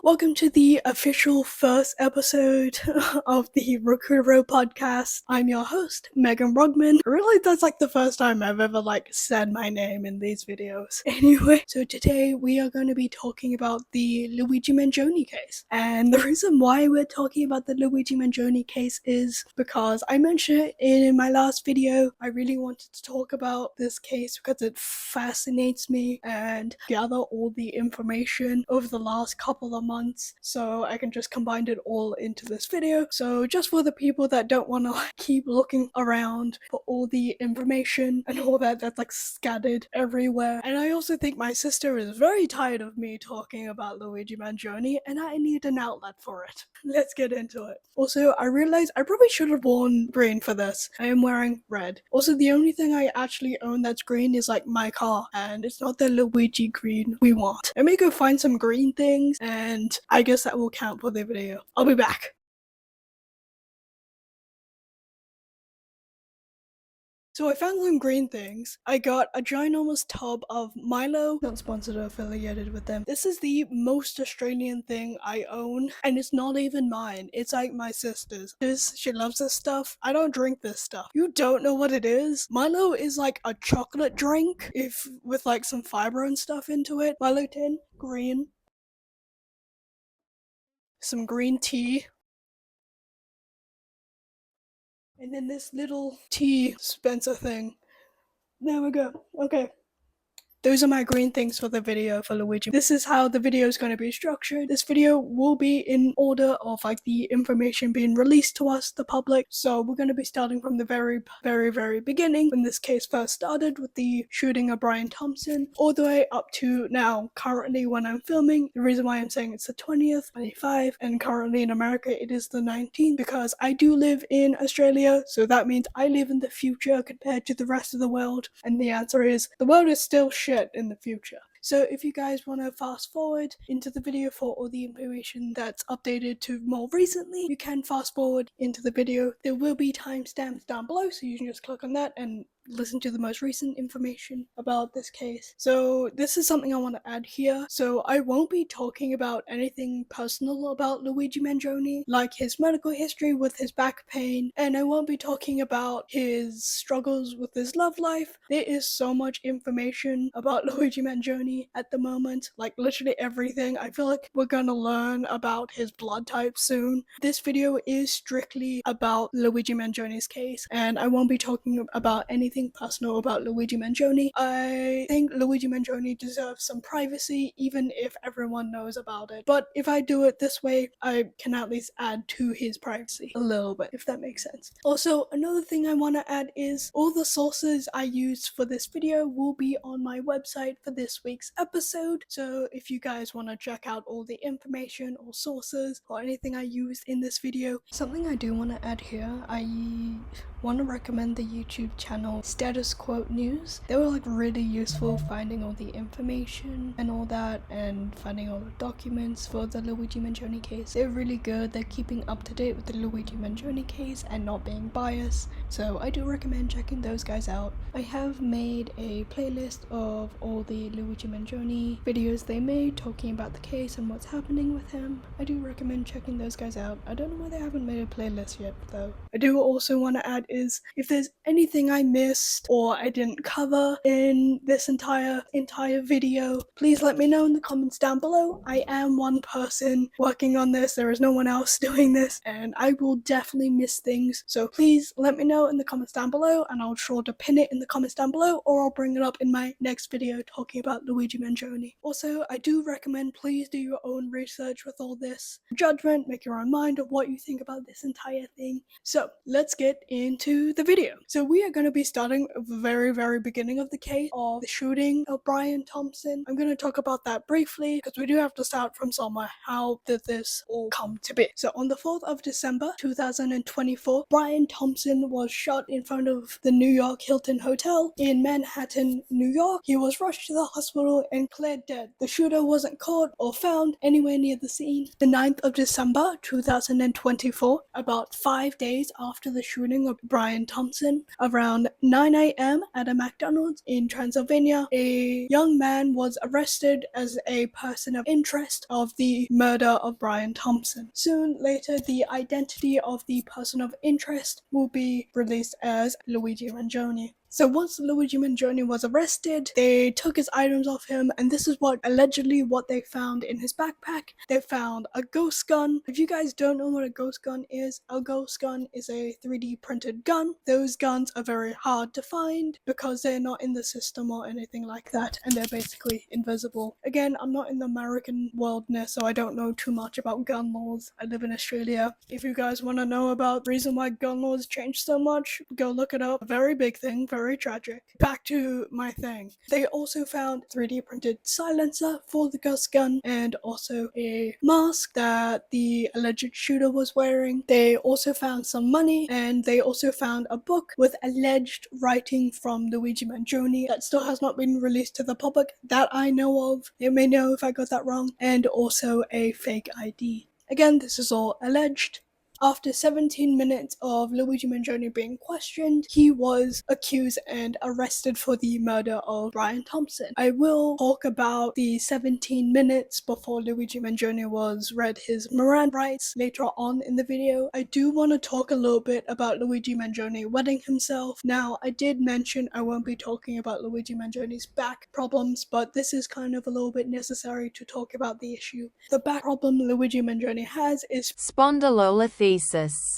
Welcome to the official first episode of the Requiro podcast. I'm your host, Megan Rugman. I realize that's like the first time I've ever said my name in these videos. Anyway, so today we are going to be talking about the Luigi Mangione case. And the reason why we're talking about the Luigi Mangione case is because I mentioned it in my last video. I really wanted to talk about this case because it fascinates me and gather all the information over the last couple of months, so I can just combine it all into this video. So just for the people that don't want to keep looking around for all the information and all that's scattered everywhere. And I also think my sister is very tired of me talking about Luigi Mangione, and I need an outlet for it. Let's get into it. Also, I realized I probably should have worn green for this. I am wearing red. Also, the only thing I actually own that's green is my car, and it's not the Luigi green we want. Let me go find some green things, and I guess that will count for the video. I'll be back. So I found some green things. I got a ginormous tub of Milo, not sponsored or affiliated with them. This is the most Australian thing I own, and it's not even mine. It's my sister's. She loves this stuff. I don't drink this stuff. You don't know what it is? Milo is a chocolate drink with some fiber and stuff into it. Milo tin, green. Some green tea. And then this little tea dispenser thing. There we go. Okay. Those are my green things for the video for Luigi. This is how the video is going to be structured. This video will be in order of the information being released to us, the public. So we're going to be starting from the very, very, very beginning, when this case first started with the shooting of Brian Thompson, all the way up to now, currently when I'm filming. The reason why I'm saying it's the 20th, 25, and currently in America it is the 19th, because I do live in Australia, so that means I live in the future compared to the rest of the world. And the answer is, the world is still shit in the future. So if you guys want to fast forward into the video for all the information that's updated to more recently, you can fast forward into the video. There will be timestamps down below, so you can just click on that and listen to the most recent information about this case. So this is something I want to add here. So I won't be talking about anything personal about Luigi Mangione, like his medical history with his back pain, and I won't be talking about his struggles with his love life. There is so much information about Luigi Mangione at the moment, literally everything. I feel like we're gonna learn about his blood type soon. This video is strictly about Luigi Mangione's case, and I won't be talking about anything personal about Luigi Mangione. I think Luigi Mangione deserves some privacy, even if everyone knows about it. But if I do it this way, I can at least add to his privacy a little bit, if that makes sense. Also, another thing I want to add is all the sources I used for this video will be on my website for this week's episode. So if you guys want to check out all the information or sources or anything I used in this video. Something I do want to add here, I want to recommend the YouTube channel Status Quote News. They were really useful finding all the information and all that, and finding all the documents for the Luigi Mangione case. They're really good. They're keeping up to date with the Luigi Mangione case and not being biased, so I do recommend checking those guys out. I have made a playlist of all the Luigi Mangione videos they made talking about the case and what's happening with him. I do recommend checking those guys out. I don't know why they haven't made a playlist yet though. I do also want to add is, if there's anything I missed or I didn't cover in this entire video, please let me know in the comments down below. I am one person working on this. There is no one else doing this, and I will definitely miss things. So please let me know in the comments down below, and I'll sure to pin it in the comments down below, or I'll bring it up in my next video talking about Luigi Mangione. Also, I do recommend please do your own research with all this. Judgment, make your own mind of what you think about this entire thing. So let's get into the video. So we are going to be starting at the very, very beginning of the case of the shooting of Brian Thompson. I'm going to talk about that briefly because we do have to start from somewhere. How did this all come to be? So on the 4th of December 2024, Brian Thompson was shot in front of the New York Hilton Hotel in Manhattan, New York. He was rushed to the hospital and declared dead. The shooter wasn't caught or found anywhere near the scene. The 9th of December 2024, about 5 days after the shooting of Brian Thompson, around 9 a.m. at a McDonald's in Transylvania, a young man was arrested as a person of interest of the murder of Brian Thompson. Soon later, the identity of the person of interest will be released as Luigi Mangione. So once Luigi Mangione was arrested, they took his items off him, and this is allegedly what they found in his backpack. They found a ghost gun. If you guys don't know what a ghost gun is a 3D printed gun. Those guns are very hard to find because they're not in the system or anything like that, and they're basically invisible. Again, I'm not in the American worldness, so I don't know too much about gun laws. I live in Australia. If you guys want to know about the reason why gun laws changed so much, go look it up. A very big thing, very tragic. Back to my thing. They also found 3D printed silencer for the ghost gun and also a mask that the alleged shooter was wearing. They also found some money, and they also found a book with alleged writing from Luigi Mangione that still has not been released to the public that I know of. You may know if I got that wrong. And also a fake ID. Again, this is all alleged. After 17 minutes of Luigi Mangione being questioned, he was accused and arrested for the murder of Brian Thompson. I will talk about the 17 minutes before Luigi Mangione was read his Miranda rights later on in the video. I do want to talk a little bit about Luigi Mangione wetting himself. Now, I did mention I won't be talking about Luigi Mangione's back problems, but this is kind of a little bit necessary to talk about the issue. The back problem Luigi Mangione has is spondylolisthesis.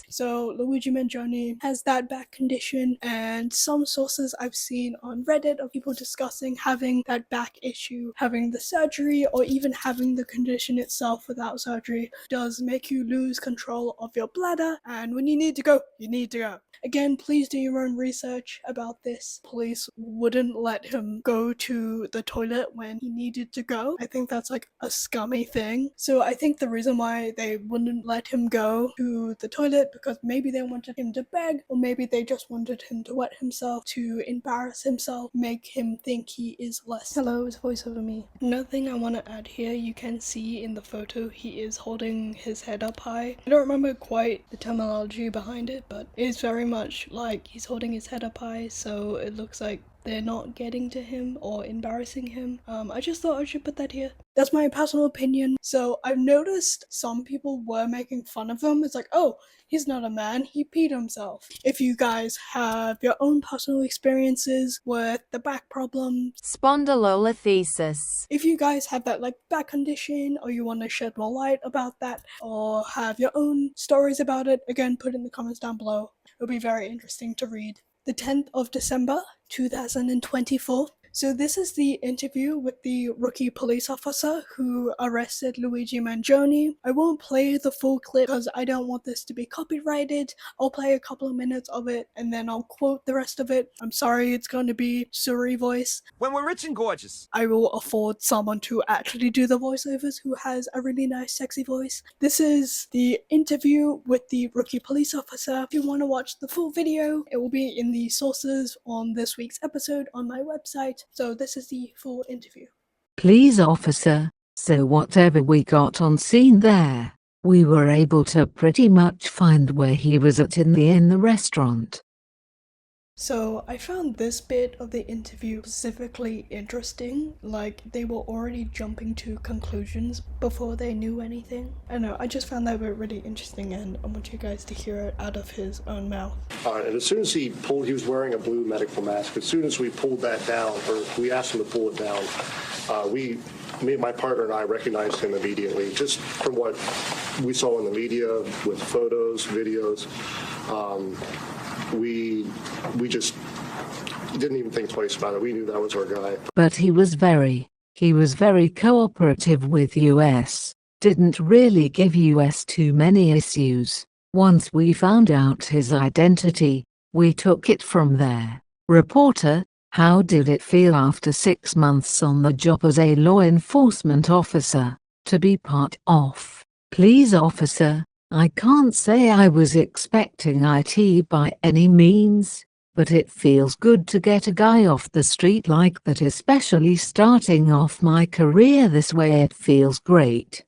So Luigi Mangione has that back condition, and some sources I've seen on Reddit of people discussing having that back issue, having the surgery, or even having the condition itself without surgery does make you lose control of your bladder, and when you need to go, you need to go. Again, please do your own research about this. Police wouldn't let him go to the toilet when he needed to go. I think that's like a scummy thing. So I think the reason why they wouldn't let him go to the toilet because maybe they wanted him to beg, or maybe they just wanted him to wet himself, to embarrass himself, make him think he is less. Hello, it's voice over me. Another thing I want to add here, you can see in the photo he is holding his head up high. I don't remember quite the terminology behind it, but it's very much like he's holding his head up high, so it looks like they're not getting to him or embarrassing him. I just thought I should put that here. That's my personal opinion. So I've noticed some people were making fun of him. It's like, oh, he's not a man, he peed himself. If you guys have your own personal experiences with the back problem, spondylolisthesis, if you guys have that like back condition, or you want to shed more light about that, or have your own stories about it, again, put it in the comments down below. It'll be very interesting to read. The 10th of December, 2024. So this is the interview with the rookie police officer who arrested Luigi Mangione. I won't play the full clip because I don't want this to be copyrighted. I'll play a couple of minutes of it and then I'll quote the rest of it. I'm sorry, it's going to be Suri voice. When we're rich and gorgeous, I will afford someone to actually do the voiceovers who has a really nice sexy voice. This is the interview with the rookie police officer. If you want to watch the full video, it will be in the sources on this week's episode on my website. So this is the full interview. Please, officer, so whatever we got on scene there, we were able to pretty much find where he was at in the restaurant. So I found this bit of the interview specifically interesting, like they were already jumping to conclusions before they knew anything. I don't know, I just found that bit really interesting and I want you guys to hear it out of his own mouth. And as soon as he was wearing a blue medical mask, as soon as we pulled that down, or we asked him to pull it down, me and my partner and I recognized him immediately, just from what we saw in the media with photos, videos. We just didn't even think twice about it. We knew that was our guy. But he was very cooperative with US, didn't really give US too many issues. Once we found out his identity, we took it from there. Reporter, how did it feel after 6 months on the job as a law enforcement officer, to be part of? Please, officer, I can't say I was expecting IT by any means, but it feels good to get a guy off the street like that, especially starting off my career this way. It feels great.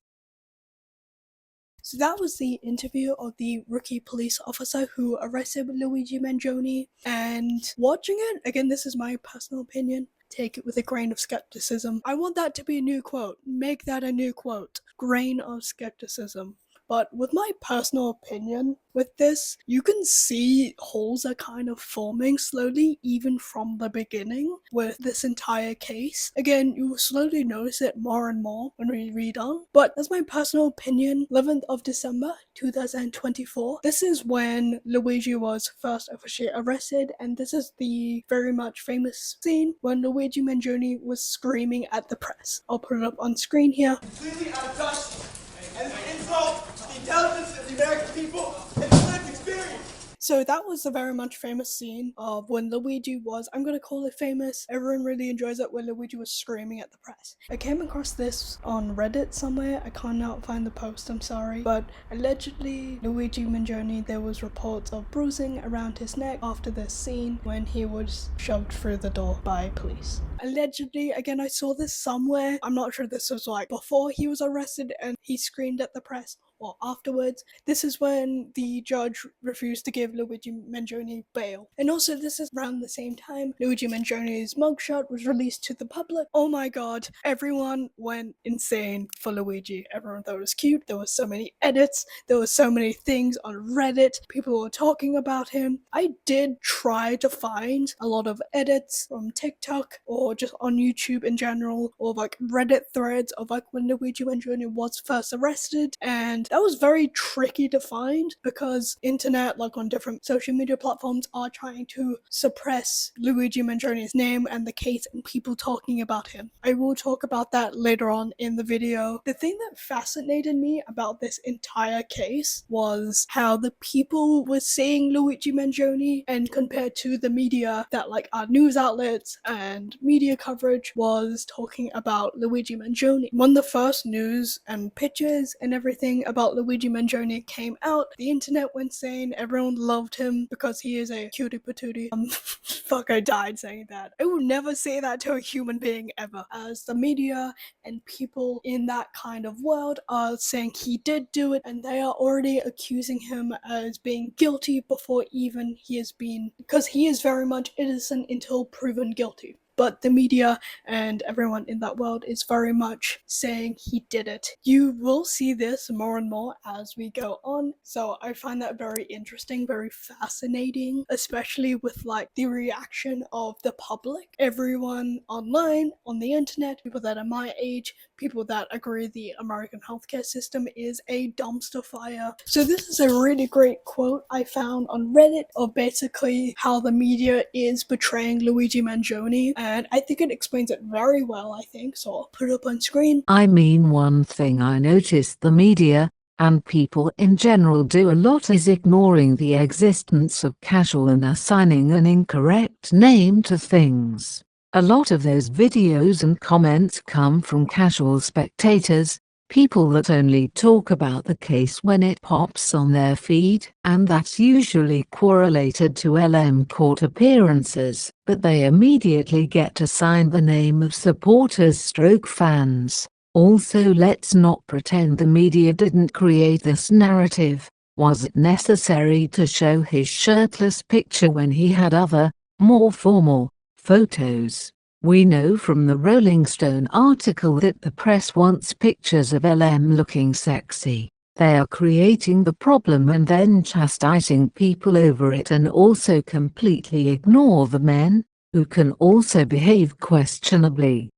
So that was the interview of the rookie police officer who arrested Luigi Mangione, and watching it, again, this is my personal opinion, take it with a grain of skepticism. I want that to be a new quote. Make that a new quote. Grain of skepticism. But with my personal opinion with this, you can see holes are kind of forming slowly, even from the beginning with this entire case. Again, you will slowly notice it more and more when we read on. But as my personal opinion, 11th of December 2024, this is when Luigi was first officially arrested, and this is the very much famous scene when Luigi Mangione was screaming at the press. I'll put it up on screen here. Completely out of touch and an insult to the intelligence of the American people and the lived experience. So that was a very much famous scene of when Luigi was, I'm gonna call it famous, everyone really enjoys it, when Luigi was screaming at the press. I came across this on Reddit somewhere, I cannot find the post, I'm sorry, but allegedly Luigi Mangione, there was reports of bruising around his neck after this scene when he was shoved through the door by police. Allegedly, again, I saw this somewhere, I'm not sure this was like before he was arrested and he screamed at the press, or afterwards. This is when the judge refused to give Luigi Mangione bail. And also this is around the same time Luigi Mangione's mugshot was released to the public. Oh my god, everyone went insane for Luigi. Everyone thought it was cute, there were so many edits, there were so many things on Reddit, people were talking about him. I did try to find a lot of edits from TikTok or just on YouTube in general, or like Reddit threads of like when Luigi Mangione was first arrested, and that was very tricky to find because internet, like on different social media platforms, are trying to suppress Luigi Mangione's name and the case and people talking about him. I will talk about that later on in the video. The thing that fascinated me about this entire case was how the people were seeing Luigi Mangione, and compared to the media, that like our news outlets and media coverage was talking about Luigi Mangione. When the first news and pictures and everything about Luigi Mangione came out, the internet went insane, everyone loved him because he is a cutie patootie. Fuck, I died saying that. I will never say that to a human being ever, as the media and people in that kind of world are saying he did do it, and they are already accusing him as being guilty before even he has been, because he is very much innocent until proven guilty. But the media and everyone in that world is very much saying he did it. You will see this more and more as we go on, so I find that very interesting, very fascinating, especially with like the reaction of the public. Everyone online, on the internet, people that are my age, people that agree the American healthcare system is a dumpster fire. So this is a really great quote I found on Reddit of basically how the media is portraying Luigi Mangione, and I think it explains it very well, I think, so I'll put it up on screen. I mean, one thing I noticed the media, and people in general do a lot, is ignoring the existence of casual and assigning an incorrect name to things. A lot of those videos and comments come from casual spectators, people that only talk about the case when it pops on their feed, and that's usually correlated to LM court appearances, but they immediately get assigned the name of supporters/fans. Also, let's not pretend the media didn't create this narrative. Was it necessary to show his shirtless picture when he had other, more formal, photos? We know from the Rolling Stone article that the press wants pictures of LM looking sexy. They are creating the problem and then chastising people over it, and also completely ignore the men, who can also behave questionably.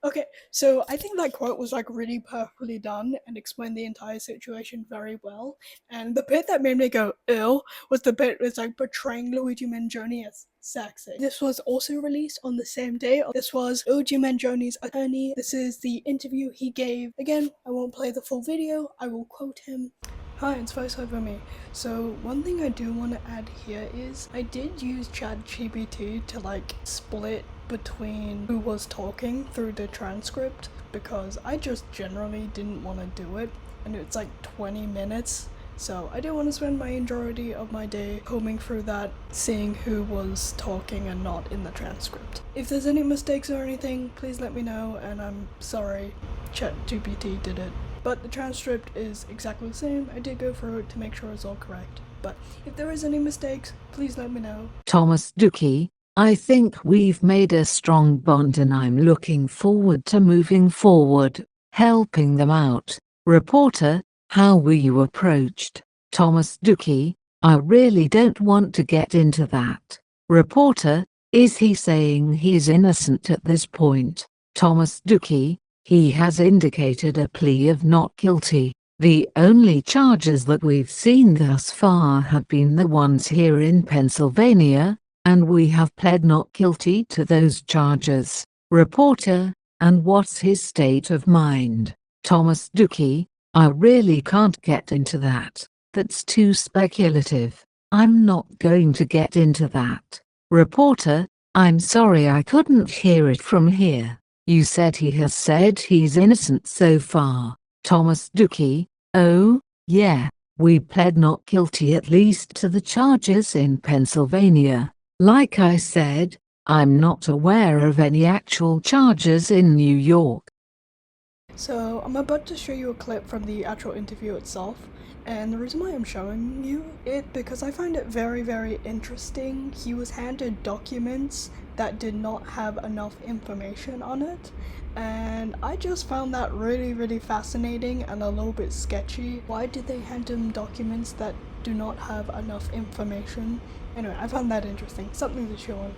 Okay, so I think that quote was like really perfectly done and explained the entire situation very well. And the bit that made me go ew was the bit was like portraying Luigi Mangione as sexy. This was also released on the same day. This was Luigi Mangione's attorney. This is the interview he gave. Again, I won't play the full video. I will quote him. Hi, it's voiceover me. So one thing I do want to add here is I did use ChatGPT to like split between who was talking through the transcript, because I just generally didn't want to do it, and it's like 20 minutes, so I didn't want to spend my majority of my day combing through that, seeing who was talking and not in the transcript. If there's any mistakes or anything, please let me know, and I'm sorry, ChatGPT did it but the transcript is exactly the same. I did go through it to make sure it's all correct. But if there is any mistakes, please let me know. Thomas Dookie, I think we've made a strong bond and I'm looking forward to moving forward, helping them out. Reporter, how were you approached? Thomas Dookie, I really don't want to get into that. Reporter, is he saying he's innocent at this point? Thomas Dookie, he has indicated a plea of not guilty. The only charges that we've seen thus far have been the ones here in Pennsylvania, and we have pled not guilty to those charges. Reporter, and what's his state of mind? Thomas Dookie, I really can't get into that. That's too speculative. I'm not going to get into that. Reporter, I'm sorry I couldn't hear it from here. You said he has said he's innocent so far. Thomas Dookie, oh, yeah, we pled not guilty at least to the charges in Pennsylvania. Like I said, I'm not aware of any actual charges in New York. So I'm about to show you a clip from the actual interview itself, and the reason why I'm showing you it because I find it very, very interesting. He was handed documents that did not have enough information on it, and I just found that really, really fascinating and a little bit sketchy. Why did they hand him documents that do not have enough information? Anyway, I found that interesting. Something to show him.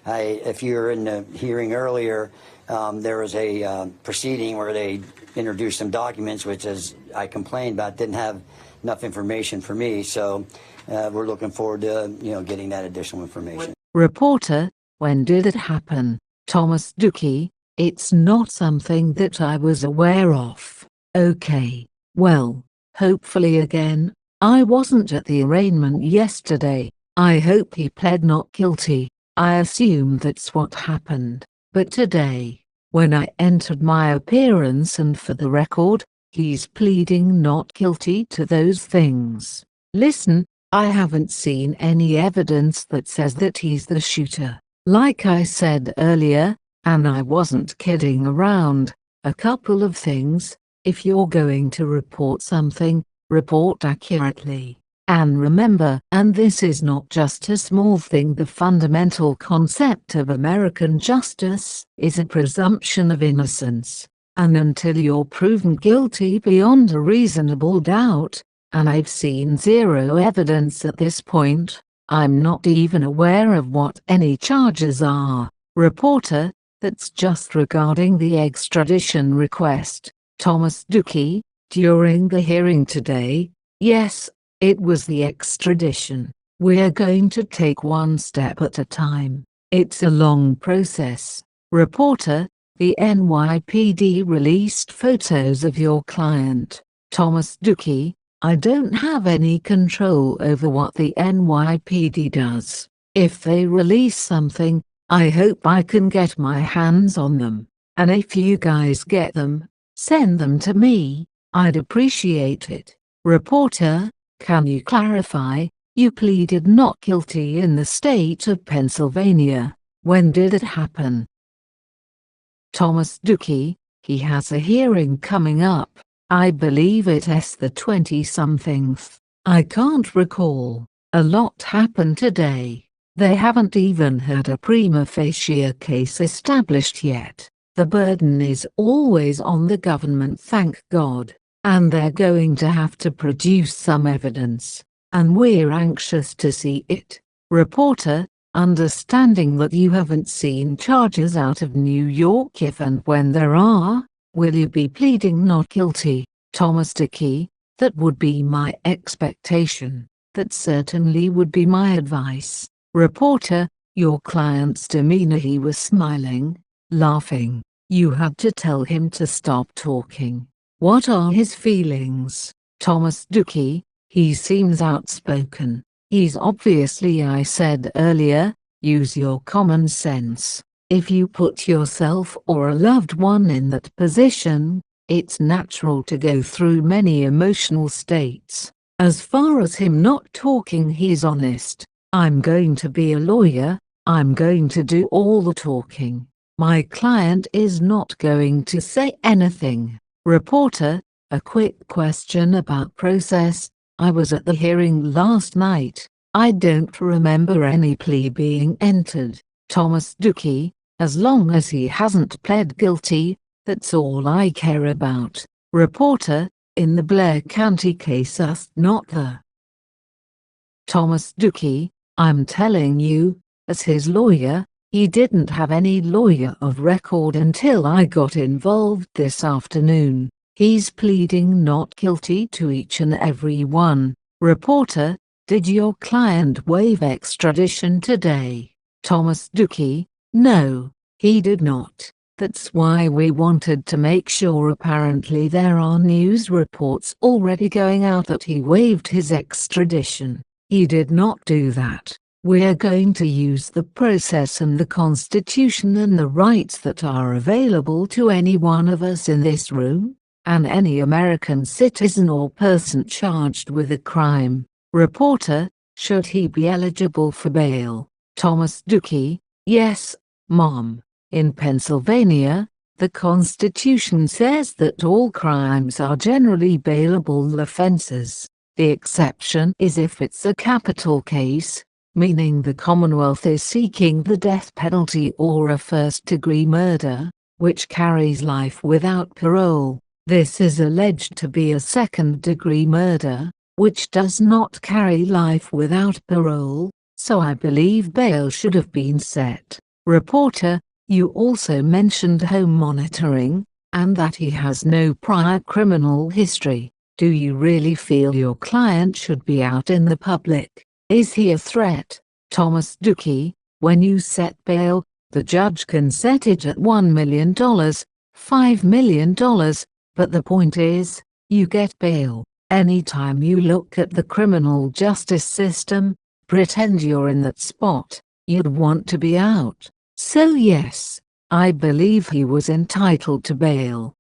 If you were in the hearing earlier, there was a proceeding where they introduced some documents, which, as I complained about, didn't have enough information for me. So we're looking forward to getting that additional information. Reporter, when did it happen? Thomas Dookie, it's not something that I was aware of. Okay, well, hopefully again. I wasn't at the arraignment yesterday. I hope he pled not guilty. I assume that's what happened. But today, when I entered my appearance, and for the record, he's pleading not guilty to those things. Listen, I haven't seen any evidence that says that he's the shooter. Like I said earlier, and I wasn't kidding around, a couple of things. If you're going to report something, report accurately. And remember, and this is not just a small thing, the fundamental concept of American justice is a presumption of innocence. And until you're proven guilty beyond a reasonable doubt, and I've seen zero evidence at this point, I'm not even aware of what any charges are. Reporter, that's just regarding the extradition request. Thomas Dookie, during the hearing today, yes, it was the extradition. We're going to take one step at a time. It's a long process. Reporter, the NYPD released photos of your client. Thomas Dookie, I don't have any control over what the NYPD does. If they release something, I hope I can get my hands on them. And if you guys get them, send them to me. I'd appreciate it. Reporter, can you clarify, you pleaded not guilty in the state of Pennsylvania. When did it happen? Thomas Dookie, he has a hearing coming up. I believe it's the 20-somethingth. I can't recall. A lot happened today. They haven't even had a prima facie case established yet. The burden is always on the government, thank God. And they're going to have to produce some evidence, and we're anxious to see it. Reporter, understanding that you haven't seen charges out of New York, if and when there are, will you be pleading not guilty? Thomas Dookie, that would be my expectation. That certainly would be my advice. Reporter, your client's demeanor, he was smiling, laughing. You had to tell him to stop talking. What are his feelings? Thomas Dookie, he seems outspoken. He's obviously, I said earlier, use your common sense. If you put yourself or a loved one in that position, it's natural to go through many emotional states. As far as him not talking, he's honest. I'm going to be a lawyer. I'm going to do all the talking. My client is not going to say anything. Reporter, A quick question about process. I was at the hearing last night. I don't remember any plea being entered. Thomas Dookie, as long as he hasn't pled guilty, that's all I care about. Reporter, in the Blair County case that's not the Thomas Dookie, I'm telling you, as his lawyer, he didn't have any lawyer of record until I got involved this afternoon. He's pleading not guilty to each and every one. Reporter, did your client waive extradition today? Thomas Dookie, no, he did not. That's why we wanted to make sure. Apparently there are news reports already going out that he waived his extradition. He did not do that. We're going to use the process and the Constitution and the rights that are available to any one of us in this room, and any American citizen or person charged with a crime. Reporter, should he be eligible for bail? Thomas Dookie, yes, Mom. In Pennsylvania, the Constitution says that all crimes are generally bailable offenses. The exception is if it's a capital case, meaning the Commonwealth is seeking the death penalty, or a first-degree murder, which carries life without parole. This is alleged to be a second-degree murder, which does not carry life without parole, so I believe bail should have been set. Reporter, you also mentioned home monitoring, and that he has no prior criminal history. Do you really feel your client should be out in the public? Is he a threat? Thomas Dookie, when you set bail, the judge can set it at $1 million, $5 million, but the point is, you get bail. Anytime you look at the criminal justice system, pretend you're in that spot, you'd want to be out. So yes, I believe he was entitled to bail.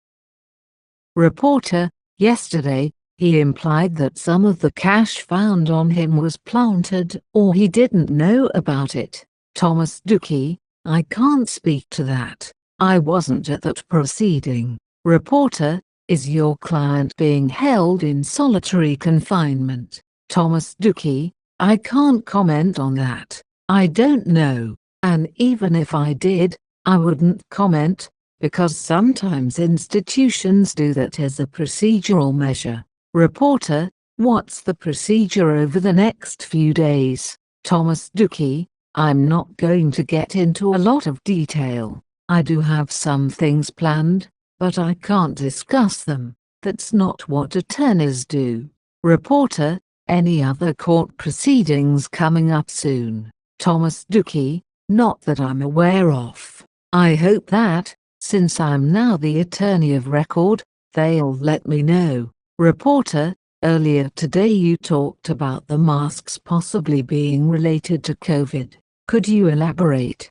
Reporter, yesterday, he implied that some of the cash found on him was planted, or he didn't know about it. Thomas Dookie, I can't speak to that. I wasn't at that proceeding. Reporter, is your client being held in solitary confinement? Thomas Dookie, I can't comment on that. I don't know, and even if I did, I wouldn't comment, because sometimes institutions do that as a procedural measure. Reporter, what's the procedure over the next few days? Thomas Dookie, I'm not going to get into a lot of detail. I do have some things planned, but I can't discuss them. That's not what attorneys do. Reporter, any other court proceedings coming up soon? Thomas Dookie, not that I'm aware of. I hope that, since I'm now the attorney of record, they'll let me know. Reporter, earlier today you talked about the masks possibly being related to COVID. Could you elaborate?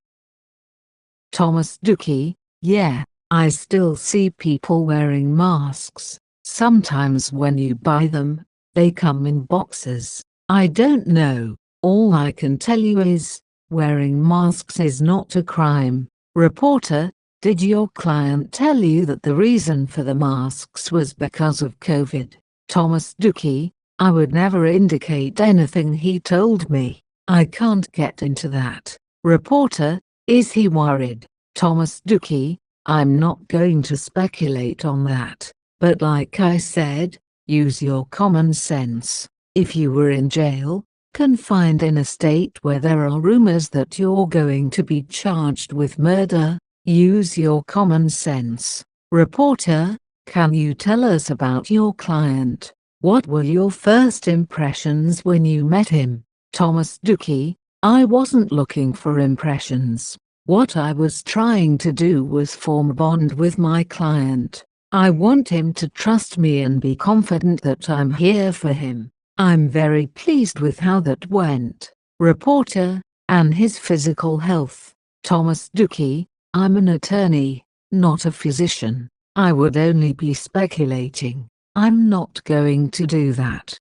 Thomas Dookie, yeah, I still see people wearing masks. Sometimes when you buy them, they come in boxes. I don't know. All I can tell you is, wearing masks is not a crime. Reporter, did your client tell you that the reason for the masks was because of COVID? Thomas Dookie, I would never indicate anything he told me. I can't get into that. Reporter, is he worried? Thomas Dookie, I'm not going to speculate on that. But like I said, use your common sense. If you were in jail, confined in a state where there are rumors that you're going to be charged with murder, use your common sense. Reporter, can you tell us about your client? What were your first impressions when you met him? Thomas Dookie, I wasn't looking for impressions. What I was trying to do was form a bond with my client. I want him to trust me and be confident that I'm here for him. I'm very pleased with how that went. Reporter, and his physical health. Thomas Dookie, I'm an attorney, not a physician. I would only be speculating. I'm not going to do that.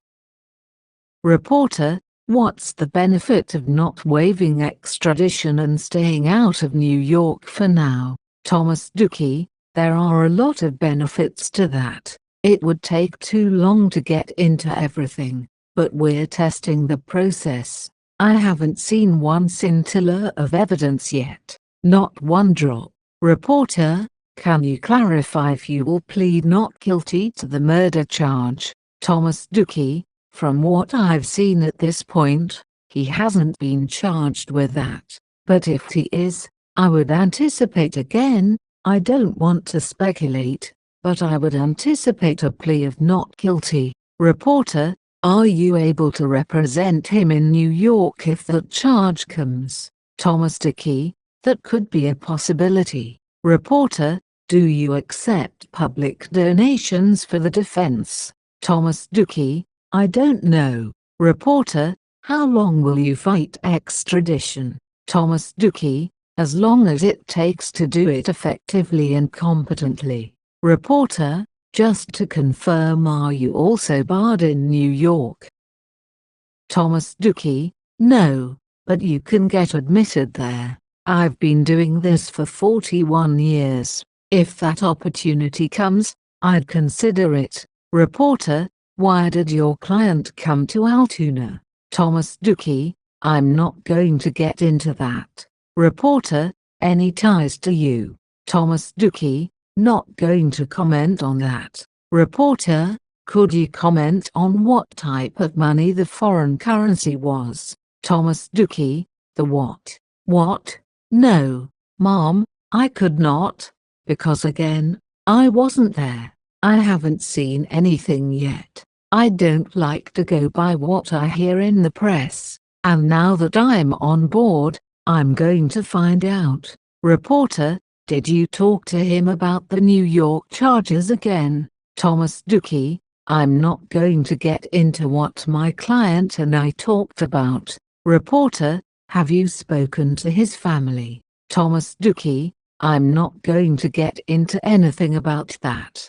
Reporter, what's the benefit of not waiving extradition and staying out of New York for now? Thomas Dookie, there are a lot of benefits to that. It would take too long to get into everything, but we're testing the process. I haven't seen one scintilla of evidence yet. Not one drop. Reporter, can you clarify if you will plead not guilty to the murder charge? Thomas Dookie, from what I've seen at this point, he hasn't been charged with that. But if he is, I would anticipate again, I don't want to speculate, but I would anticipate a plea of not guilty. Reporter, are you able to represent him in New York if that charge comes? Thomas Dookie, that could be a possibility. Reporter, do you accept public donations for the defense? Thomas Dookie, I don't know. Reporter, how long will you fight extradition? Thomas Dookie, as long as it takes to do it effectively and competently. Reporter, just to confirm, are you also barred in New York? Thomas Dookie, no, but you can get admitted there. I've been doing this for 41 years. If that opportunity comes, I'd consider it. Reporter, why did your client come to Altoona? Thomas Dookie, I'm not going to get into that. Reporter, any ties to you? Thomas Dookie, not going to comment on that. Reporter, could you comment on what type of money the foreign currency was? Thomas Dookie, the what? What? No, Mom, I could not, because again, I wasn't there. I haven't seen anything yet. I don't like to go by what I hear in the press, and now that I'm on board, I'm going to find out. Reporter, did you talk to him about the New York charges again? Thomas Dookie, I'm not going to get into what my client and I talked about. Reporter, have you spoken to his family? Thomas Dookie, I'm not going to get into anything about that.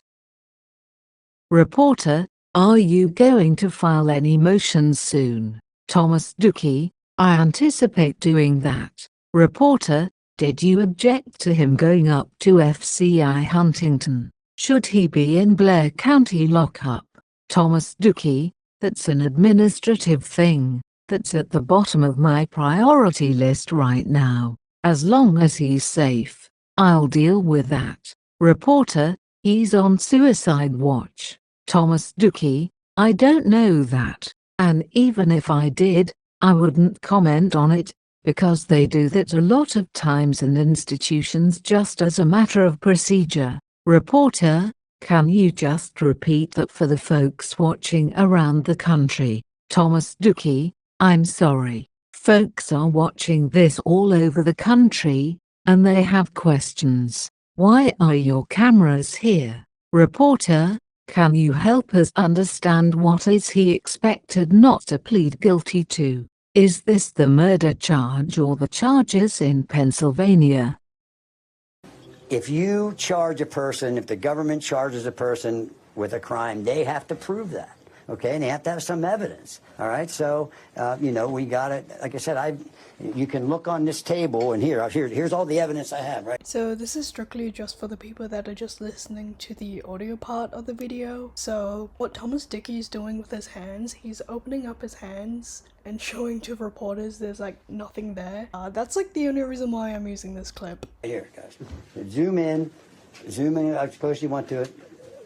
Reporter, are you going to file any motions soon? Thomas Dookie, I anticipate doing that. Reporter, did you object to him going up to FCI Huntington? Should he be in Blair County lockup? Thomas Dookie, that's an administrative thing. That's at the bottom of my priority list right now. As long as he's safe, I'll deal with that. Reporter, he's on suicide watch. Thomas Dookie, I don't know that, and even if I did, I wouldn't comment on it, because they do that a lot of times in institutions just as a matter of procedure. Reporter, can you just repeat that for the folks watching around the country? Thomas Dookie, I'm sorry. Folks are watching this all over the country, and they have questions. Why are your cameras here? Reporter, can you help us understand what is he expected not to plead guilty to? Is this the murder charge or the charges in Pennsylvania? If you charge a person, if the government charges a person with a crime, they have to prove that. Okay, and they have to have some evidence. All right, so you know, we got it. Like I said, you can look on this table, and here's all the evidence I have. Right. So this is strictly just for the people that are just listening to the audio part of the video. So what Thomas Dookie is doing with his hands, he's opening up his hands and showing to reporters there's like nothing there. That's like the only reason why I'm using this clip. Here, guys, zoom in. I suppose you want to.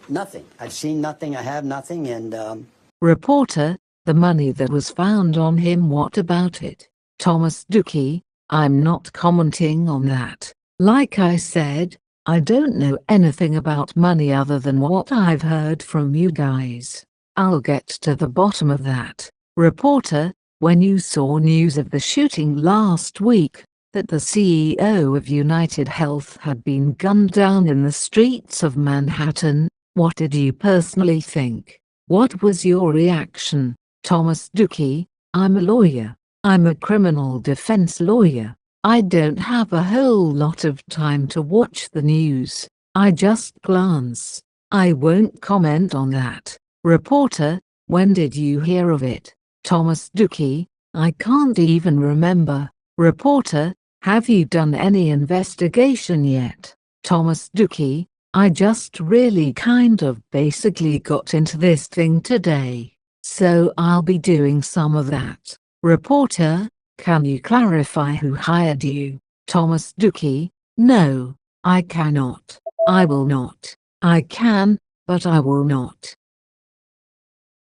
Nothing. I've seen nothing. I have nothing, and. Reporter, the money that was found on him, what about it? Thomas Dookie, I'm not commenting on that. Like I said, I don't know anything about money other than what I've heard from you guys. I'll get to the bottom of that. Reporter, when you saw news of the shooting last week, that the CEO of United Health had been gunned down in the streets of Manhattan, what did you personally think? What was your reaction? Thomas Dookie, I'm a lawyer. I'm a criminal defense lawyer. I don't have a whole lot of time to watch the news. I just glance. I won't comment on that. Reporter, when did you hear of it? Thomas Dookie, I can't even remember. Reporter, have you done any investigation yet? Thomas Dookie, I just really kind of basically got into this thing today, so I'll be doing some of that. Reporter, can you clarify who hired you? Thomas Dookie, no, I cannot. I will not. I can, but I will not.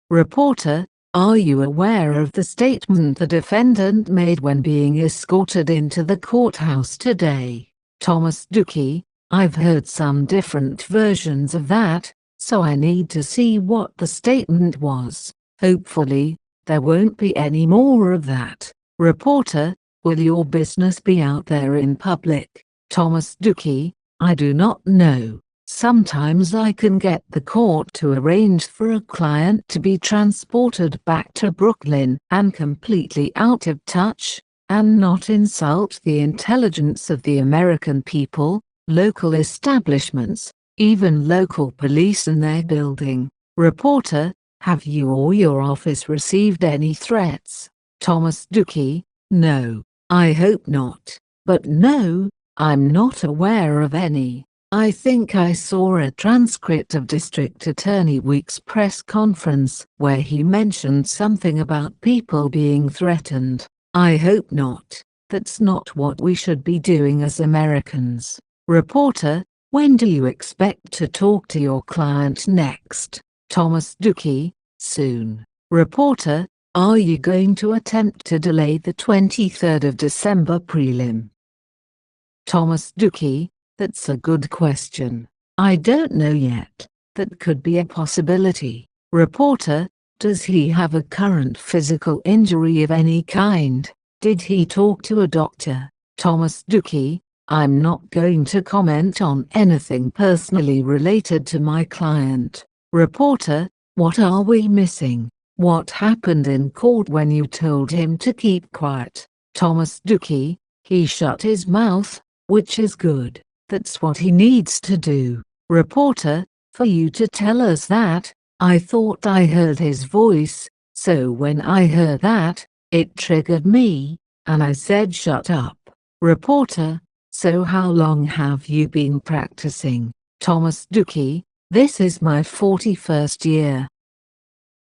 Reporter, are you aware of the statement the defendant made when being escorted into the courthouse today? Thomas Dookie, I've heard some different versions of that, so I need to see what the statement was. Hopefully, there won't be any more of that. Reporter, will your business be out there in public? Thomas Dookie, I do not know. Sometimes I can get the court to arrange for a client to be transported back to Brooklyn and completely out of touch, and not insult the intelligence of the American people, local establishments, even local police in their building. Reporter, have you or your office received any threats? Thomas Dookie, no, I hope not. But no, I'm not aware of any. I think I saw a transcript of District Attorney Week's press conference where he mentioned something about people being threatened. I hope not. That's not what we should be doing as Americans. Reporter, when do you expect to talk to your client next? Thomas Dookie, soon. Reporter, are you going to attempt to delay the 23rd of December prelim? Thomas Dookie, that's a good question. I don't know yet. That could be a possibility. Reporter, does he have a current physical injury of any kind? Did he talk to a doctor? Thomas Dookie, I'm not going to comment on anything personally related to my client. Reporter, what are we missing? What happened in court when you told him to keep quiet? Thomas Dookie, he shut his mouth, which is good. That's what he needs to do. Reporter, for you to tell us that, I thought I heard his voice, so when I heard that, it triggered me, and I said shut up. Reporter, so how long have you been practicing? Thomas Dookie, this is my 41st year.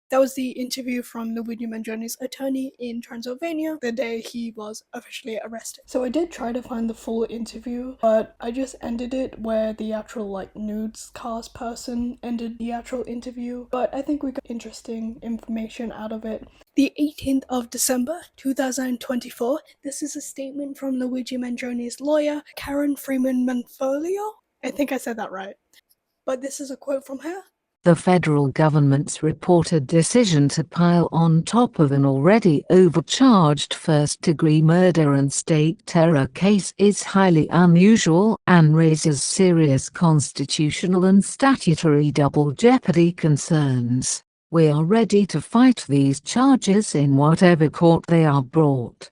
That was the interview from Luigi Mangione's attorney in Transylvania the day he was officially arrested. So I did try to find the full interview, but I just ended it where the actual newscast person ended the actual interview. But I think we got interesting information out of it. The 18th of December 2024, this is a statement from Luigi Mangione's lawyer, Karen Freeman Manfolio. I think I said that right. But this is a quote from her. The federal government's reported decision to pile on top of an already overcharged first-degree murder and state terror case is highly unusual and raises serious constitutional and statutory double jeopardy concerns. We are ready to fight these charges in whatever court they are brought.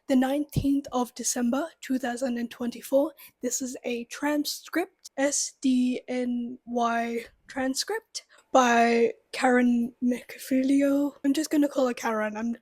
The 19th of December 2024, this is a transcript, SDNY transcript by Karen Agnifilo. I'm just gonna call her Karen.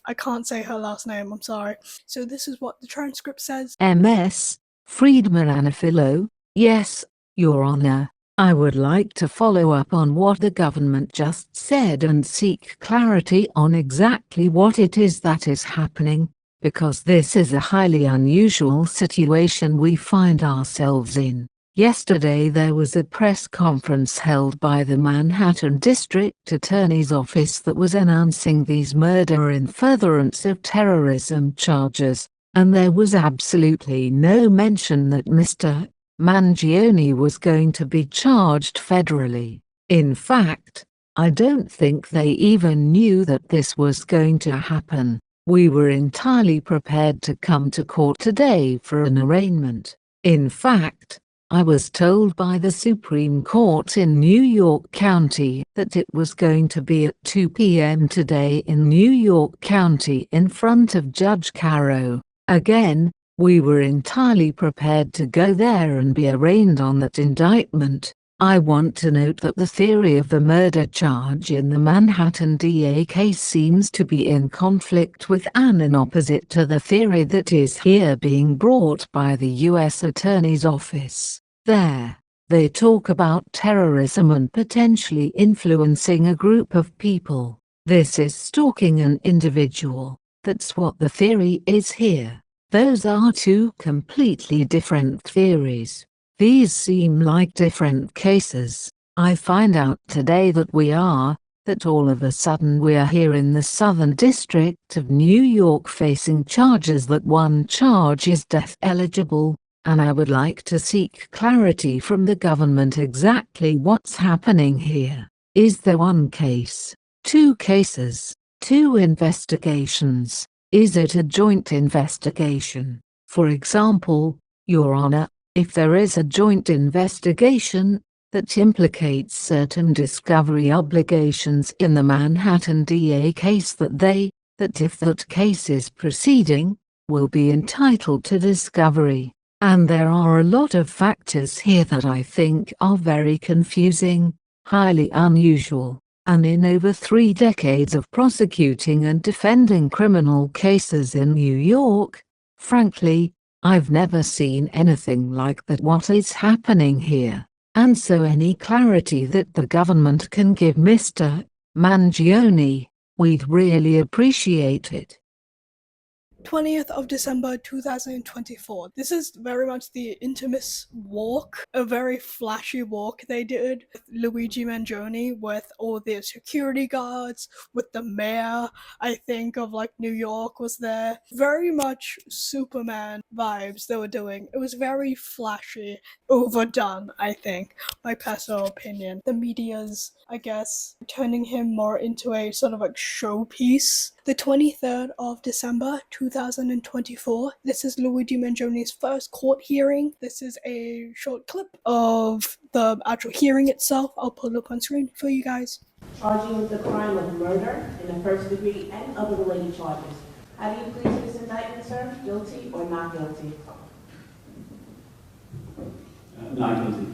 I can't say her last name, I'm sorry. So this is what the transcript says. MS, Friedman Agnifilo, yes, Your Honor. I would like to follow up on what the government just said and seek clarity on exactly what it is that is happening, because this is a highly unusual situation we find ourselves in. Yesterday there was a press conference held by the Manhattan District Attorney's Office that was announcing these murder in furtherance of terrorism charges, and there was absolutely no mention that Mr. Mangione was going to be charged federally. In fact, I don't think they even knew that this was going to happen. We were entirely prepared to come to court today for an arraignment. In fact, I was told by the Supreme Court in New York County that it was going to be at 2 p.m. today in New York County in front of Judge Caro. Again, we were entirely prepared to go there and be arraigned on that indictment. I want to note that the theory of the murder charge in the Manhattan DA case seems to be in conflict with and in opposite to the theory that is here being brought by the U.S. Attorney's Office. There, they talk about terrorism and potentially influencing a group of people. This is stalking an individual. That's what the theory is here. Those are two completely different theories. These seem like different cases. I find out today that all of a sudden we are here in the Southern District of New York facing charges that one charge is death eligible, and I would like to seek clarity from the government exactly what's happening here. Is there one case, two cases, two investigations? Is it a joint investigation? For example, Your Honor, if there is a joint investigation that implicates certain discovery obligations in the Manhattan DA case that if that case is proceeding, will be entitled to discovery. And there are a lot of factors here that I think are very confusing, highly unusual, and in over 3 decades of prosecuting and defending criminal cases in New York, frankly, I've never seen anything like that. What is happening here? And so any clarity that the government can give Mr. Mangione, we'd really appreciate it. 20th of December 2024. This is very much the infamous walk, a very flashy walk they did with Luigi Mangione, with all the security guards, with the mayor, I think, of like New York was there. Very much Superman vibes they were doing. It was very flashy, overdone, I think, my personal opinion. The media's, I guess, turning him more into a sort of like showpiece. The 23rd of December 2024. This is Luigi Mangione's first court hearing. This is a short clip of the actual hearing itself. I'll pull it up on screen for you guys. Charge you with the crime of murder in the first degree and other related charges. How do you plead to this indictment, sir? Guilty or not guilty? Not guilty.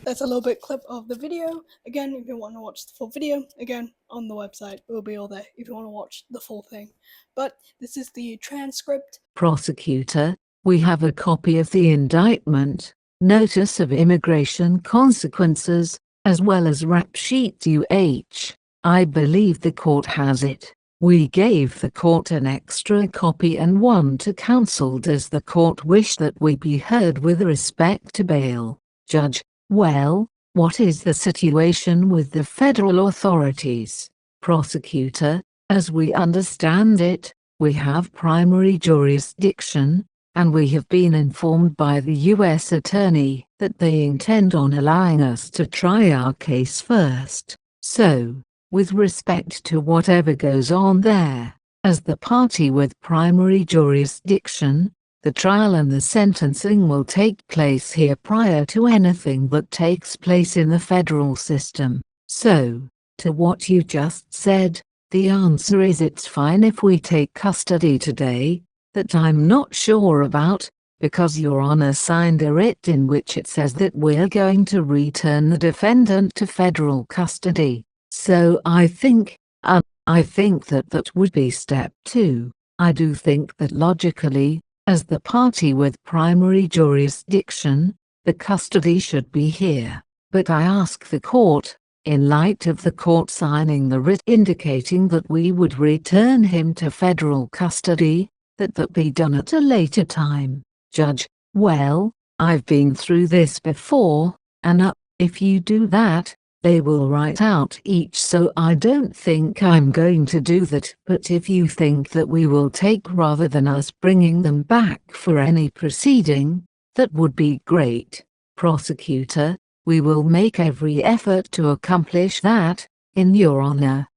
That's a little bit clip of the video. Again, if you want to watch the full video, again, on the website, it will be all there if you want to watch the full thing. But this is the transcript. Prosecutor, we have a copy of the indictment, notice of immigration consequences, as well as rap sheet UH. I believe the court has it. We gave the court an extra copy and one to counsel. Does the court wish that we be heard with respect to bail? Judge: well, what is the situation with the federal authorities? Prosecutor: as we understand it, we have primary jurisdiction, and we have been informed by the U.S. Attorney that they intend on allowing us to try our case first. So, with respect to whatever goes on there, as the party with primary jurisdiction, the trial and the sentencing will take place here prior to anything that takes place in the federal system. So, to what you just said, the answer is it's fine if we take custody today. That I'm not sure about, because Your Honor signed a writ in which it says that we're going to return the defendant to federal custody. So I think that would be step 2. I do think that logically, as the party with primary jurisdiction, the custody should be here. But I ask the court, in light of the court signing the writ indicating that we would return him to federal custody, that be done at a later time. Judge: well, I've been through this before, and if you do that, they will write out each, so I don't think I'm going to do that. But if you think that we will take rather than us bringing them back for any proceeding, that would be great. Prosecutor: we will make every effort to accomplish that, in Your Honor.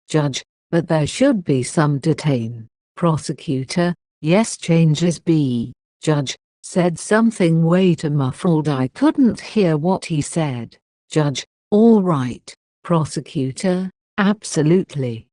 Judge: but there should be some detain. Prosecutor: yes, changes B. Judge: said something way too muffled, I couldn't hear what he said. Judge: all right. Prosecutor: absolutely.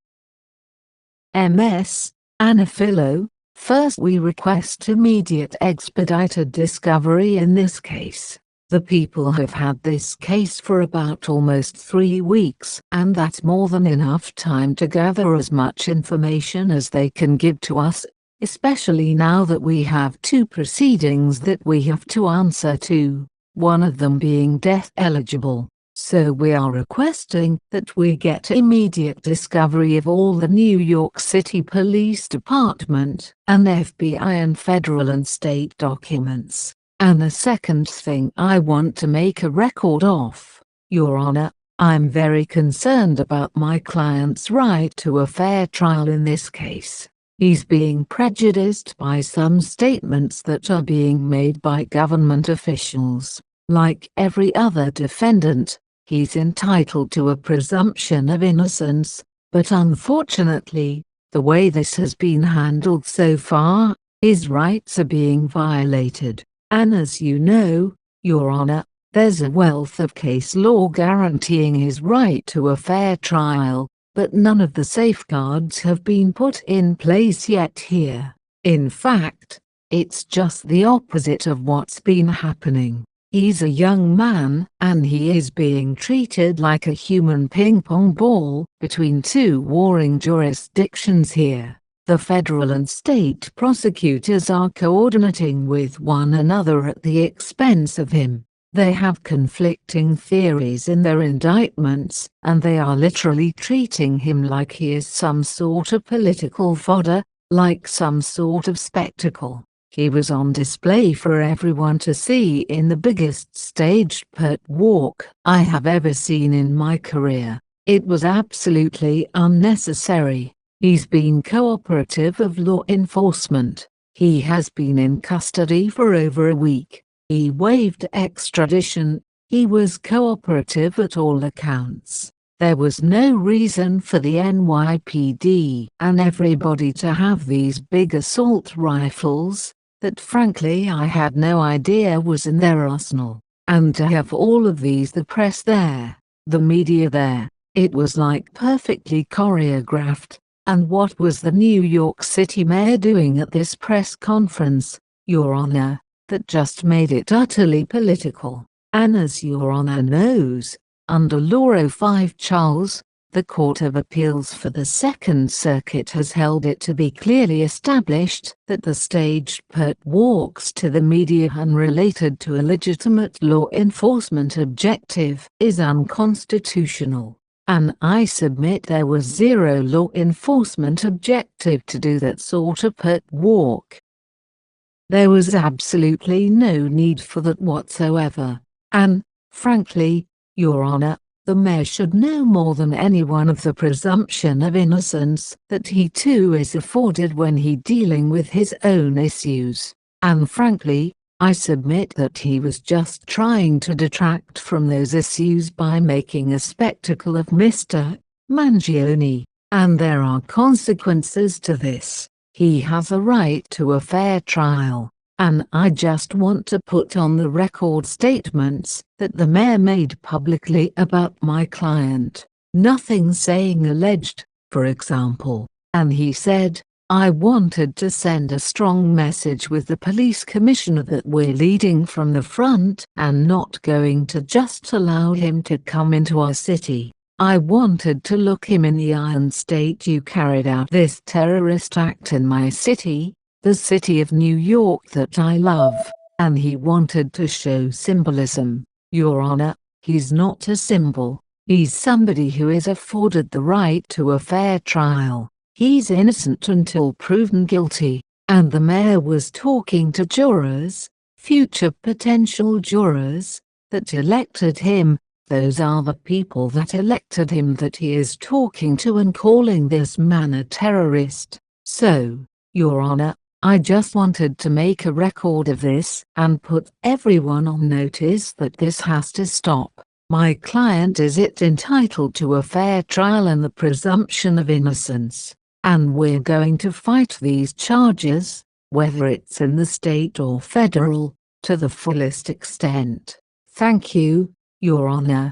MS, Agnifilo: first we request immediate expedited discovery in this case. The people have had this case for about almost 3 weeks, and that's more than enough time to gather as much information as they can give to us. especially now that we have two proceedings that we have to answer to, one of them being death eligible. So we are requesting that we get immediate discovery of all the New York City Police Department and FBI and federal and state documents. And the second thing I want to make a record of, Your Honor, I'm very concerned about my client's right to a fair trial in this case. He's being prejudiced by some statements that are being made by government officials. Like every other defendant, he's entitled to a presumption of innocence, but unfortunately, the way this has been handled so far, his rights are being violated. And as you know, Your Honor, there's a wealth of case law guaranteeing his right to a fair trial, but none of the safeguards have been put in place yet here. In fact, it's just the opposite of what's been happening. He's a young man, and he is being treated like a human ping-pong ball between two warring jurisdictions here. The federal and state prosecutors are coordinating with one another at the expense of him. They have conflicting theories in their indictments, and they are literally treating him like he is some sort of political fodder, like some sort of spectacle. He was on display for everyone to see in the biggest staged pert walk I have ever seen in my career. It was absolutely unnecessary. He's been cooperative of law enforcement. He has been in custody for over a week. He waived extradition. He was cooperative at all accounts. There was no reason for the NYPD and everybody to have these big assault rifles that frankly I had no idea was in their arsenal. And to have all of these, the press there, the media there, it was like perfectly choreographed. And what was the New York City mayor doing at this press conference, Your Honor, that just made it utterly political? And as Your Honor knows, under Law 05 Charles, the Court of Appeals for the Second Circuit has held it to be clearly established that the staged pert walks to the media unrelated to a legitimate law enforcement objective is unconstitutional. And I submit there was zero law enforcement objective to do that sort of pert walk. There was absolutely no need for that whatsoever. And, frankly, Your Honor, the mayor should know more than anyone of the presumption of innocence that he too is afforded when he dealing with his own issues. And frankly, I submit that he was just trying to detract from those issues by making a spectacle of Mr. Mangione. And there are consequences to this. He has a right to a fair trial. And I just want to put on the record statements that the mayor made publicly about my client. Nothing saying alleged, for example. And he said, I wanted to send a strong message with the police commissioner that we're leading from the front and not going to just allow him to come into our city. I wanted to look him in the eye and state you carried out this terrorist act in my city, the city of New York that I love, and he wanted to show symbolism. Your Honor, he's not a symbol. He's somebody who is afforded the right to a fair trial. He's innocent until proven guilty, and the mayor was talking to jurors, future potential jurors, that elected him. Those are the people that elected him that he is talking to and calling this man a terrorist. So, Your Honor, I just wanted to make a record of this and put everyone on notice that this has to stop. My client is entitled to a fair trial and the presumption of innocence. And we're going to fight these charges, whether it's in the state or federal, to the fullest extent. Thank you, Your Honor.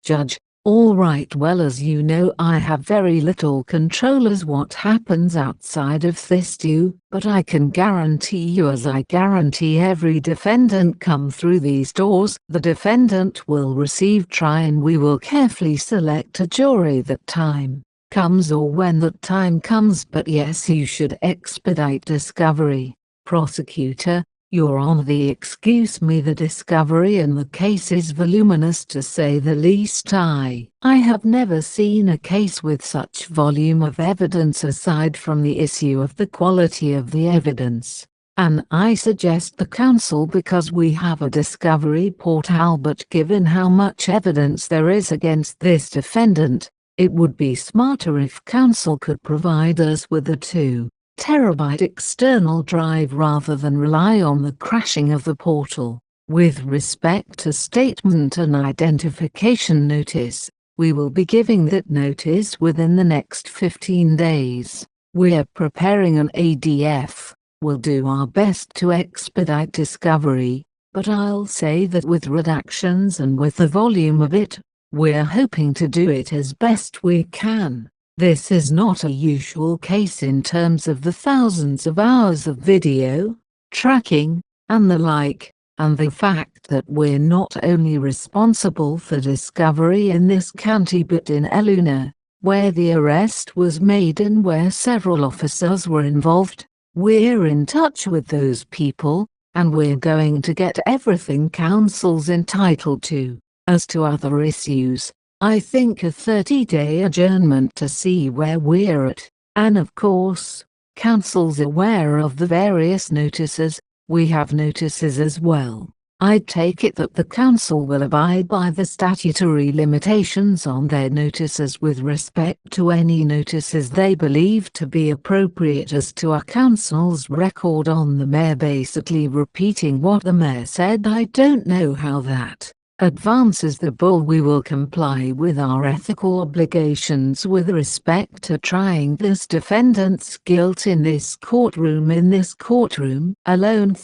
Judge: All right, well, as you know, I have very little control as what happens outside of this due, but I can guarantee you, as I guarantee every defendant come through these doors, the defendant will receive trial and we will carefully select a jury that time. comes or when that time comes, but yes, you should expedite discovery. Prosecutor, Your Honor, excuse me, the discovery in the case is voluminous to say the least. I have never seen a case with such volume of evidence aside from the issue of the quality of the evidence. And I suggest the counsel, because we have a discovery portal, but given how much evidence there is against this defendant, it would be smarter if counsel could provide us with a 2 terabyte external drive rather than rely on the crashing of the portal. With respect to statement and identification notice, we will be giving that notice within the next 15 days. We're preparing an ADF. We'll do our best to expedite discovery, but I'll say that with redactions and with the volume of it, we're hoping to do it as best we can. This is not a usual case in terms of the thousands of hours of video, tracking, and the like, and the fact that we're not only responsible for discovery in this county but in Eluna, where the arrest was made and where several officers were involved. We're in touch with those people, and we're going to get everything counsel's entitled to. As to other issues, I think a 30-day adjournment to see where we're at, and of course, counsel's aware of the various notices. We have notices as well. I take it that the counsel will abide by the statutory limitations on their notices with respect to any notices they believe to be appropriate. As to our counsel's record on the mayor basically repeating what the mayor said, I don't know how that advances the ball. We will comply with our ethical obligations with respect to trying this defendant's guilt in this courtroom alone.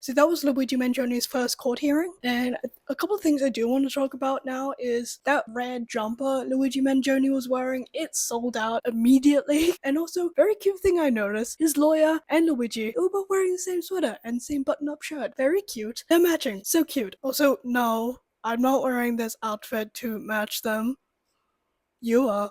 So that was Luigi Mangione's first court hearing, and a couple of things I do want to talk about now is that red jumper Luigi Mangione was wearing. It sold out immediately, and also, very cute thing I noticed, his lawyer and Luigi, they were both wearing the same sweater and same button-up shirt. Very cute. They're matching. So cute. Also, no, I'm not wearing this outfit to match them. You are.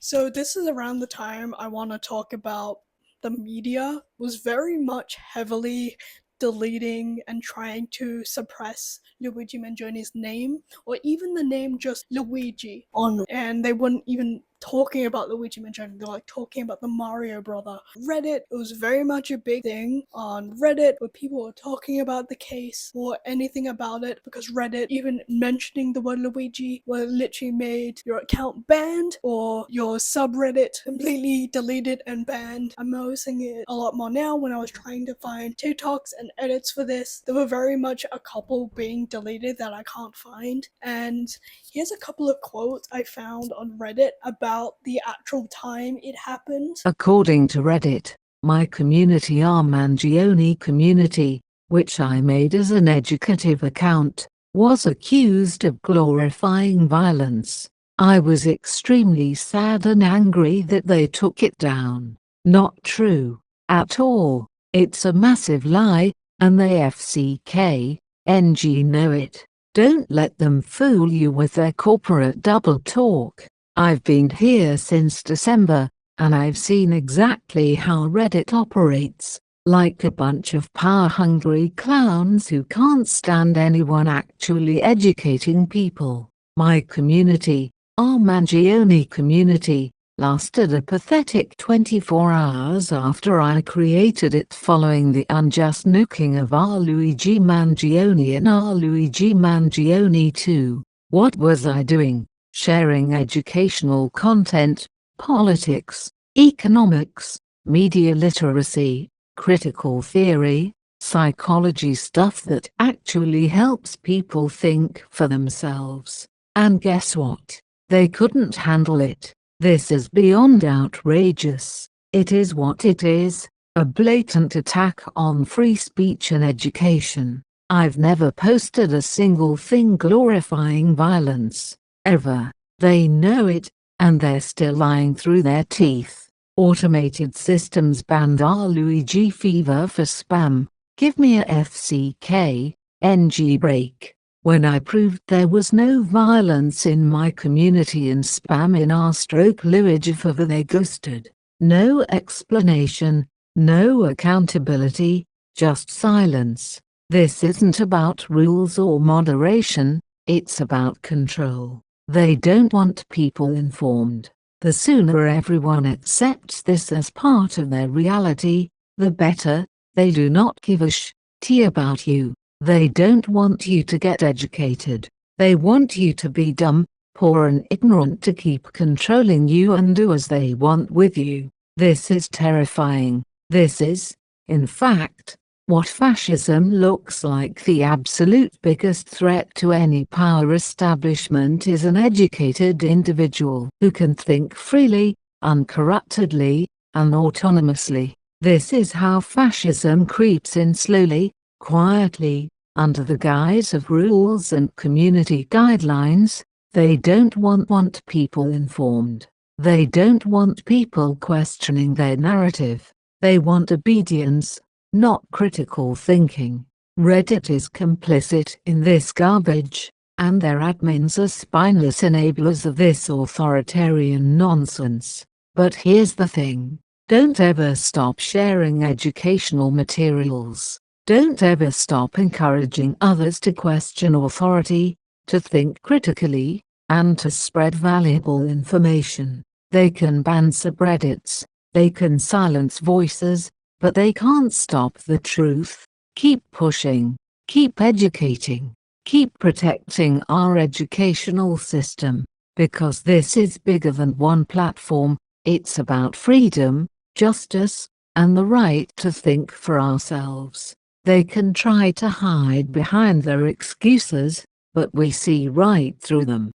So this is around the time I want to talk about the media was very much heavily deleting and trying to suppress Luigi Mangione's name, or even the name just Luigi on, and they weren't even talking about Luigi Mangione, they're like talking about the Mario brother. Reddit, it was very much a big thing on Reddit where people were talking about the case or anything about it, because Reddit, even mentioning the word Luigi, were literally made your account banned or your subreddit completely deleted and banned. I'm noticing it a lot more now. When I was trying to find TikToks and edits for this, there were very much a couple being deleted that I can't find. And here's a couple of quotes I found on Reddit about the actual time it happened. According to Reddit, my community, our Mangione community, which I made as an educative account, was accused of glorifying violence. I was extremely sad and angry that they took it down. Not true at all. It's a massive lie, and the FCK, NG know it. Don't let them fool you with their corporate double talk. I've been here since December, and I've seen exactly how Reddit operates, like a bunch of power-hungry clowns who can't stand anyone actually educating people. My community, our Mangione community, lasted a pathetic 24 hours after I created it, following the unjust nuking of our Luigi Mangione and our Luigi Mangione 2. What was I doing? Sharing educational content, politics, economics, media literacy, critical theory, psychology, stuff that actually helps people think for themselves. And guess what? They couldn't handle it. This is beyond outrageous. It is what it is, a blatant attack on free speech and education. I've never posted a single thing glorifying violence, ever. They know it, and they're still lying through their teeth. Automated systems banned our Luigi Fever for spam. Give me a FCK, NG break. When I proved there was no violence in my community and spam in r/Luigi favor, they ghosted. No explanation, no accountability, just silence. This isn't about rules or moderation, it's about control. They don't want people informed. The sooner everyone accepts this as part of their reality, the better. They do not give a shit about you. They don't want you to get educated. They want you to be dumb, poor and ignorant to keep controlling you and do as they want with you. This is terrifying. This is, in fact, what fascism looks like. The absolute biggest threat to any power establishment is an educated individual who can think freely, uncorruptedly, and autonomously. This is how fascism creeps in slowly, quietly, under the guise of rules and community guidelines. They don't want people informed. They don't want people questioning their narrative. They want obedience, not critical thinking. Reddit is complicit in this garbage, and their admins are spineless enablers of this authoritarian nonsense. But here's the thing. Don't ever stop sharing educational materials. Don't ever stop encouraging others to question authority, to think critically, and to spread valuable information. They can ban subreddits, they can silence voices, but they can't stop the truth. Keep pushing, keep educating, keep protecting our educational system, because this is bigger than one platform. It's about freedom, justice, and the right to think for ourselves. They can try to hide behind their excuses, but we see right through them.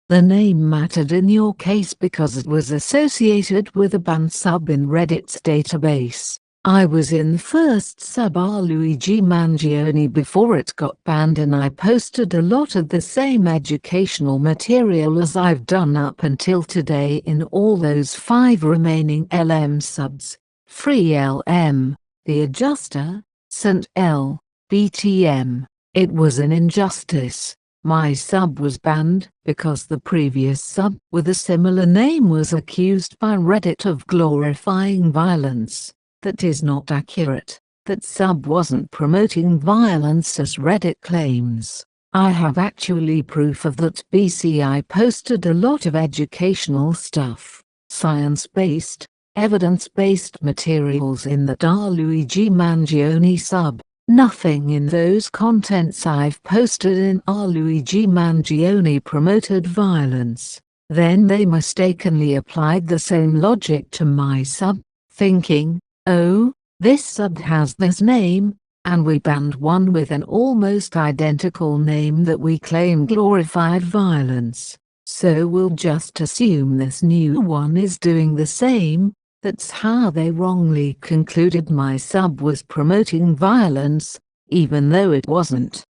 The name mattered in your case because it was associated with a banned sub in Reddit's database. I was in the first sub Luigi Mangione before it got banned, and I posted a lot of the same educational material as I've done up until today in all those 5 remaining LM subs. Free LM, The Adjuster, St. L, BTM. It was an injustice. My sub was banned because the previous sub with a similar name was accused by Reddit of glorifying violence. That is not accurate. That sub wasn't promoting violence as Reddit claims. I have actually proof of that. I posted a lot of educational stuff, science-based, evidence-based materials in the Luigi Mangione sub. Nothing in those contents I've posted in Luigi Mangione promoted violence. Then they mistakenly applied the same logic to my sub, thinking, oh, this sub has this name, and we banned one with an almost identical name that we claim glorified violence. So we'll just assume this new one is doing the same. That's how they wrongly concluded my sub was promoting violence, even though it wasn't.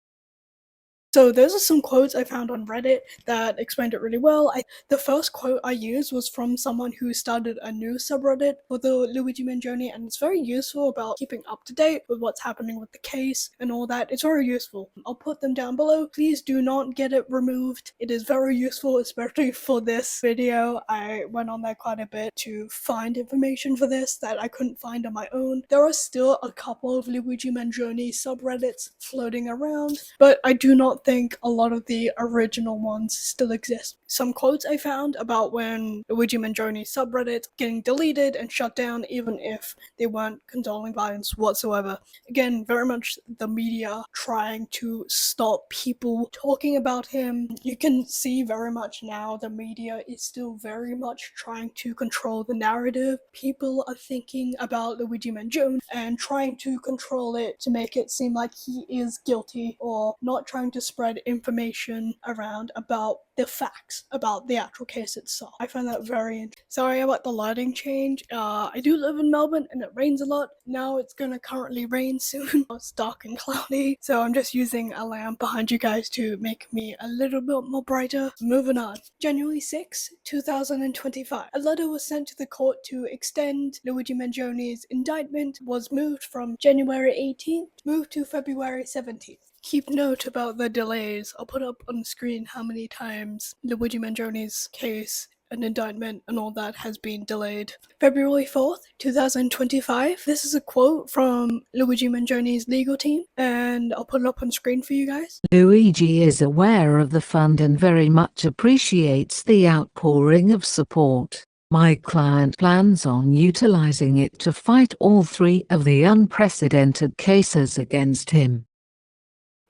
So those are some quotes I found on Reddit that explained it really well. The first quote I used was from someone who started a new subreddit for the Luigi Mangione, and it's very useful about keeping up to date with what's happening with the case and all that. It's very useful. I'll put them down below. Please do not get it removed. It is very useful, especially for this video. I went on there quite a bit to find information for this that I couldn't find on my own. There are still a couple of Luigi Mangione subreddits floating around, but I do not think a lot of the original ones still exist. Some quotes I found about when Luigi Mangione subreddit getting deleted and shut down even if they weren't condoning violence whatsoever. Again, very much the media trying to stop people talking about him. You can see very much now the media is still very much trying to control the narrative people are thinking about Luigi Mangione and trying to control it to make it seem like he is guilty, or not trying to spread information around about the facts about the actual case itself. I find that very interesting. Sorry about the lighting change. I do live in Melbourne and it rains a lot. Now it's gonna currently rain soon. It's dark and cloudy, so I'm just using a lamp behind you guys to make me a little bit more brighter. Moving on. January 6, 2025. A letter was sent to the court to extend Luigi Mangione's indictment. Was moved from January 18th, moved to February 17th. Keep note about the delays. I'll put up on the screen how many times Luigi Mangione's case and indictment and all that has been delayed. February 4th, 2025. This is a quote from Luigi Mangione's legal team, and I'll put it up on screen for you guys. Luigi is aware of the fund and very much appreciates the outpouring of support. My client plans on utilizing it to fight all 3 of the unprecedented cases against him.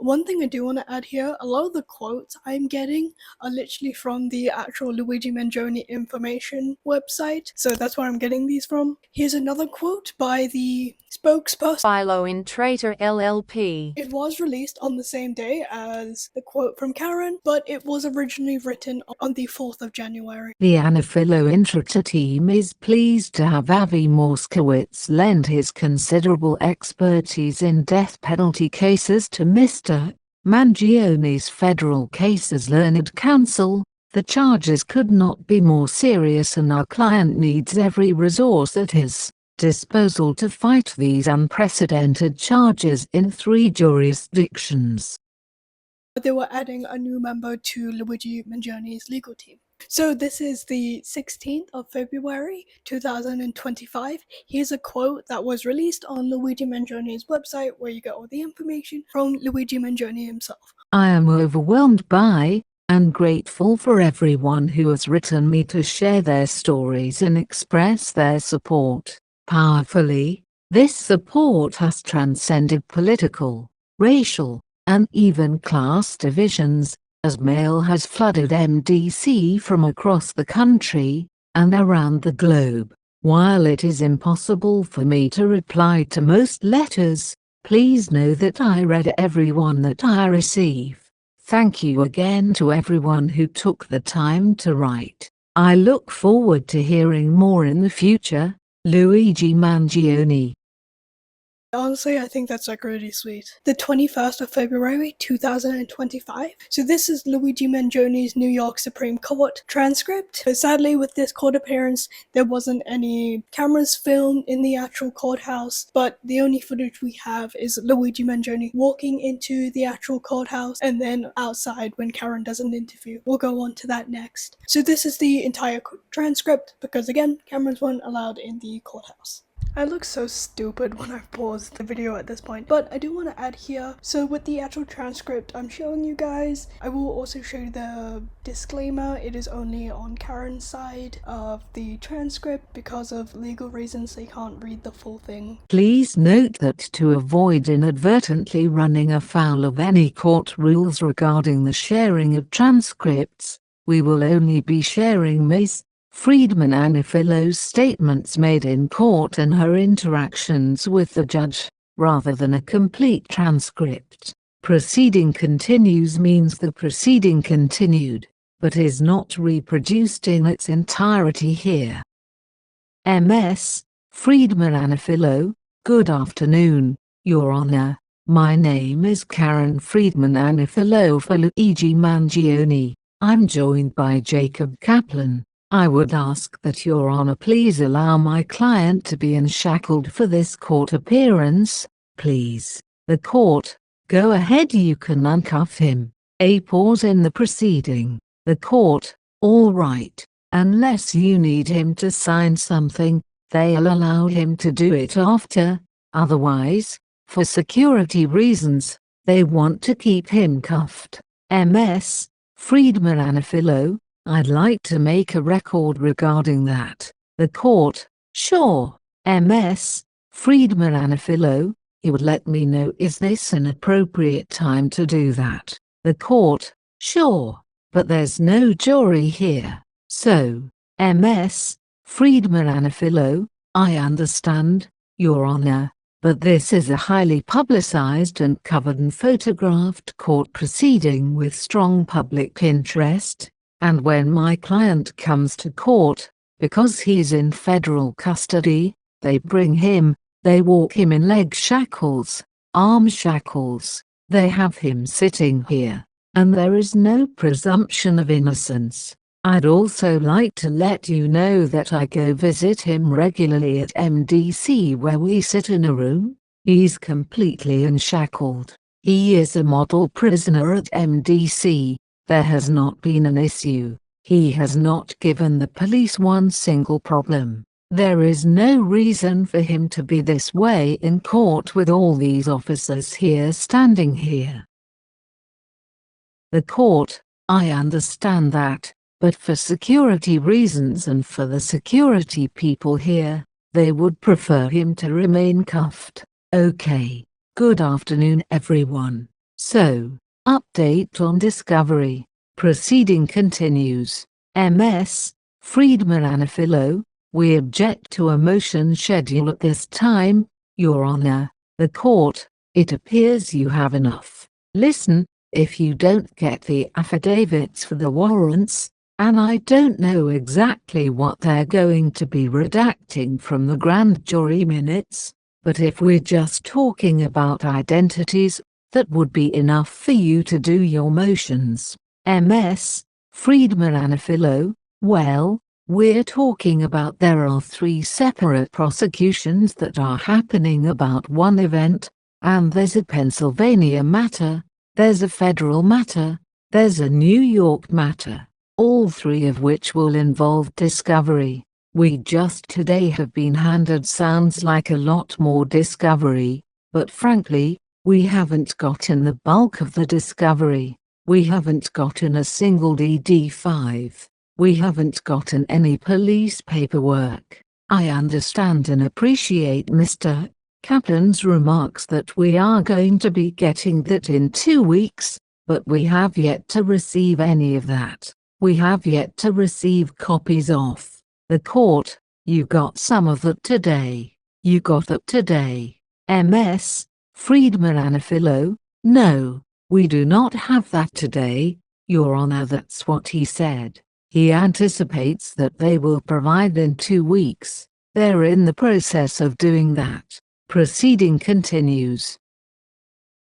One thing I do want to add here, a lot of the quotes I'm getting are literally from the actual Luigi Mangione information website, so that's where I'm getting these from. Here's another quote by the spokesperson. Philo Intrater LLP. It was released on the same day as the quote from Karen, but it was originally written on the 4th of January. The Agnifilo Intrater team is pleased to have Avi Moskowitz lend his considerable expertise in death penalty cases to Mr. Mangione's federal cases learned counsel. The charges could not be more serious and our client needs every resource at his disposal to fight these unprecedented charges in 3 jurisdictions. They were adding a new member to Luigi Mangione's legal team. So this is the 16th of February 2025. Here's a quote that was released on Luigi Mangione's website where you get all the information from Luigi Mangione himself. I am overwhelmed by and grateful for everyone who has written me to share their stories and express their support. Powerfully, this support has transcended political, racial, and even class divisions, as mail has flooded MDC from across the country and around the globe. While it is impossible for me to reply to most letters, please know that I read every one that I receive. Thank you again to everyone who took the time to write. I look forward to hearing more in the future. Luigi Mangione. Honestly, I think that's like really sweet. The 21st of February 2025. So this is Luigi Mangione's New York Supreme Court transcript. But sadly, with this court appearance, there wasn't any cameras filmed in the actual courthouse, but the only footage we have is Luigi Mangione walking into the actual courthouse and then outside when Karen does an interview. We'll go on to that next. So this is the entire transcript because again, cameras weren't allowed in the courthouse. I look so stupid when I paused the video at this point, but I do want to add here, so with the actual transcript I'm showing you guys, I will also show you the disclaimer. It is only on Karen's side of the transcript because of legal reasons they can't read the full thing. Please note that to avoid inadvertently running afoul of any court rules regarding the sharing of transcripts, we will only be sharing Ms. Friedman Agnifilo's statements made in court and her interactions with the judge, rather than a complete transcript. Proceeding continues means the proceeding continued, but is not reproduced in its entirety here. Ms. Friedman Agnifilo, good afternoon, Your Honor. My name is Karen Friedman Agnifilo for Luigi Mangione. I'm joined by Jacob Kaplan. I would ask that Your Honor please allow my client to be unshackled for this court appearance, please. The court, go ahead, you can uncuff him. A pause in the proceeding. The court, all right. Unless you need him to sign something, they'll allow him to do it after. Otherwise, for security reasons, they want to keep him cuffed. Ms. Friedman Agnifilo, I'd like to make a record regarding that. The court, sure. Ms. Friedman Agnifilo, you would let me know, is this an appropriate time to do that? The court, sure. But there's no jury here. So, Ms. Friedman Agnifilo, I understand, Your Honor, but this is a highly publicized and covered and photographed court proceeding with strong public interest. And when my client comes to court, because he's in federal custody, they bring him, they walk him in leg shackles, arm shackles, they have him sitting here, and there is no presumption of innocence. I'd also like to let you know that I go visit him regularly at MDC, where we sit in a room. He's completely unshackled. He is a model prisoner at MDC. There has not been an issue. He has not given the police one single problem. There is no reason for him to be this way in court with all these officers here standing here. The court, I understand that, but for security reasons and for the security people here, they would prefer him to remain cuffed. Okay. Good afternoon everyone. So, update on discovery. Proceeding continues. MS, Friedman Agnifilo, we object to a motion schedule at this time, Your Honor. The court, it appears you have enough. Listen, if you don't get the affidavits for the warrants, and I don't know exactly what they're going to be redacting from the grand jury minutes, but if we're just talking about identities, that would be enough for you to do your motions. MS, Friedman Agnifilo, well, we're talking about there are 3 separate prosecutions that are happening about one event, and there's a Pennsylvania matter, there's a federal matter, there's a New York matter, all 3 of which will involve discovery. We just today have been handed sounds like a lot more discovery, but frankly, we haven't gotten the bulk of the discovery. We haven't gotten a single DD5. We haven't gotten any police paperwork. I understand and appreciate Mr. Kaplan's remarks that we are going to be getting that in 2 weeks, but we have yet to receive any of that. We have yet to receive copies of the court. You got some of that today. You got it today. MS, Friedman Agnifilo, no, we do not have that today, Your Honor. That's what he said. He anticipates that they will provide in 2 weeks. They're in the process of doing that. Proceeding continues.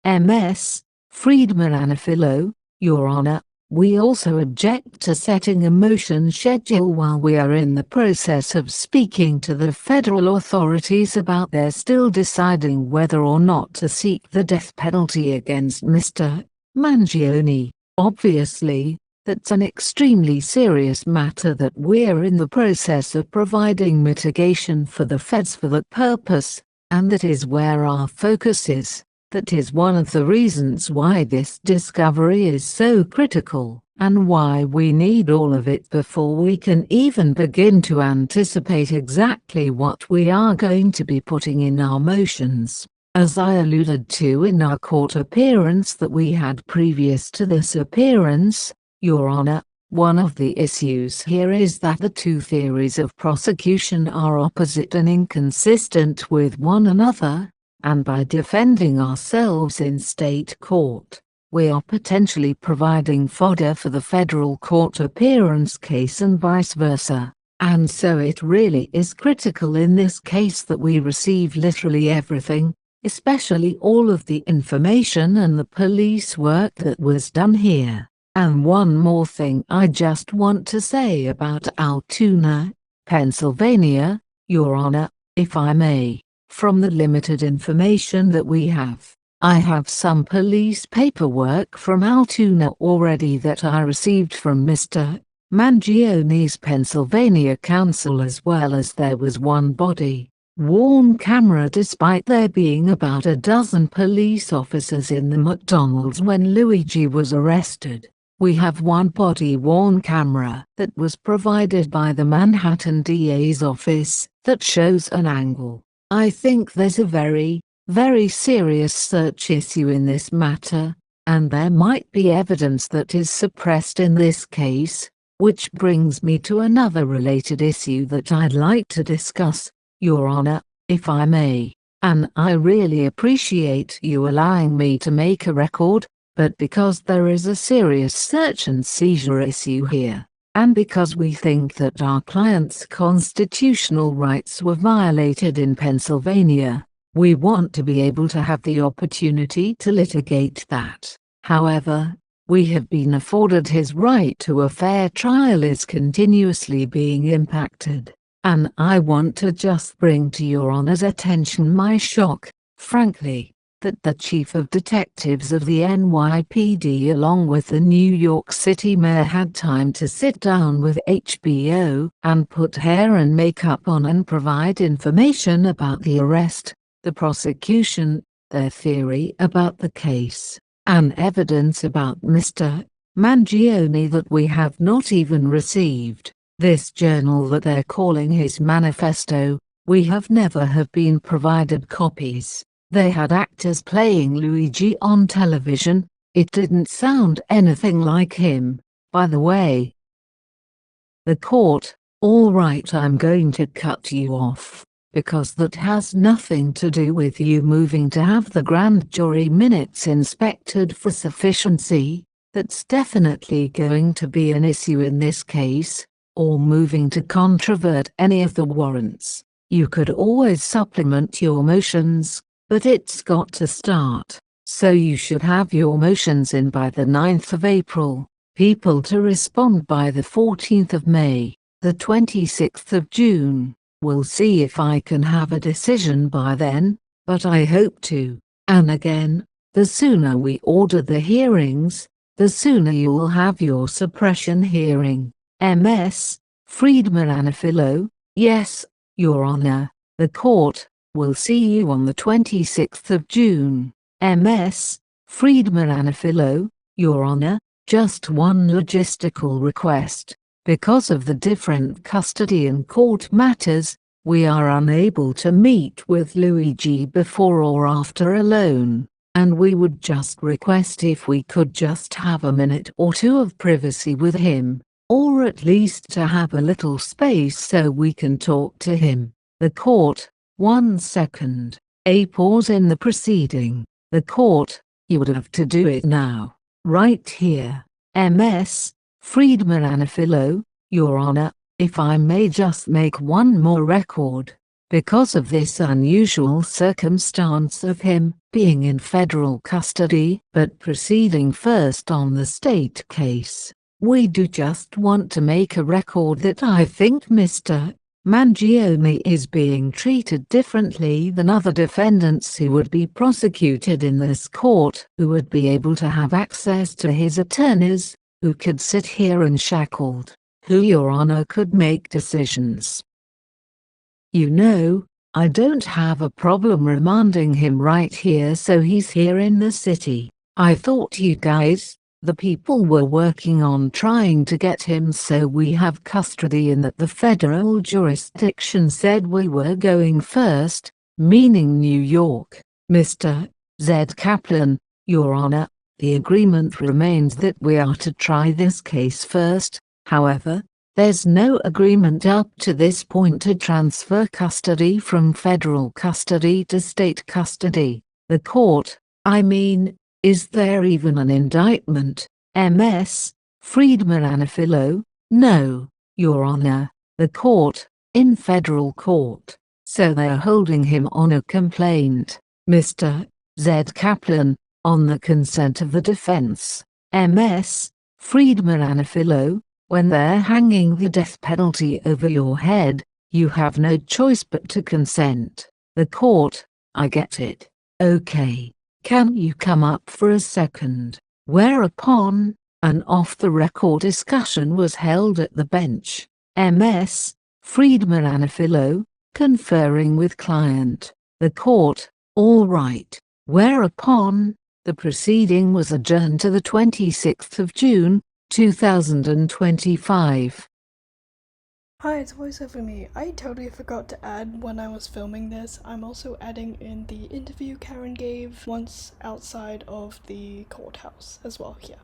MS, Friedman Agnifilo, Your Honor, we also object to setting a motion schedule while we are in the process of speaking to the federal authorities about their still deciding whether or not to seek the death penalty against Mr. Mangione. Obviously, that's an extremely serious matter that we're in the process of providing mitigation for the feds for that purpose, and that is where our focus is. That is one of the reasons why this discovery is so critical, and why we need all of it before we can even begin to anticipate exactly what we are going to be putting in our motions. As I alluded to in our court appearance that we had previous to this appearance, Your Honor, one of the issues here is that the 2 theories of prosecution are opposite and inconsistent with one another, and by defending ourselves in state court, we are potentially providing fodder for the federal court appearance case and vice versa. And so it really is critical in this case that we receive literally everything, especially all of the information and the police work that was done here. And one more thing I just want to say about Altoona, Pennsylvania, Your Honor, if I may. From the limited information that we have, I have some police paperwork from Altoona already that I received from Mr. Mangione's Pennsylvania counsel, as well as there was one body-worn camera despite there being about a dozen police officers in the McDonald's when Luigi was arrested. We have one body-worn camera that was provided by the Manhattan DA's office that shows an angle. I think there's a very, very serious search issue in this matter, and there might be evidence that is suppressed in this case, which brings me to another related issue that I'd like to discuss, Your Honor, if I may. And I really appreciate you allowing me to make a record, but because there is a serious search and seizure issue here, and because we think that our client's constitutional rights were violated in Pennsylvania, we want to be able to have the opportunity to litigate that. However, we have been afforded his right to a fair trial is continuously being impacted, and I want to just bring to your honor's attention my shock, frankly, that the chief of detectives of the NYPD along with the New York City mayor had time to sit down with HBO and put hair and makeup on and provide information about the arrest, the prosecution, their theory about the case, and evidence about Mr. Mangione that we have not even received. This journal that they're calling his manifesto, we have never have been provided copies. They had actors playing Luigi on television. It didn't sound anything like him, by the way. The court, all right, I'm going to cut you off, because that has nothing to do with you moving to have the grand jury minutes inspected for sufficiency. That's definitely going to be an issue in this case, or moving to controvert any of the warrants. You could always supplement your motions, but it's got to start, so you should have your motions in by the 9th of April, people to respond by the 14th of May, the 26th of June. We'll see if I can have a decision by then, but I hope to. And again, the sooner we order the hearings, the sooner you'll have your suppression hearing. MS, Friedman Agnifilo. Yes, Your Honor, the court will see you on the 26th of June. MS, Friedman Agnifilo. Your Honor, just one logistical request. Because of the different custody and court matters, we are unable to meet with Luigi before or after alone, and we would just request if we could just have a minute or two of privacy with him, or at least to have a little space so we can talk to him. The court. 1 second. A pause in the proceeding. The court. You would have to do it now. Right here. MS, Friedman Agnifilo. Your Honor, if I may just make one more record. Because of this unusual circumstance of him being in federal custody but proceeding first on the state case, we do just want to make a record that I think Mr. Mangione is being treated differently than other defendants who would be prosecuted in this court, who would be able to have access to his attorneys, who could sit here unshackled, who Your Honor could make decisions. You know, I don't have a problem remanding him right here, so he's here in the city. I thought you guys, the people, were working on trying to get him so we have custody, and that the federal jurisdiction said we were going first, meaning New York. Mr. Z. Kaplan, Your Honor, the agreement remains that we are to try this case first. However, there's no agreement up to this point to transfer custody from federal custody to state custody. The court, I mean, is there even an indictment? MS, Friedman Agnifilo. No, Your Honor, the court, in federal court, so they're holding him on a complaint. Mr. Z. Kaplan, on the consent of the defense. MS, Friedman Agnifilo. When they're hanging the death penalty over your head, you have no choice but to consent. The court, I get it. Okay. Can you come up for a second? Whereupon, an off-the-record discussion was held at the bench. MS, Friedman Agnifilo, conferring with client. The court, all right. Whereupon, the proceeding was adjourned to the 26th of June, 2025. Hi, it's voiceover me. I totally forgot to add when I was filming this. I'm also adding in the interview Karen gave once outside of the courthouse as well here.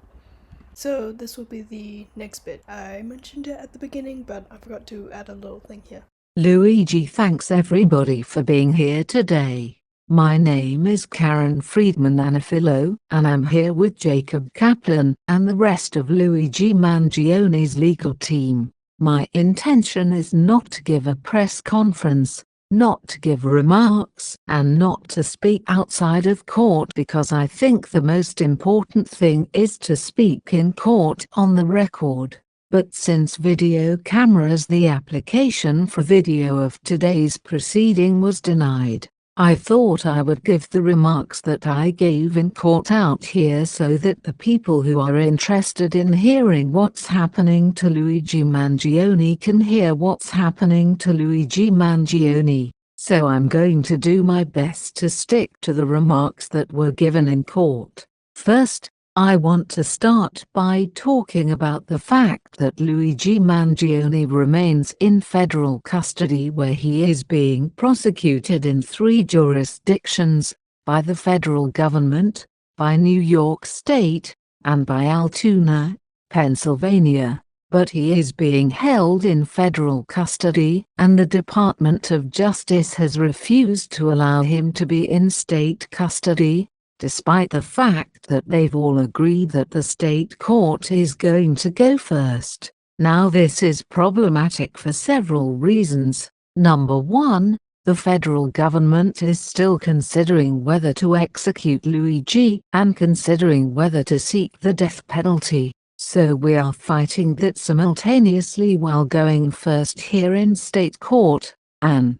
So this will be the next bit. I mentioned it at the beginning, but I forgot to add a little thing here. Luigi thanks everybody for being here today. My name is Karen Friedman Agnifilo, and I'm here with Jacob Kaplan and the rest of Luigi Mangione's legal team. My intention is not to give a press conference, not to give remarks, and not to speak outside of court, because I think the most important thing is to speak in court on the record. But since video cameras, the application for video of today's proceeding was denied, I thought I would give the remarks that I gave in court out here so that the people who are interested in hearing what's happening to Luigi Mangione can hear what's happening to Luigi Mangione. So I'm going to do my best to stick to the remarks that were given in court. First, I want to start by talking about the fact that Luigi Mangione remains in federal custody, where he is being prosecuted in 3 jurisdictions: by the federal government, by New York State, and by Altoona, Pennsylvania. But he is being held in federal custody, and the Department of Justice has refused to allow him to be in state custody, despite the fact that they've all agreed that the state court is going to go first. Now, this is problematic for several reasons. Number 1, the federal government is still considering whether to execute Luigi and considering whether to seek the death penalty. So we are fighting that simultaneously while going first here in state court, and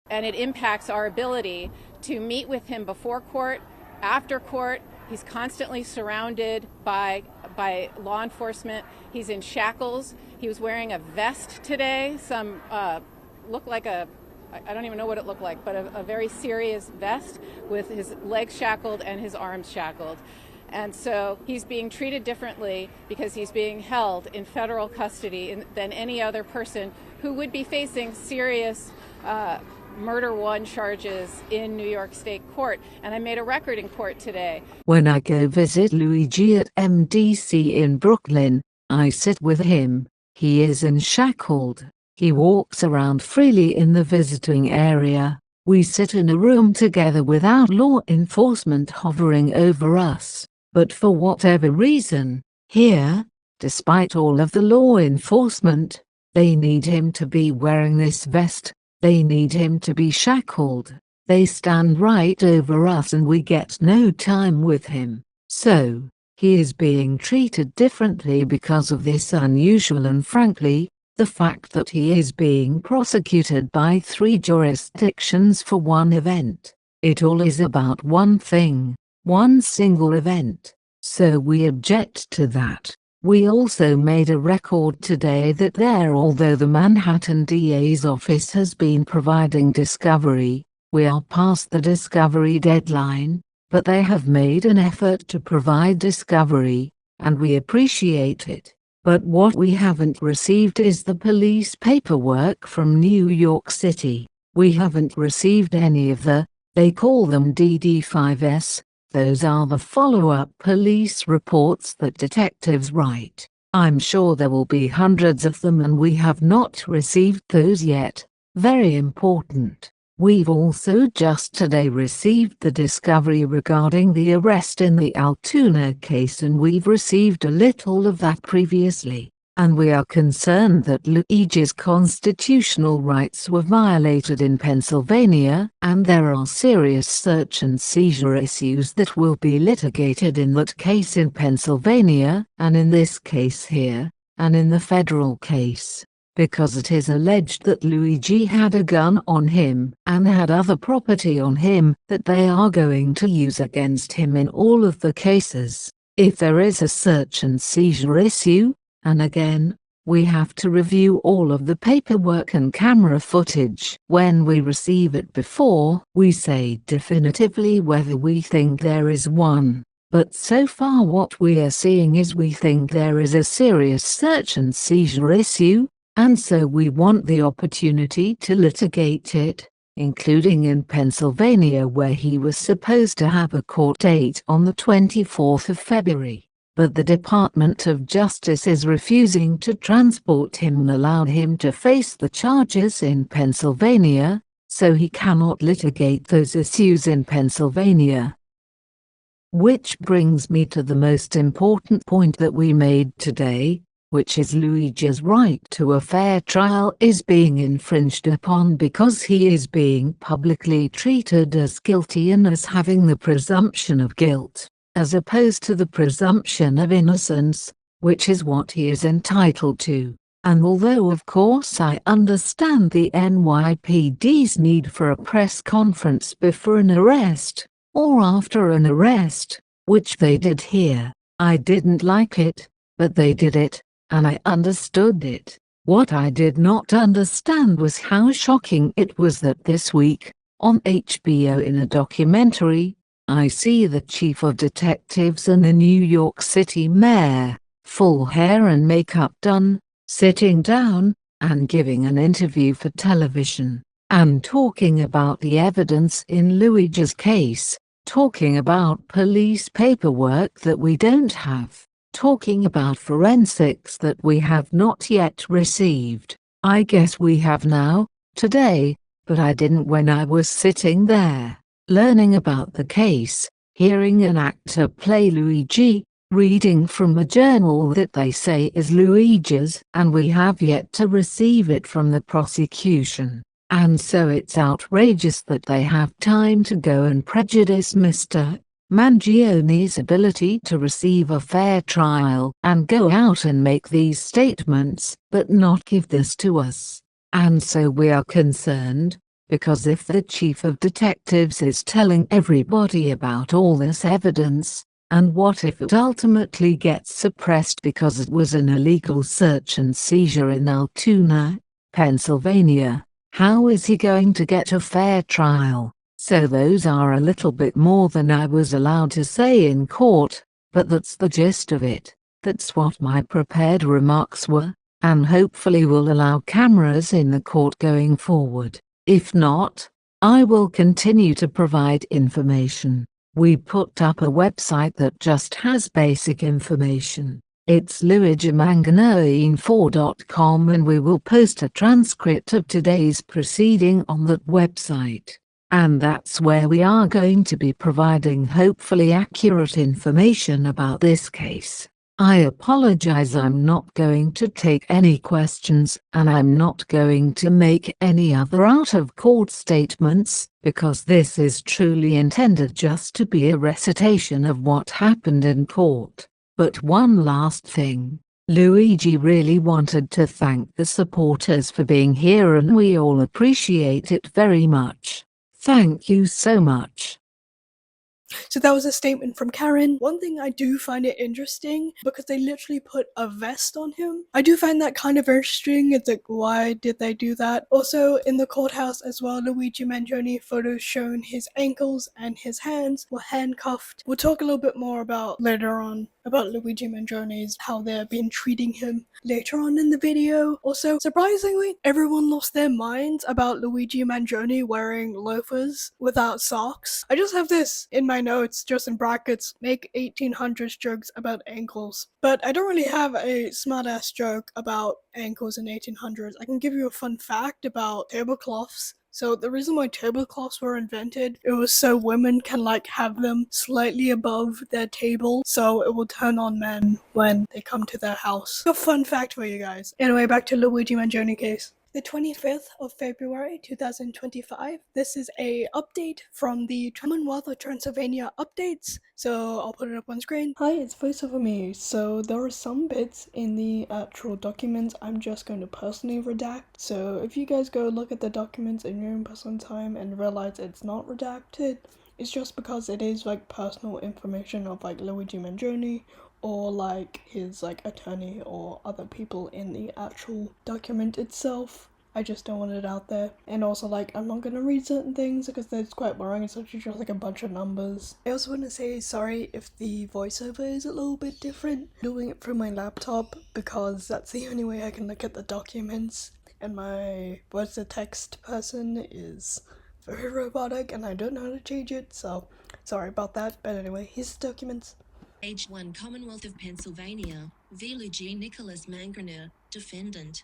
it impacts our ability to meet with him before court, after court. He's constantly surrounded by law enforcement. He's in shackles. He was wearing a vest today, looked like I don't even know what it looked like, but a very serious vest with his legs shackled and his arms shackled. And so he's being treated differently because he's being held in federal custody than any other person who would be facing serious murder 1 charges in New York State Court. And I made a record in court today. When I go visit Luigi at MDC in Brooklyn, I sit with him. He is unshackled. He walks around freely in the visiting area. We sit in a room together without law enforcement hovering over us. But for whatever reason, here, despite all of the law enforcement, they need him to be wearing this vest. They need him to be shackled. They stand right over us and we get no time with him. So, he is being treated differently because of this unusual, and frankly, the fact that he is being prosecuted by 3 jurisdictions for 1 event. It all is about one thing, one single event. So we object to that. We also made a record today that although the Manhattan DA's office has been providing discovery, we are past the discovery deadline, but they have made an effort to provide discovery, and we appreciate it. But what we haven't received is the police paperwork from New York City. We haven't received any of they call them DD5S. Those are the follow-up police reports that detectives write. I'm sure there will be hundreds of them and we have not received those yet. Very important. We've also just today received the discovery regarding the arrest in the Altoona case, and we've received a little of that previously. And we are concerned that Luigi's constitutional rights were violated in Pennsylvania, and there are serious search and seizure issues that will be litigated in that case in Pennsylvania, and in this case here, and in the federal case, because it is alleged that Luigi had a gun on him and had other property on him that they are going to use against him in all of the cases. If there is a search and seizure issue, and again, we have to review all of the paperwork and camera footage when we receive it before we say definitively whether we think there is one. But so far what we are seeing is we think there is a serious search and seizure issue, and so we want the opportunity to litigate it, including in Pennsylvania, where he was supposed to have a court date on the 24th of February. But the Department of Justice is refusing to transport him and allow him to face the charges in Pennsylvania, so he cannot litigate those issues in Pennsylvania. Which brings me to the most important point that we made today, which is Luigi's right to a fair trial is being infringed upon because he is being publicly treated as guilty and as having the presumption of guilt, as opposed to the presumption of innocence, which is what he is entitled to. And although of course I understand the NYPD's need for a press conference before an arrest, or after an arrest, which they did here, I didn't like it, but they did it, and I understood it. What I did not understand was how shocking it was that this week, on HBO in a documentary, I see the chief of detectives and the New York City mayor, full hair and makeup done, sitting down, and giving an interview for television, and talking about the evidence in Luigi's case, talking about police paperwork that we don't have, talking about forensics that we have not yet received. I guess we have now, today, but I didn't when I was sitting there, learning about the case, hearing an actor play Luigi, reading from a journal that they say is Luigi's, and we have yet to receive it from the prosecution. And so it's outrageous that they have time to go and prejudice Mr. Mangione's ability to receive a fair trial and go out and make these statements, but not give this to us. And so we are concerned, because if the chief of detectives is telling everybody about all this evidence, and what if it ultimately gets suppressed because it was an illegal search and seizure in Altoona, Pennsylvania? How is he going to get a fair trial? So those are a little bit more than I was allowed to say in court, but that's the gist of it. That's what my prepared remarks were, and hopefully will allow cameras in the court going forward. If not, I will continue to provide information. We put up a website that just has basic information. It's luigimangione4.com, and we will post a transcript of today's proceeding on that website. And that's where we are going to be providing hopefully accurate information about this case. I apologize, I'm not going to take any questions, and I'm not going to make any other out-of-court statements, because this is truly intended just to be a recitation of what happened in court. But one last thing, Luigi really wanted to thank the supporters for being here, and we all appreciate it very much. Thank you so much. So that was a statement from Karen. One thing I do find it interesting, because they literally put a vest on him. I do find that kind of interesting. It's like, why did they do that? Also, in the courthouse as well, Luigi Mangione photos shown his ankles and his hands were handcuffed. We'll talk a little bit more about later on about Luigi Mangione's, how they've been treating him later on in the video. Also, surprisingly, everyone lost their minds about Luigi Mangione wearing loafers without socks. I just have this in my notes, just in brackets, make 1800s jokes about ankles. But I don't really have a smart-ass joke about ankles in 1800s. I can give you a fun fact about tablecloths. So the reason why tablecloths were invented, it was so women can have them slightly above their table, so it will turn on men when they come to their house. A fun fact for you guys. Anyway, back to Luigi Mangione case. The 25th of February 2025. This is a update from the Commonwealth of Transylvania updates. So I'll put it up on screen. Hi, it's voiceover me. So there are some bits in the actual documents I'm just going to personally redact. So if you guys go look at the documents in your own personal time and realize it's not redacted, it's just because it is personal information of Luigi Mangione, or his attorney or other people in the actual document itself. I just don't want it out there. And also I'm not gonna read certain things because it's quite boring. It's actually just a bunch of numbers. I also want to say sorry if the voiceover is a little bit different. I'm doing it through my laptop because that's the only way I can look at the documents, and my voice to text person is very robotic and I don't know how to change it, so sorry about that. But anyway, here's the documents. Page 1, Commonwealth of Pennsylvania, v. Luigi Nicholas Mangione, defendant,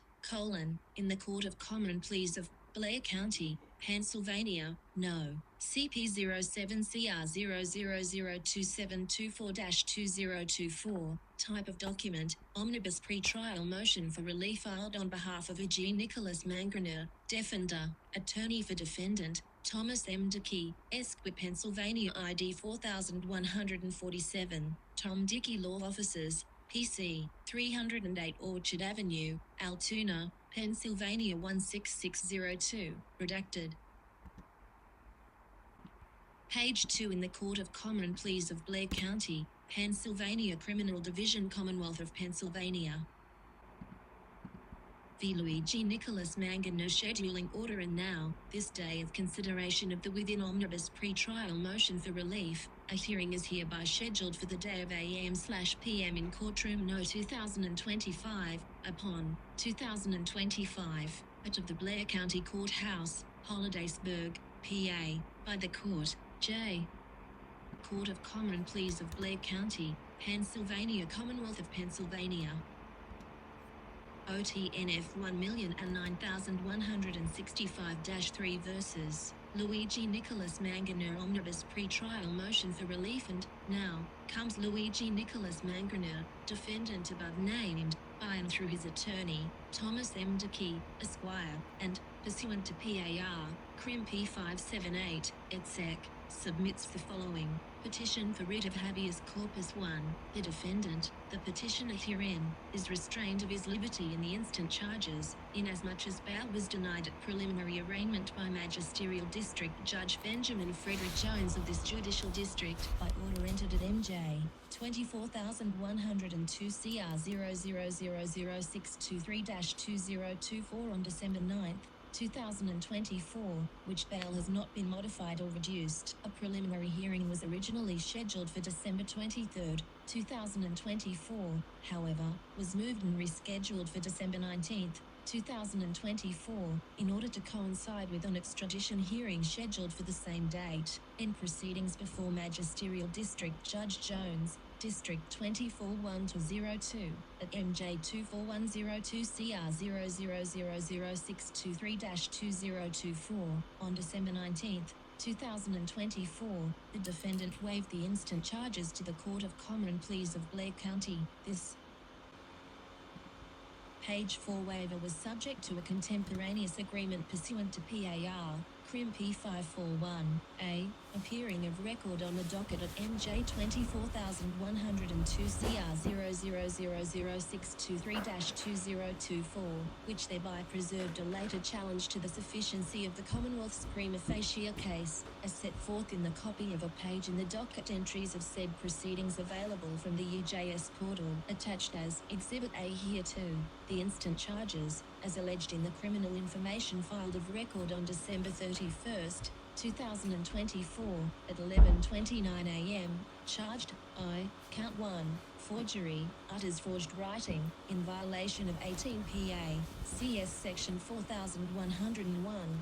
in the Court of Common Pleas of Blair County, Pennsylvania, no. CP07CR0002724-2024, type of document, omnibus pre-trial motion for relief filed on behalf of E.G. Nicholas Mangione, defender, attorney for defendant, Thomas M. Dickey, Esquire, Pennsylvania ID 4147, Tom Dickey Law Offices, PC, 308 Orchard Avenue, Altoona, Pennsylvania 16602, redacted. Page 2 in the Court of Common Pleas of Blair County, Pennsylvania Criminal Division, Commonwealth of Pennsylvania. V. Luigi Nicholas Mangione scheduling order, and now, this day of consideration of the within omnibus pre-trial motion for relief, a hearing is hereby scheduled for the day of AM/PM in courtroom no 2025, upon 2025, at of the Blair County Courthouse, Hollidaysburg, PA, by the Court, J. Court of Common Pleas of Blair County, Pennsylvania, Commonwealth of Pennsylvania. OTNF 1,009,165-3 versus Luigi Nicholas Mangione omnibus pre-trial motion for relief, and now comes Luigi Nicholas Mangione, defendant above named, by and through his attorney, Thomas M. Dickey, Esquire, and, pursuant to PAR, Crim P578, etc., submits the following. Petition for writ of habeas corpus 1. The defendant, the petitioner herein, is restrained of his liberty in the instant charges, inasmuch as bail was denied at preliminary arraignment by Magisterial District Judge Benjamin Frederick Jones of this judicial district, by order entered at MJ 24,102 CR 0000623-2024 on December 9th, 2024, which bail has not been modified or reduced. A preliminary hearing was originally scheduled for December 23, 2024, however, was moved and rescheduled for December 19, 2024, in order to coincide with an extradition hearing scheduled for the same date. In proceedings before Magisterial District Judge Jones, District 24-1-02, at MJ 24102 CR 0000623-2024, on December 19, 2024, the defendant waived the instant charges to the Court of Common Pleas of Blair County. This Page 4 waiver was subject to a contemporaneous agreement pursuant to PAR, Crim P541, A, appearing of record on the docket at MJ 24,102 CR 0000623-2024, which thereby preserved a later challenge to the sufficiency of the Commonwealth's prima facie case, as set forth in the copy of a page in the docket entries of said proceedings available from the UJS portal, attached as Exhibit A hereto. The instant charges, as alleged in the criminal information filed of record on December 31st, 2024, at 11:29 a.m., charged, I, Count 1, forgery, utters forged writing, in violation of 18 PA, CS Section 4101,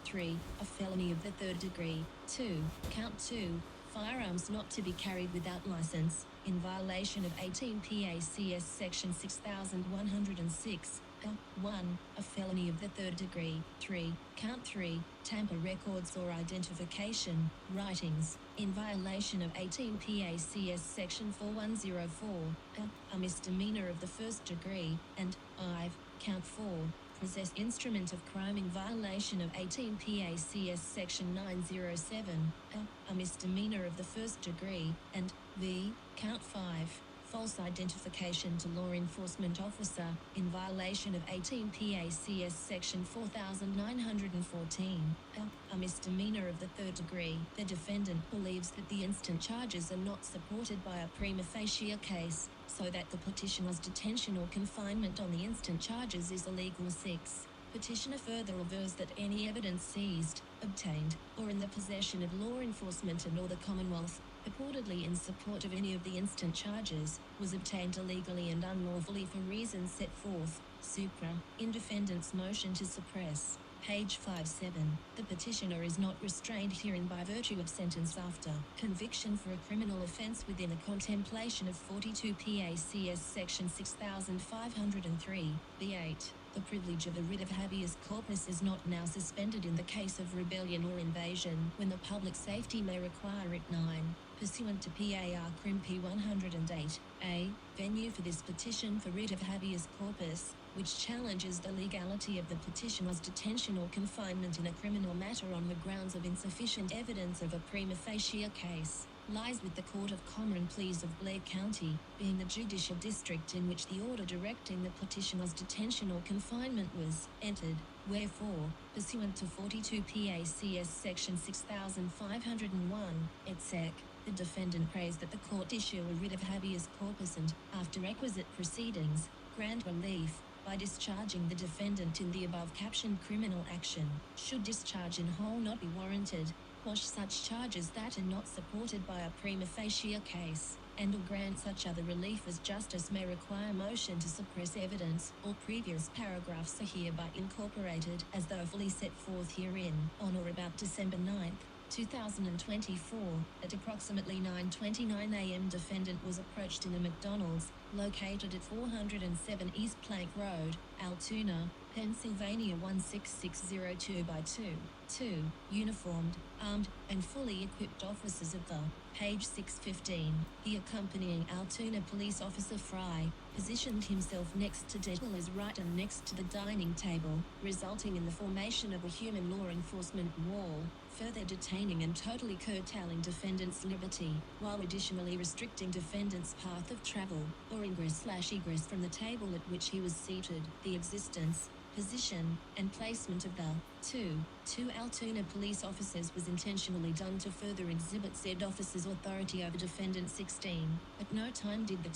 3, a felony of the third degree, 2, Count 2, firearms not to be carried without license, in violation of 18 PA CS Section 6106, 1, a felony of the third degree, 3, Count 3, tamper records or identification, writings, in violation of 18 PA CS Section 4104, a misdemeanor of the first degree, and, 5, Count 4, possess instrument of crime in violation of 18 PA CS Section 907, a misdemeanor of the first degree, and, v, Count 5, false identification to law enforcement officer, in violation of 18 PA CS Section 4914, a misdemeanor of the third degree. The defendant believes that the instant charges are not supported by a prima facie case, so that the petitioner's detention or confinement on the instant charges is illegal. 6. Petitioner further avers that any evidence seized, obtained, or in the possession of law enforcement and or the Commonwealth, purportedly in support of any of the instant charges, was obtained illegally and unlawfully for reasons set forth, supra, in defendant's motion to suppress. Page 5-7. The petitioner is not restrained herein by virtue of sentence after conviction for a criminal offence within a contemplation of 42 PA CS Section 6503, B8. The privilege of the writ of habeas corpus is not now suspended in the case of rebellion or invasion when the public safety may require it. 9. Pursuant to PAR Crim P 108, A, venue for this petition for writ of habeas corpus, which challenges the legality of the petitioner's detention or confinement in a criminal matter on the grounds of insufficient evidence of a prima facie case, lies with the Court of Common Pleas of Blair County, being the judicial district in which the order directing the petitioner's detention or confinement was entered. Wherefore, pursuant to 42 PACS Section 6501, etc., the defendant prays that the court issue a writ of habeas corpus and, after requisite proceedings, grant relief by discharging the defendant in the above captioned criminal action. Should discharge in whole not be warranted, quash such charges that are not supported by a prima facie case, and or grant such other relief as justice may require. Motion to suppress evidence, all previous paragraphs are hereby incorporated as though fully set forth herein. On or about December 9th, 2024, at approximately 9:29 a.m. defendant was approached in a McDonald's, located at 407 East Plank Road, Altoona, Pennsylvania 16602 by 2 uniformed, armed, and fully equipped officers of the page 615. The accompanying Altoona police officer Fry positioned himself next to Detwiller's right and next to the dining table, resulting in the formation of a human law enforcement wall, further detaining and totally curtailing defendant's liberty, while additionally restricting defendant's path of travel or ingress/egress from the table at which he was seated. The existence, position, and placement of the two Altoona police officers was intentionally done to further exhibit said officer's authority over defendant. 16. At no time did the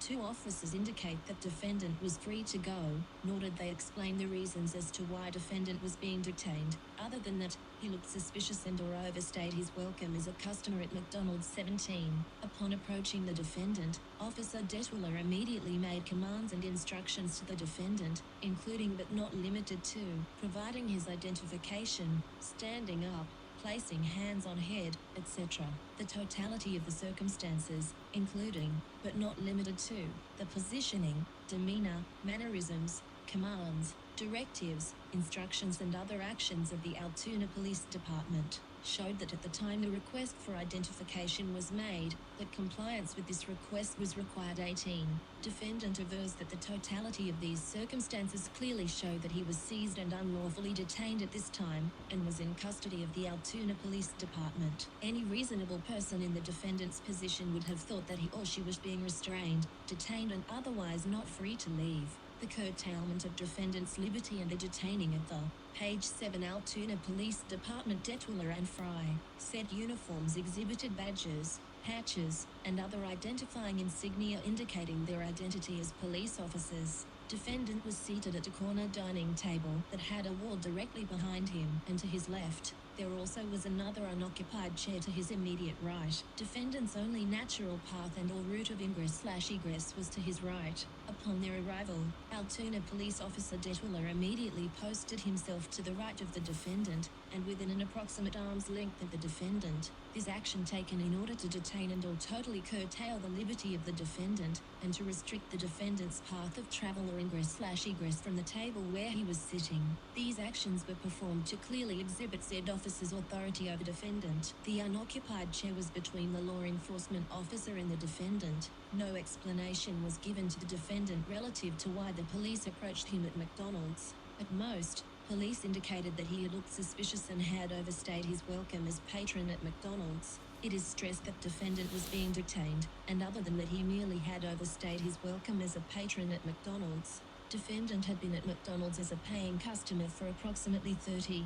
two officers indicate that defendant was free to go, nor did they explain the reasons as to why defendant was being detained, other than that he looked suspicious and or overstayed his welcome as a customer at McDonald's. 17. Upon approaching the defendant, Officer Detwiller immediately made commands and instructions to the defendant, including but not limited to providing his identification, standing up, placing hands on head, etc. The totality of the circumstances, including, but not limited to, the positioning, demeanor, mannerisms, commands, directives, instructions and other actions of the Altoona Police Department, showed that at the time the request for identification was made, that compliance with this request was required. 18. Defendant avers that the totality of these circumstances clearly show that he was seized and unlawfully detained at this time, and was in custody of the Altoona Police Department. Any reasonable person in the defendant's position would have thought that he or she was being restrained, detained and otherwise not free to leave. The curtailment of defendant's liberty and the detaining of the page 7 Altoona Police Department Detwiller and Fry said uniforms exhibited badges, patches, and other identifying insignia indicating their identity as police officers. Defendant was seated at a corner dining table that had a wall directly behind him, and to his left, there also was another unoccupied chair to his immediate right. Defendant's only natural path and or route of ingress/egress was to his right. Upon their arrival, Altoona Police Officer Detwiller immediately posted himself to the right of the defendant, and within an approximate arm's length of the defendant. This action taken in order to detain and or totally curtail the liberty of the defendant, and to restrict the defendant's path of travel or ingress/egress from the table where he was sitting. These actions were performed to clearly exhibit said officer's authority over defendant. The unoccupied chair was between the law enforcement officer and the defendant. No explanation was given to the defendant relative to why the police approached him at McDonald's. At most, police indicated that he had looked suspicious and had overstayed his welcome as patron at McDonald's. It is stressed that defendant was being detained, and other than that he merely had overstayed his welcome as a patron at McDonald's. Defendant had been at McDonald's as a paying customer for approximately 30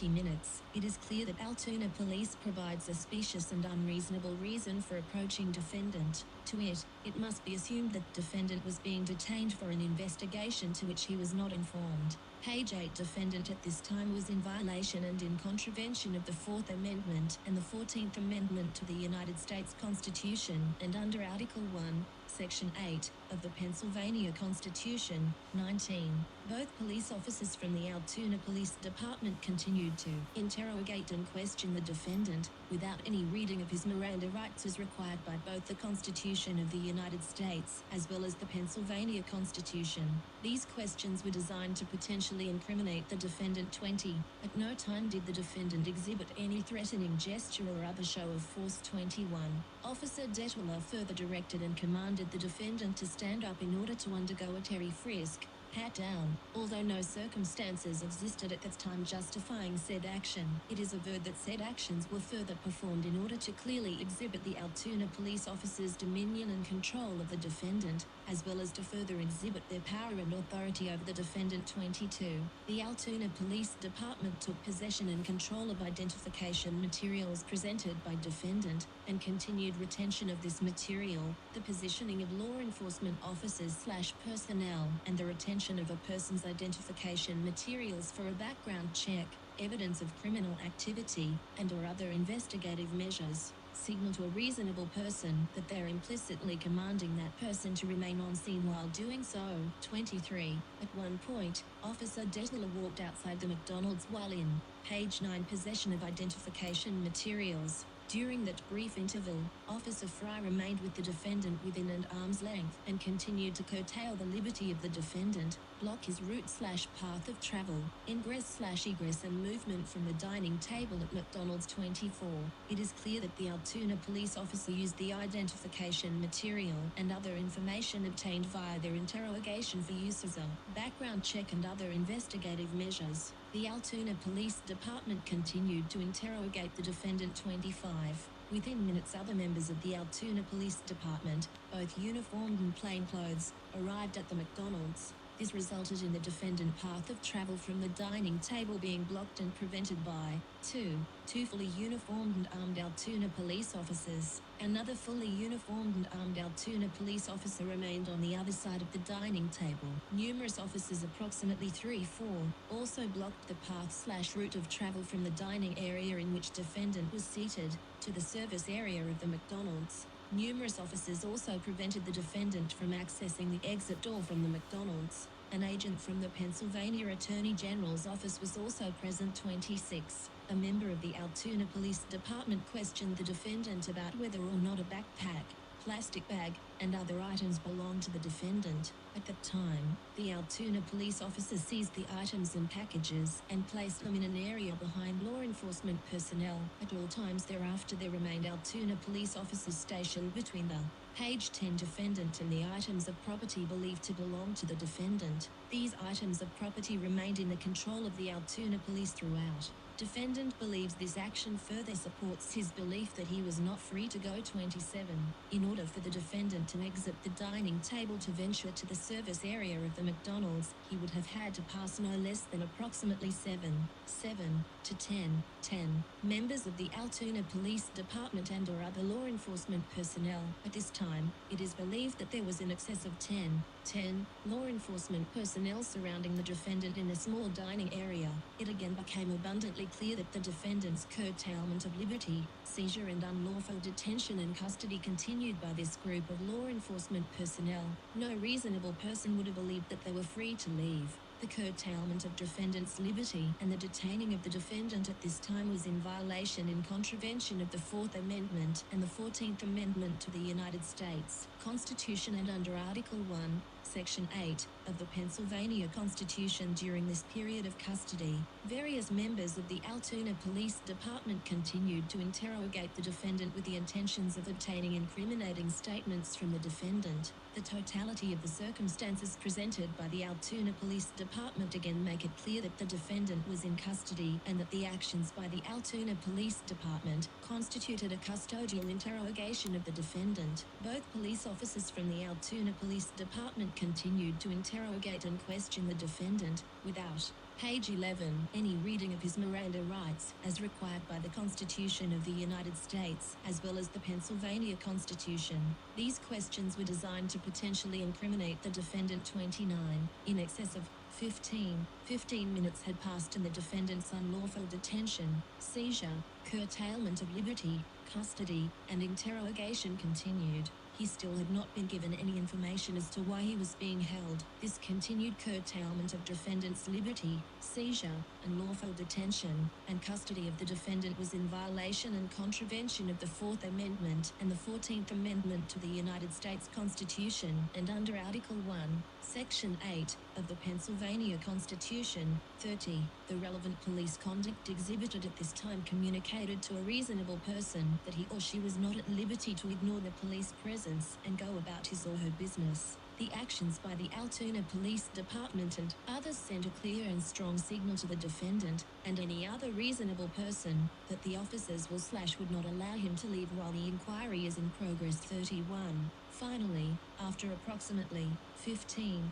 minutes. It is clear that Altoona Police provides a specious and unreasonable reason for approaching defendant. To it must be assumed that defendant was being detained for an investigation to which he was not informed. Page 8 defendant at this time was in violation and in contravention of the 4th Amendment and the 14th Amendment to the United States Constitution, and under Article 1, Section 8 of the Pennsylvania Constitution, 19. Both police officers from the Altoona Police Department continued to interrogate and question the defendant without any reading of his Miranda rights as required by both the Constitution of the United States as well as the Pennsylvania Constitution. These questions were designed to potentially incriminate the defendant. 20. At no time did the defendant exhibit any threatening gesture or other show of force. 21. Officer Detwiller further directed and commanded the defendant to stand up in order to undergo a Terry frisk, pat down, although no circumstances existed at that time justifying said action. It is averred that said actions were further performed in order to clearly exhibit the Altoona police officers' dominion and control of the defendant, as well as to further exhibit their power and authority over the defendant. 22. The Altoona Police Department took possession and control of identification materials presented by defendant, and continued retention of this material, the positioning of law enforcement officers/personnel, and the retention of a person's identification materials for a background check, evidence of criminal activity, and/or other investigative measures, signal to a reasonable person that they're implicitly commanding that person to remain on scene while doing so. 23. At one point, Officer Detwiller walked outside the McDonald's while in page 9 possession of identification materials. During that brief interval, Officer Fry remained with the defendant within an arm's length and continued to curtail the liberty of the defendant, block his route/path of travel, ingress/egress and movement from the dining table at McDonald's. 24. It is clear that the Altoona police officer used the identification material and other information obtained via their interrogation for use as a background check and other investigative measures. The Altoona Police Department continued to interrogate the defendant. 25. Within minutes, other members of the Altoona Police Department, both uniformed and plainclothes, arrived at the McDonald's. This resulted in the defendant path of travel from the dining table being blocked and prevented by two fully uniformed and armed Altoona police officers. Another fully uniformed and armed Altoona police officer remained on the other side of the dining table. Numerous officers, approximately 3-4, also blocked the path/route of travel from the dining area in which defendant was seated to the service area of the McDonald's. Numerous officers also prevented the defendant from accessing the exit door from the McDonald's. An agent from the Pennsylvania Attorney General's office was also present. 26. A member of the Altoona Police Department questioned the defendant about whether or not a backpack, plastic bag, and other items belonged to the defendant. At the time, the Altoona police officer seized the items and packages and placed them in an area behind law enforcement personnel. At all times thereafter, there remained Altoona police officers stationed between the page 10 defendant and the items of property believed to belong to the defendant. These items of property remained in the control of the Altoona police throughout. Defendant believes this action further supports his belief that he was not free to go. 27. In order for the defendant to exit the dining table to venture to the service area of the McDonald's, he would have had to pass no less than approximately 7 to 10 members of the Altoona Police Department and/or other law enforcement personnel. At this time, it is believed that there was in excess of 10 law enforcement personnel surrounding the defendant in a small dining area. It again became abundantly clear that the defendant's curtailment of liberty, seizure and unlawful detention and custody continued by this group of law enforcement personnel. No reasonable person would have believed that they were free to leave. The curtailment of defendant's liberty and the detaining of the defendant at this time was in violation in contravention of the 4th Amendment and the 14th Amendment to the United States Constitution and under Article 1, Section 8 of the Pennsylvania Constitution. During this period of custody, various members of the Altoona Police Department continued to interrogate the defendant with the intentions of obtaining incriminating statements from the defendant. The totality of the circumstances presented by the Altoona Police Department again make it clear that the defendant was in custody and that the actions by the Altoona Police Department constituted a custodial interrogation of the defendant. Both police officers from the Altoona Police Department continued to interrogate and question the defendant without page 11 any reading of his Miranda rights as required by the Constitution of the United States as well as the Pennsylvania Constitution. These questions were designed to potentially incriminate the defendant. 29. In excess of 15 minutes had passed and the defendant's unlawful detention, seizure, curtailment of liberty, custody, and interrogation continued. he still had not been given any information as to why he was being held. This continued curtailment of defendant's liberty, seizure, and lawful detention and custody of the defendant was in violation and contravention of the Fourth Amendment and the 14th Amendment to the United States Constitution, and under Article 1, Section 8 of the Pennsylvania Constitution. 30. The relevant police conduct exhibited at this time communicated to a reasonable person that he or she was not at liberty to ignore the police presence and go about his or her business. The actions by the Altoona Police Department and others sent a clear and strong signal to the defendant and any other reasonable person that the officers would not allow him to leave while the inquiry is in progress. 31. Finally, after approximately 15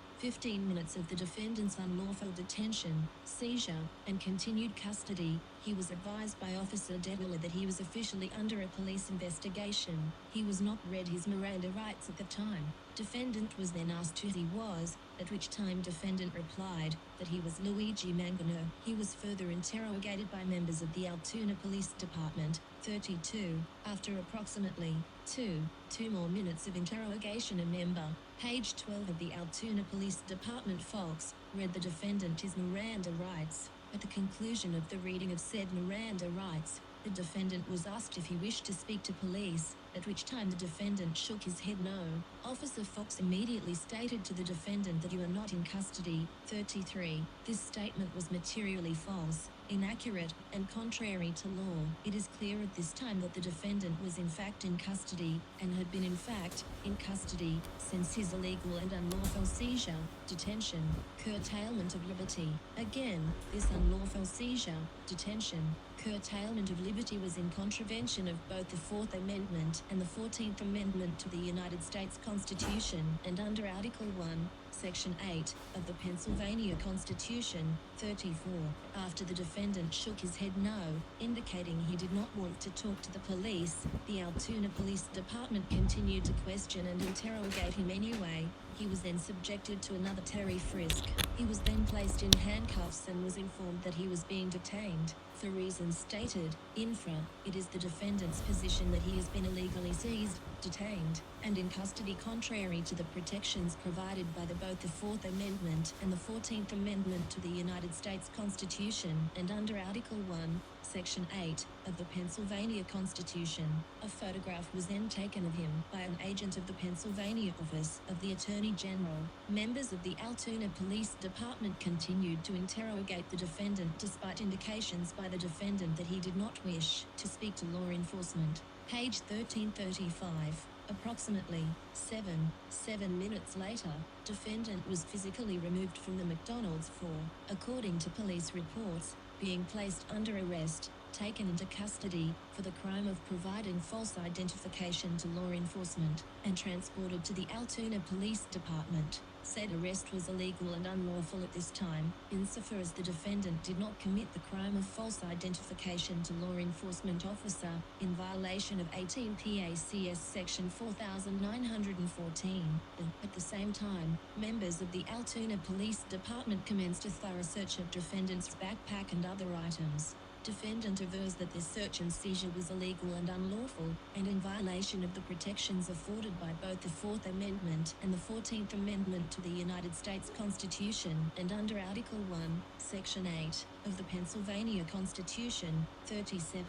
minutes of the defendant's unlawful detention, seizure, and continued custody, he was advised by Officer Dedler that he was officially under a police investigation. He was not read his Miranda rights at the time. Defendant was then asked who he was, at which time defendant replied that he was Luigi Mangione. He was further interrogated by members of the Altoona Police Department. 32. After approximately 2 more minutes of interrogation, a member, page 12 of the Altoona Police Department folks, read the defendant his Miranda rights. At the conclusion of the reading of said Miranda rights, the defendant was asked if he wished to speak to police, at which time the defendant shook his head no. Officer Fox immediately stated to the defendant that you are not in custody. 33. This statement was materially false, inaccurate, and contrary to law. It is clear at this time that the defendant was in fact in custody, and had been in fact in custody, since his illegal and unlawful seizure, detention, curtailment of liberty. Again, this unlawful seizure, detention, curtailment of liberty was in contravention of both the Fourth Amendment and the 14th Amendment to the United States Constitution, and under Article 1, Section 8 of the Pennsylvania Constitution. 34. After the defendant shook his head no, indicating he did not want to talk to the police, the Altoona Police Department continued to question and interrogate him anyway. He was then subjected to another Terry frisk. He was then placed in handcuffs and was informed that he was being detained. For reasons stated, infra, it is the defendant's position that he has been illegally seized, detained, and in custody contrary to the protections provided by both the Fourth Amendment and the 14th Amendment to the United States Constitution, and under Article 1, Section 8 of the Pennsylvania Constitution. A photograph was then taken of him by an agent of the Pennsylvania Office of the Attorney General. Members of the Altoona Police Department continued to interrogate the defendant despite indications by the defendant that he did not wish to speak to law enforcement. Page 1335. Approximately 7 minutes later, defendant was physically removed from the McDonald's for, according to police reports, being placed under arrest, taken into custody for the crime of providing false identification to law enforcement, and transported to the Altoona Police Department. Said arrest was illegal and unlawful at this time, insofar as the defendant did not commit the crime of false identification to law enforcement officer, in violation of 18 PACS Section 4914. At the same time, members of the Altoona Police Department commenced a thorough search of defendant's backpack and other items. Defendant avers that this search and seizure was illegal and unlawful, and in violation of the protections afforded by both the Fourth Amendment and the 14th Amendment to the United States Constitution, and under Article 1, Section 8 of the Pennsylvania Constitution. 37.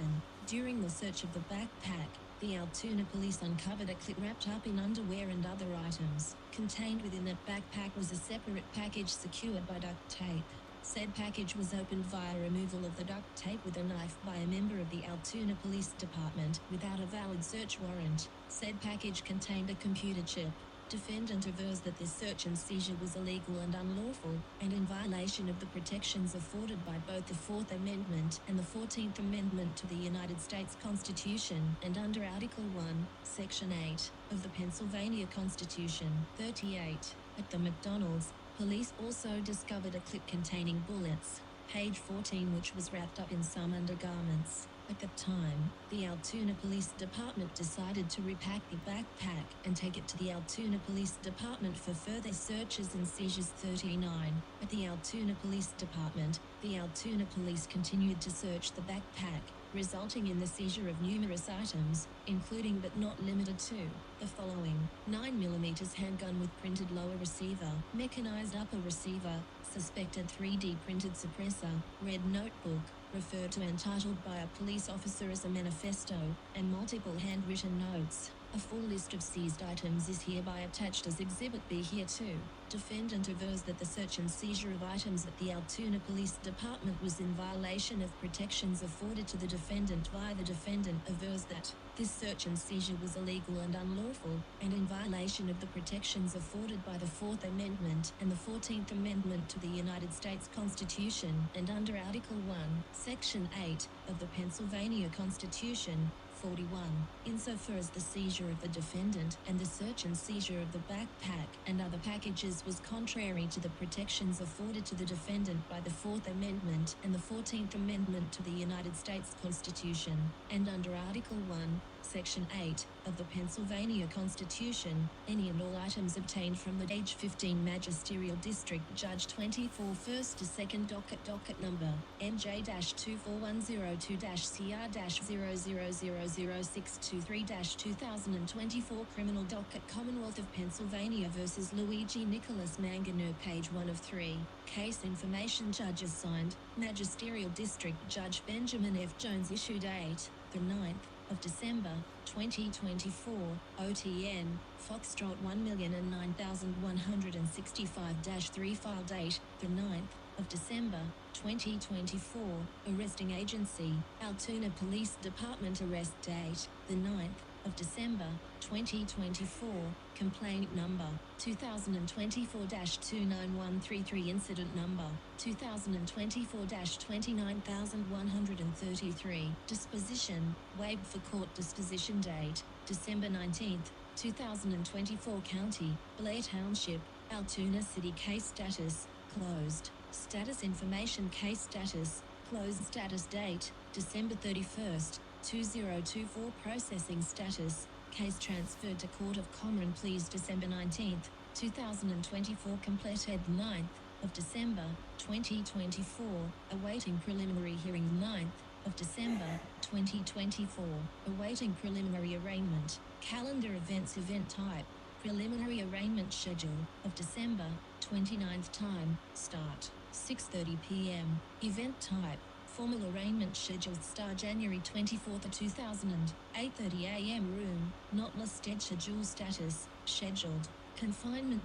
During the search of the backpack, the Altoona police uncovered a clip wrapped up in underwear and other items. Contained within that backpack was a separate package secured by duct tape. Said package was opened via removal of the duct tape with a knife by a member of the Altoona Police Department without a valid search warrant. Said package contained a computer chip. Defendant avers that this search and seizure was illegal and unlawful, and in violation of the protections afforded by both the Fourth Amendment and the 14th Amendment to the United States Constitution, and under Article 1, Section 8 of the Pennsylvania Constitution. 38. At the McDonald's, police also discovered a clip containing bullets, page 14, which was wrapped up in some undergarments. At the time, the Altoona Police Department decided to repack the backpack and take it to the Altoona Police Department for further searches and seizures. 39. At the Altoona Police Department, the Altoona Police continued to search the backpack, resulting in the seizure of numerous items, including but not limited to the following: 9mm handgun with printed lower receiver, mechanized upper receiver, suspected 3D printed suppressor, red notebook, referred to and titled by a police officer as a manifesto, and multiple handwritten notes. A full list of seized items is hereby attached as Exhibit B here too. Defendant avers that the search and seizure of items at the Altoona Police Department was in violation of protections afforded to the defendant via the defendant avers that this search and seizure was illegal and unlawful, and in violation of the protections afforded by the 4th Amendment and the 14th Amendment to the United States Constitution, and under Article 1, Section 8, of the Pennsylvania Constitution, 41, insofar as the seizure of the defendant and the search and seizure of the backpack and other packages was contrary to the protections afforded to the defendant by the 4th Amendment and the 14th Amendment to the United States Constitution, and under Article 1, Section 8, of the Pennsylvania Constitution, any and all items obtained from the age 15 Magisterial District Judge 24 1st to 2nd docket number MJ-24102-CR-0000623-2024 Criminal Docket Commonwealth of Pennsylvania versus Luigi Nicholas Mangione, page 1 of 3. Case information. Judges signed, Magisterial District Judge Benjamin F. Jones. Issue date, the 9th of December, 2024, OTN, Foxtrot 1,009,165-3 file date, the 9th of December, 2024, arresting agency, Altoona Police Department arrest date, the 9th of December, 2024, complaint number, 2024-29133 incident number, 2024-29133, disposition, waived for court disposition date, December 19th, 2024 County, Blair Township, Altoona City case status, closed, status information case status, closed status date, December 31st, 2024 processing status, case transferred to Court of Common Pleas December 19th, 2024 completed 9th of December, 2024, awaiting preliminary hearing 9th of December, 2024, awaiting preliminary arraignment, calendar events event type, preliminary arraignment schedule of December, 29th time, start, 6:30 p.m., event type, formal arraignment scheduled start January 24th, 2000, 8:30 a.m. room, not listed schedule status, scheduled, confinement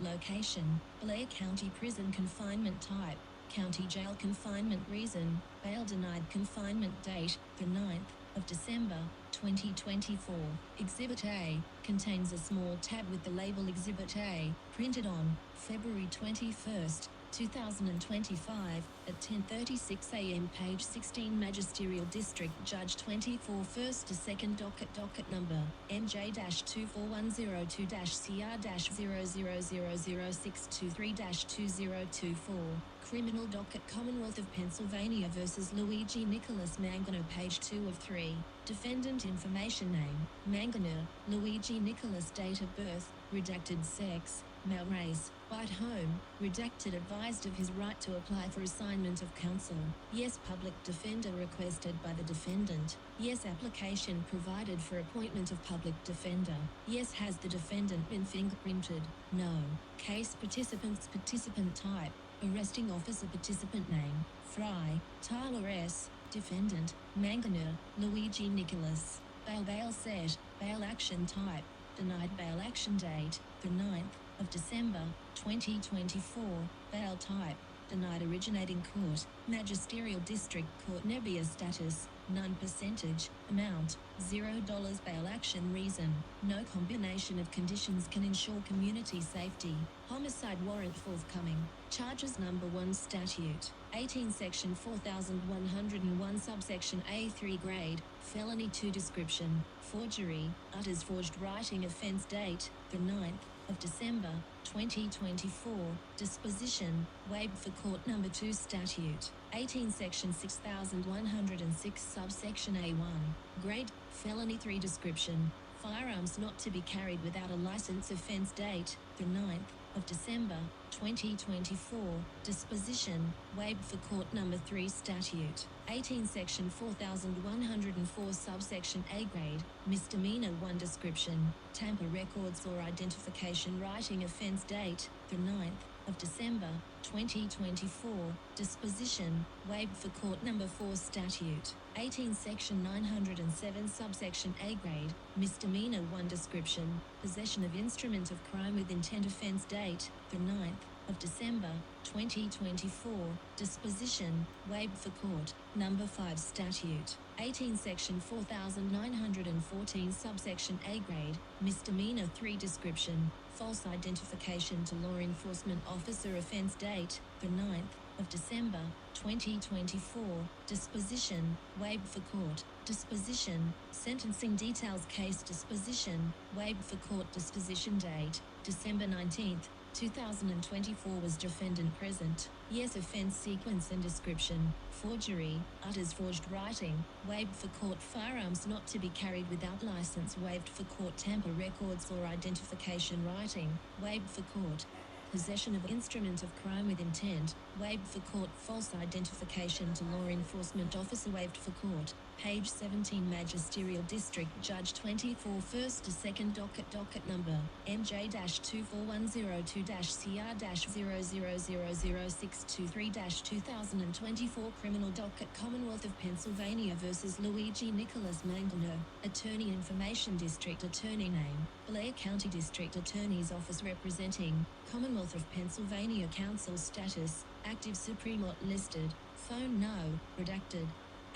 location, Blair County Prison confinement type, county jail confinement reason, bail denied confinement date, the 9th of December, 2024. Exhibit A contains a small tab with the label Exhibit A, printed on February 21st, 2025, at 10:36 a.m. page 16 Magisterial District Judge 24 1st to 2nd docket number MJ-24102-CR-0000623-2024 Criminal Docket Commonwealth of Pennsylvania versus Luigi Nicholas Mangione, page 2 of 3. Defendant information: name, Mangione, Luigi Nicholas. Date of birth, redacted. Sex, male. Race, white. Home, redacted. Advised of his right to apply for assignment of counsel. Yes. Public defender requested by the defendant. Yes. Application provided for appointment of public defender. Yes. Has the defendant been fingerprinted? No. Case participants. Participant type, arresting officer. Participant name, Fry, Tyler S. Defendant, Mangione, Luigi Nicholas. Bail set, bail action type, denied. Bail action date, the 9th of December, 2024. Bail type, denied. Originating court, Magisterial District Court. Nebbia status, none. Percentage, amount, $0. Bail action reason, no combination of conditions can ensure community safety. Homicide warrant forthcoming. Charges number 1 statute, 18 section 4101 subsection A3 grade, felony 2 description, forgery, utters forged writing offense date, the 9th of December, 2024, disposition, waived for court number 2 statute, 18 section 6106 subsection A1, grade, felony 3 description, firearms not to be carried without a license offense date, the 9th of December, 2024, disposition, waived for court number 3 statute, 18 section 4104 subsection A grade, misdemeanor 1 description, tamper records or identification writing offense date, the 9th of December, 2024, disposition, waived for court number 4 statute, 18 section 907 subsection A grade, misdemeanor 1 description, possession of instrument of crime with intent offense date, the 9th of December, 2024, disposition, waived for court, number 5 statute, 18 section 4914 subsection A grade, misdemeanor 3 description, false identification to law enforcement officer offense date, the 9th of December, 2024, disposition, waived for court, disposition, sentencing details case disposition, waived for court disposition date, December 19th, 2024 was defendant present, yes offense sequence and description, forgery, utters forged writing, waived for court firearms not to be carried without license waived for court tamper records or identification writing, waived for court, possession of instrument of crime with intent, waived for court false identification to law enforcement officer waived for court, page 17 Magisterial District Judge 24 1st to 2nd docket number, MJ-24102-CR-0000623-2024 Criminal Docket Commonwealth of Pennsylvania vs. Luigi Nicholas Mangione, Attorney Information District Attorney name, Blair County District Attorney's Office representing, Commonwealth of Pennsylvania Counsel status, active Supreme Court listed, phone no, redacted,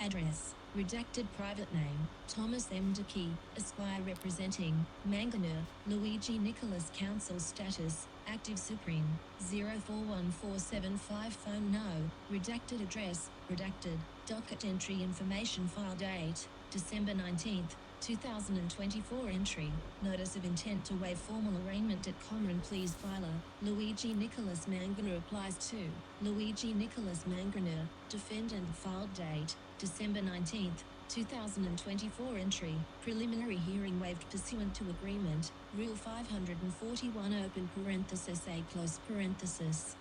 address, redacted private name, Thomas M. Dickey, Esquire representing, Mangione, Luigi Nicholas Counsel status, active Supreme, 041475 phone no, redacted address, redacted, docket entry information file date, December 19th, 2024 entry, notice of intent to waive formal arraignment at common pleas filer, Luigi Nicholas Mangione applies to, Luigi Nicholas Mangione, defendant filed date, December 19th, 2024 entry, preliminary hearing waived pursuant to agreement, Rule 541 open parenthesis A close parenthesis.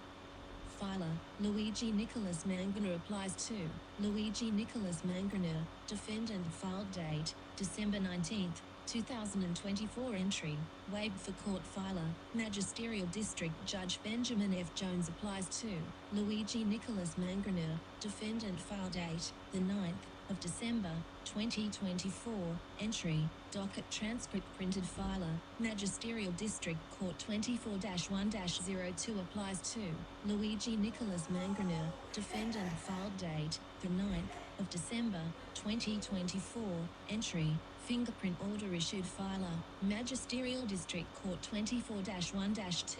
Filer, Luigi Nicholas Mangione applies to, Luigi Nicholas Mangione, defendant filed date, December 19th, 2024 entry, waived for court filer, Magisterial District Judge Benjamin F. Jones applies to, Luigi Nicholas Mangione, defendant file date, the 9th of December, 2024, entry, docket transcript printed filer, Magisterial District Court 24-1-02 applies to, Luigi Nicholas Mangione, defendant file date, the 9th of December, 2024, entry, fingerprint order issued filer, Magisterial District Court 24-1-2.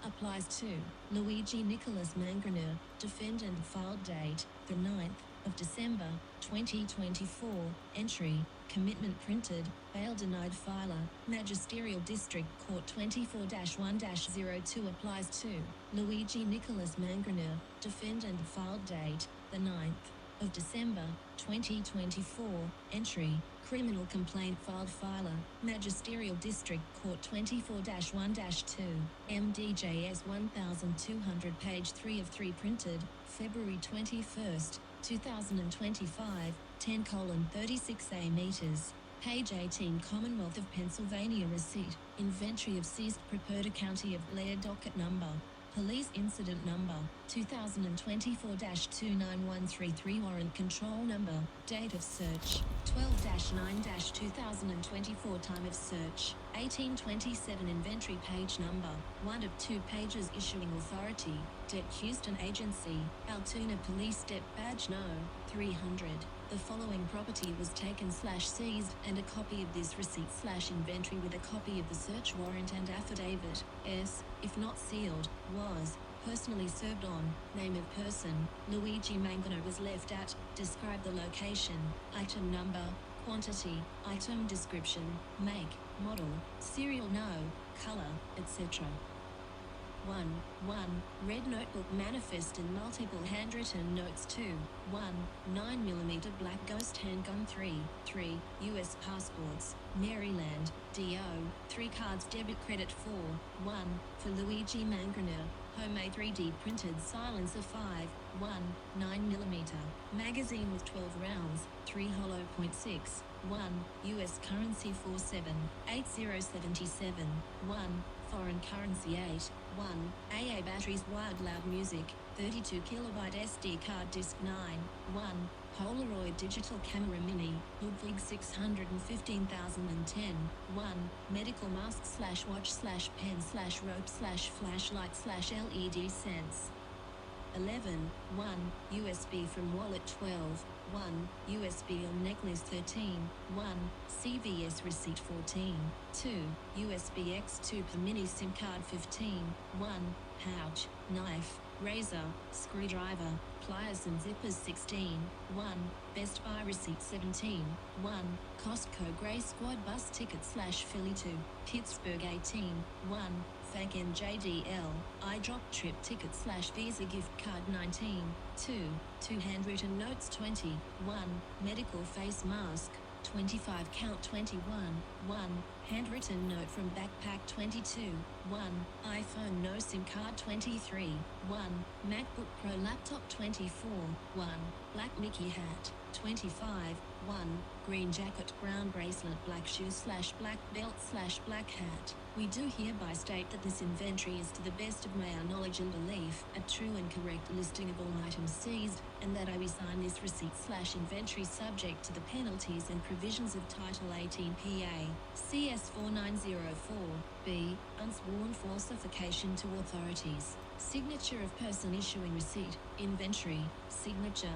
Applies to, Luigi Nicholas Mangione, defendant file date, the 9th of December, 2024, entry, commitment printed, bail denied filer, Magisterial District Court 24-1-02 applies to, Luigi Nicholas Mangione, defendant file date, the 9th of December, 2024, entry, criminal complaint filed filer, Magisterial District Court 24-1-2, MDJS 1200 page 3 of 3 printed, February 21st, 2025, 10:36A meters, page 18 Commonwealth of Pennsylvania receipt, inventory of seized property County of Blair docket number, police incident number, 2024-29133 warrant control number, date of search, 12-9-2024 time of search, 1827 inventory page number, 1 of 2 pages issuing authority, Det Houston Agency, Altoona Police Det Badge No. 300. The following property was taken/seized and a copy of this receipt/inventory with a copy of the search warrant and affidavit, S, if not sealed, was, personally served on, name of person, Luigi Mangione was left at, describe the location, item number, quantity, item description, make, model, serial no, color, etc. 1. Red notebook manifest in multiple handwritten notes. 2. 1. 9mm black ghost handgun. 3. U.S. passports, Maryland, D.O. 3 cards debit credit. 4. 1. For Luigi Mangione, homemade 3D printed silencer. 5. 1. 9mm magazine with 12 rounds, 3 hollow .6. 1. U.S. currency 478077. 1. Foreign currency 8. 1. AA batteries wired loud music, 32 kilobyte SD card disk 9. 1. Polaroid digital camera mini, Ludwig 615010. 1. Medical mask / watch / pen / rope / flashlight / LED sense. 11. 1. USB from wallet 12. 1. USB on necklace 13. 1. CVS receipt 14. 2. USB X2 per mini SIM card 15. 1. Pouch, knife, razor, screwdriver, pliers and zippers 16. 1. Best Buy receipt 17. 1. Costco Grey Squad bus ticket / Philly to Pittsburgh 18. 1. Fake NJDL, iDrop trip ticket / Visa gift card 19. 2. 2 handwritten notes 20. 1. Medical face mask, 25 count 21. 1. Handwritten note from backpack 22. 1. iPhone no SIM card 23. 1. MacBook Pro laptop 24. 1. Black Mickey hat 25. 1. Green jacket, brown bracelet, black shoes / black belt / black hat. We do hereby state that this inventory is to the best of my knowledge and belief, a true and correct listing of all items seized, and that I resign this receipt / inventory subject to the penalties and provisions of Title 18 PA, CS 4904, B, unsworn falsification to authorities. Signature of person issuing receipt, inventory, signature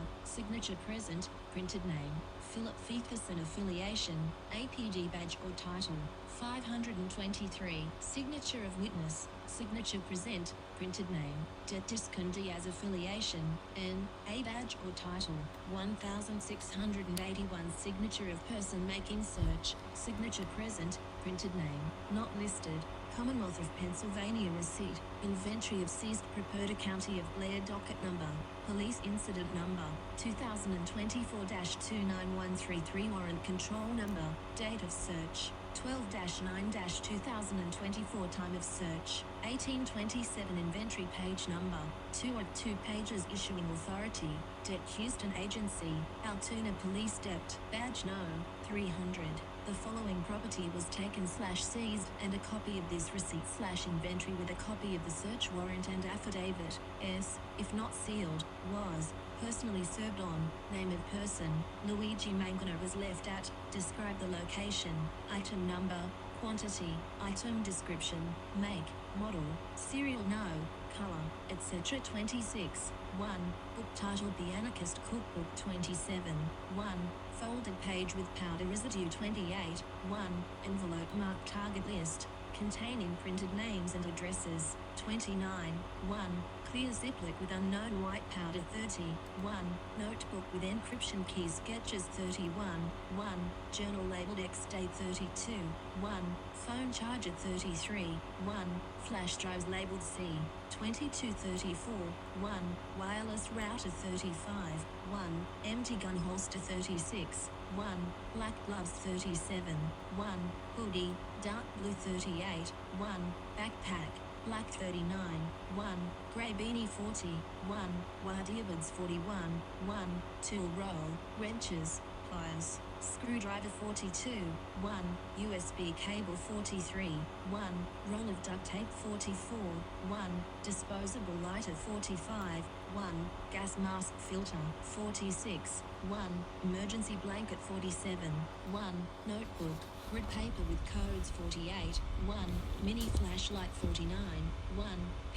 present, printed name, Philip Feetherson affiliation, APD badge or title, 523. Signature of witness, signature present, printed name, Det Discon Diaz affiliation, N, A badge or title, 1681. Signature of person making search, signature present, printed name, not listed. Commonwealth of Pennsylvania receipt, inventory of seized Property County of Blair docket number, police incident number, 2024-29133 warrant control number, date of search, 12-9-2024 time of search, 1827 inventory page number, 2 of 2 pages issuing authority, Det Houston Agency, Altoona Police Dept, badge no, 300. The following property was taken / seized, and a copy of this receipt / inventory with a copy of the search warrant and affidavit, S, if not sealed, was personally served on, name of person, Luigi Mangione was left at, describe the location, item number, quantity, item description, make, model, serial no, color, etc. 26. 1. Book title The Anarchist Cookbook 27. 1. Folded page with powder residue 28. 1. Envelope marked target list, containing printed names and addresses 29. 1. Clear ziplet with unknown white powder 30. 1. Notebook with encryption key sketches 31. 1. Journal labeled X date 32. 1. Phone charger 33. 1. Flash drives labeled C 2234. 1. Wireless router 35. 1. Empty gun holster 36. 1. Black gloves 37. 1. Hoodie, dark blue 38. 1. Backpack, black 39. 1. Grey beanie 40. 1. Wired earbuds 41. 1. Tool roll, wrenches, pliers, screwdriver 42. 1. USB cable 43. 1. Roll of duct tape 44. 1. Disposable lighter 45. 1. Gas mask filter 46. 1. Emergency blanket 47. 1. Notebook, grid paper with codes 48. 1. Mini flashlight 49. 1.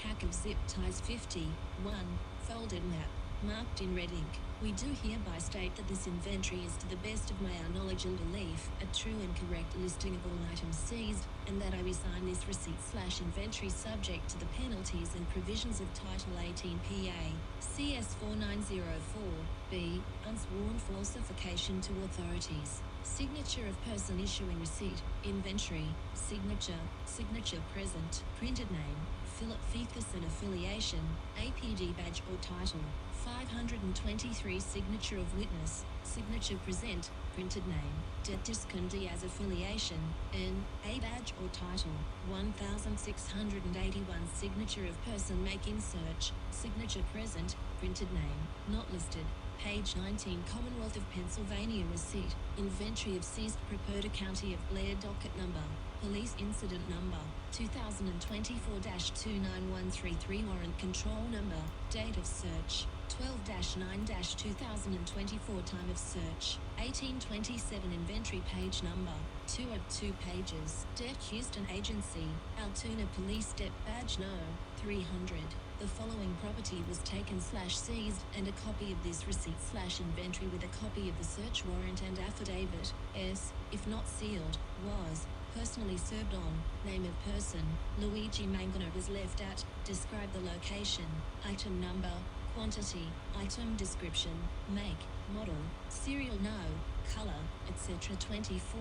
Pack of zip ties 50. 1. Folded map, marked in red ink. We do hereby state that this inventory is, to the best of my knowledge and belief, a true and correct listing of all items seized, and that I resign this receipt/inventory subject to the penalties and provisions of Title 18 PA, CS 4904B, unsworn falsification to authorities. Signature of person issuing receipt, inventory, signature present, printed name, Philip Feithkerson affiliation, APD badge or title, 523 signature of witness, signature present, printed name, Detiscon Diaz affiliation, N, A badge or title, 1681 signature of person making search, signature present, printed name, not listed. Page 19 Commonwealth of Pennsylvania receipt, inventory of seized Praperda County of Blair docket number, police incident number, 2024-29133 warrant control number, date of search, 12-9-2024 time of search, 1827 inventory page number, 2 of 2 pages, Det Houston Agency, Altoona Police Dep badge no, 300. The following property was taken/seized, and a copy of this receipt/inventory with a copy of the search warrant and affidavit, S, if not sealed, was personally served on, name of person, Luigi Mangione was left at, describe the location, item number, quantity, item description, make, model, serial no, color, etc. 24,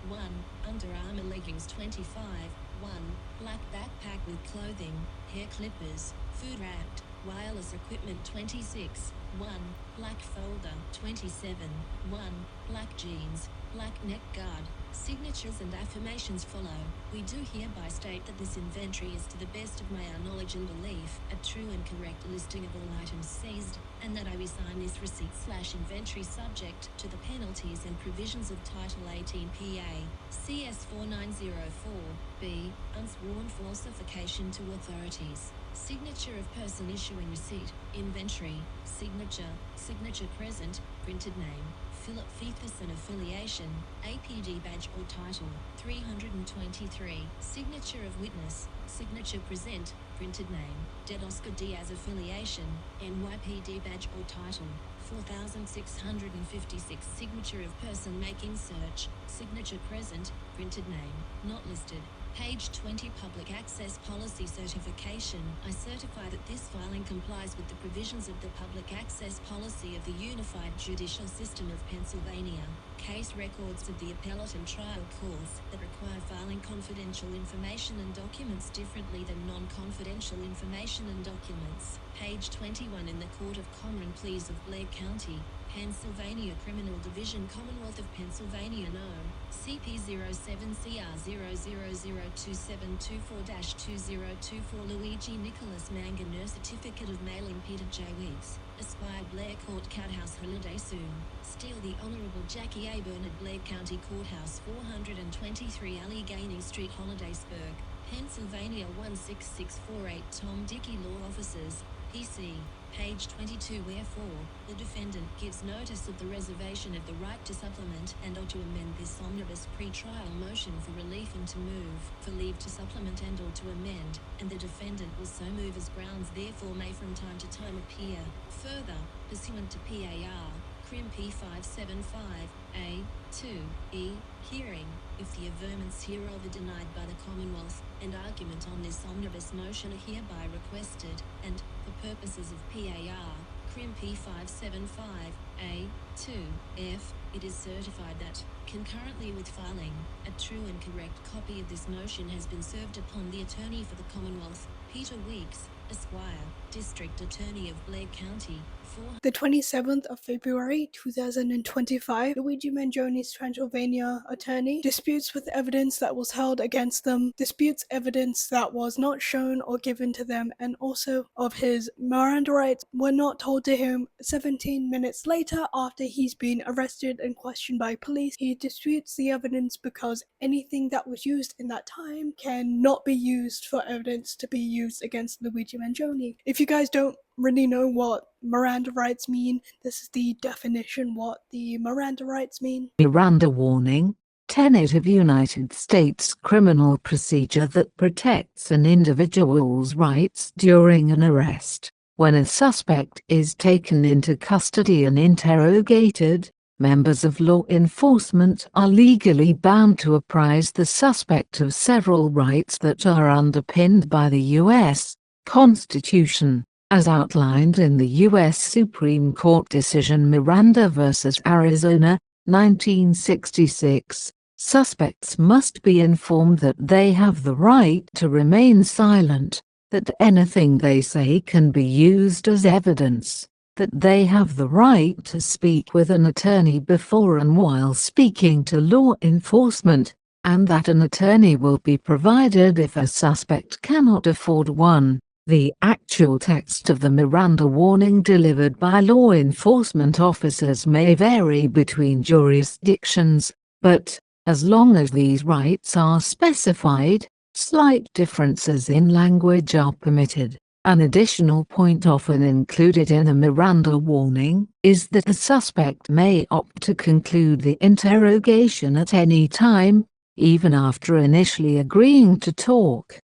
1, Under Armour leggings 25, 1, black backpack with clothing, hair clippers, food wrapped, wireless equipment 26, 1, black folder 27, 1, black jeans, black neck guard. Signatures and affirmations follow. We do hereby state that this inventory is, to the best of my knowledge and belief, a true and correct listing of all items seized, and that I resign this receipt/inventory subject to the penalties and provisions of Title 18 PA, CS 4904B, unsworn falsification to authorities. Signature of person issuing receipt, inventory, signature present, printed name, Philip Feithkerson affiliation, APD badge or title, 323. Signature of witness, signature present, printed name, Det Oscar Diaz affiliation, NYPD badge or title, 4656. Signature of person making search, signature present, printed name, not listed. Page 20 Public Access Policy Certification. I certify that this filing complies with the provisions of the Public Access Policy of the Unified Judicial System of Pennsylvania. Case records of the appellate and trial courts that require filing confidential information and documents differently than non-confidential information and documents. Page 21 In the Court of Common Pleas of Blair County, Pennsylvania Criminal Division, Commonwealth of Pennsylvania No. CP 07CR 0002724-2024 Luigi Nicholas Mangione Certificate of Mailing Peter J. Weeks, Esquire Blair Court Courthouse Holiday Soon. Steal the Honorable Jackie A. Bernard Blair County Courthouse 423 Allegheny Street Hollidaysburg, Pennsylvania 16648 Tom Dickey Law Offices, PC. Page 22 Wherefore, the defendant gives notice of the reservation of the right to supplement and or to amend this omnibus pre-trial motion for relief and to move for leave to supplement and or to amend, and the defendant will so move as grounds therefore may from time to time appear. Further, pursuant to PAR, Crim P575, A2E, hearing, if the averments hereof are denied by the Commonwealth, and argument on this omnibus motion are hereby requested, and, for purposes of PAR, Crim P575, A2F, it is certified that, concurrently with filing, a true and correct copy of this motion has been served upon the Attorney for the Commonwealth, Peter Weeks, Esquire, District Attorney of Blair County, The 27th of February 2025, Luigi Mangione's Transylvania attorney disputes with evidence that was held against them, disputes evidence that was not shown or given to them, and also of his Miranda rights were not told to him 17 minutes later after he's been arrested and questioned by police. He disputes the evidence because anything that was used in that time cannot be used for evidence to be used against Luigi Mangione. If you guys don't really know what Miranda rights mean, this is the definition what the Miranda rights mean. Miranda warning, tenet of United States criminal procedure that protects an individual's rights during an arrest. When a suspect is taken into custody and interrogated, members of law enforcement are legally bound to apprise the suspect of several rights that are underpinned by the U.S. Constitution, as outlined in the U.S. Supreme Court decision Miranda v. Arizona, 1966. Suspects must be informed that they have the right to remain silent, that anything they say can be used as evidence, that they have the right to speak with an attorney before and while speaking to law enforcement, and that an attorney will be provided if a suspect cannot afford one. The actual text of the Miranda warning delivered by law enforcement officers may vary between jurisdictions, but, as long as these rights are specified, slight differences in language are permitted. An additional point often included in a Miranda warning is that a suspect may opt to conclude the interrogation at any time, even after initially agreeing to talk.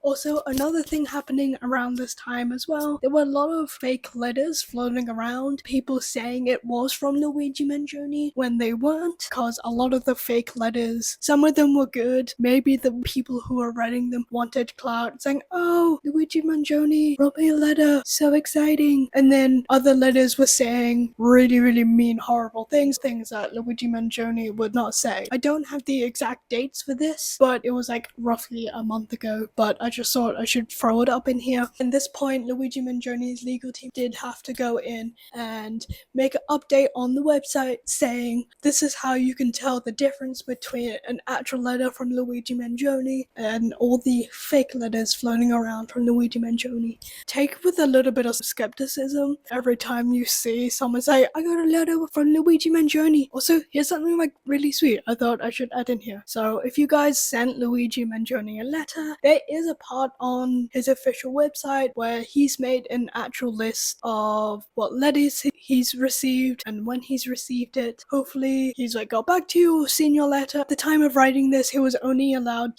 Also, another thing happening around this time as well, there were a lot of fake letters floating around, people saying it was from Luigi Mangione when they weren't, because a lot of the fake letters, some of them were good, maybe the people who were writing them wanted clout, saying, oh, Luigi Mangione wrote me a letter, so exciting, and then other letters were saying really, really mean, horrible things that Luigi Mangione would not say. I don't have the exact dates for this, but it was like roughly a month ago, but I just thought I should throw it up in here. At this point, Luigi Mangione's legal team did have to go in and make an update on the website saying this is how you can tell the difference between an actual letter from Luigi Mangione and all the fake letters floating around from Luigi Mangione. Take it with a little bit of skepticism every time you see someone say, I got a letter from Luigi Mangione. Also, here's something like really sweet I thought I should add in here. So if you guys sent Luigi Mangione a letter, there is a part on his official website where he's made an actual list of what letters he's received and when he's received it. Hopefully he's like got back to you or seen your letter. At the time of writing this, he was only allowed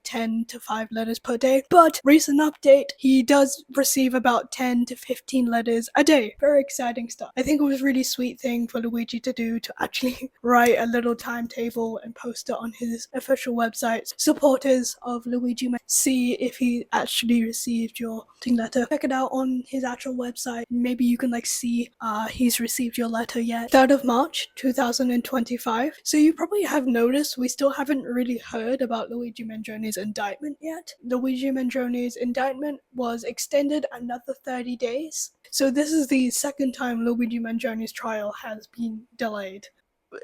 10 to 5 letters per day, but recent update, he does receive about 10 to 15 letters a day. Very exciting stuff. I think it was a really sweet thing for Luigi to do, to actually write a little timetable and post it on his official website. Supporters of Luigi may see if he actually received your letter. Check it out on his actual website. Maybe you can like see he's received your letter yet. 3rd of March 2025. So you probably have noticed we still haven't really heard about Luigi Mangione's indictment yet. Luigi Mangione's indictment was extended another 30 days. So this is the second time Luigi Mangione's trial has been delayed.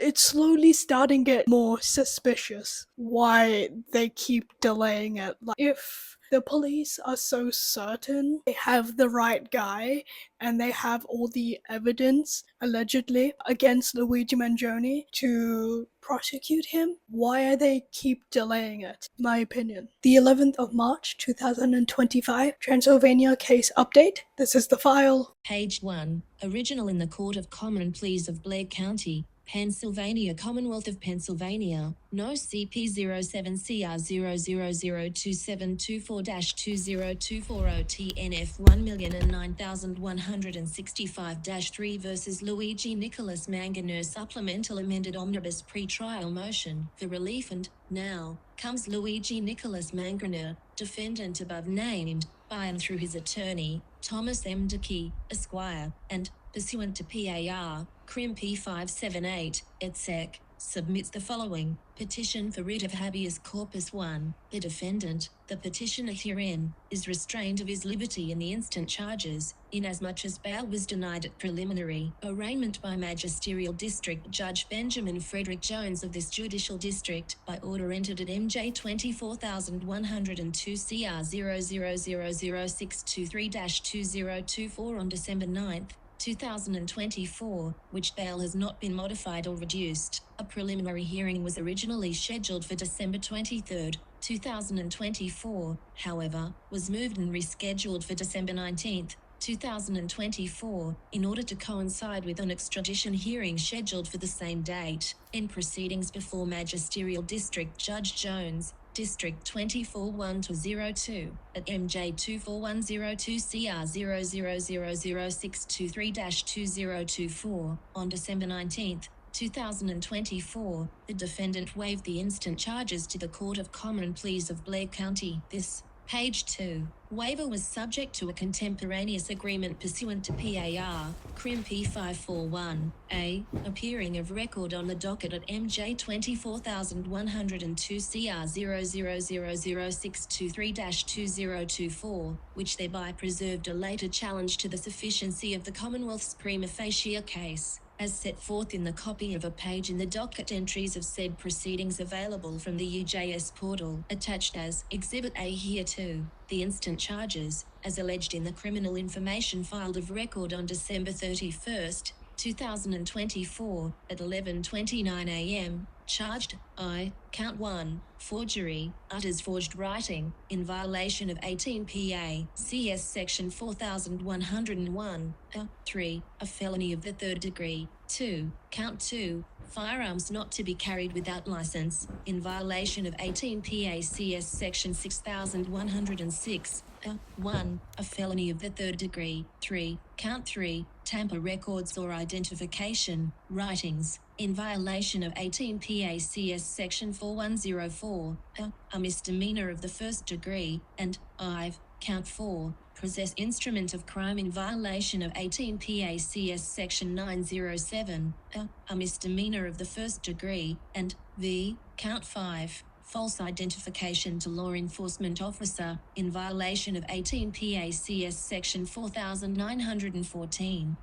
It's slowly starting to get more suspicious why they keep delaying it. Like, if the police are so certain they have the right guy and they have all the evidence, allegedly, against Luigi Mangione to prosecute him, why are they keep delaying it? My opinion. The 11th of March 2025, Transylvania case update. This is the file. Page 1. Original in the Court of Common Pleas of Blair County, Pennsylvania, Commonwealth of Pennsylvania, no CP 07CR0002724-20240 TNF 1,009,165-3 versus Luigi Nicholas Mangione supplemental amended omnibus pre-trial motion for relief, and now comes Luigi Nicholas Mangione, defendant above named, by and through his attorney, Thomas M. Dickey, Esquire, and, pursuant to PAR, Crim P578, etc., submits the following petition for writ of habeas corpus. 1. The defendant, the petitioner herein, is restrained of his liberty in the instant charges, inasmuch as bail was denied at preliminary arraignment by Magisterial District Judge Benjamin Frederick Jones of this judicial district, by order entered at MJ 24102 CR 0000623-2024 on December 9th, 2024, which bail has not been modified or reduced. A preliminary hearing was originally scheduled for December 23, 2024, however, was moved and rescheduled for December 19, 2024, in order to coincide with an extradition hearing scheduled for the same date. In proceedings before Magisterial District Judge Jones, District 241-02, at MJ24102CR0000623-2024, on December 19, 2024, the defendant waived the instant charges to the Court of Common Pleas of Blair County. This Page 2. Waiver was subject to a contemporaneous agreement pursuant to PAR, Crim P541A, appearing of record on the docket at MJ 24102 CR 0000623-2024, which thereby preserved a later challenge to the sufficiency of the Commonwealth's prima facie case, as set forth in the copy of a page in the docket entries of said proceedings available from the UJS portal, attached as Exhibit A hereto. The instant charges, as alleged in the criminal information filed of record on December 31, 2024, at 11:29 a.m., charged, I, Count 1, forgery, utters forged writing, in violation of 18 PA, CS Section 4101, 3, a felony of the third degree, 2, Count 2, firearms not to be carried without license, in violation of 18 PA CS Section 6106, 1, a felony of the third degree, 3, Count 3, tamper records or identification, writings, in violation of 18 PA CS Section 4104, a misdemeanor of the first degree, and, Count 4, possess instrument of crime in violation of 18 PA CS Section 907, a misdemeanor of the first degree, and, Count 5, false identification to law enforcement officer, in violation of 18 PA CS Section 4914,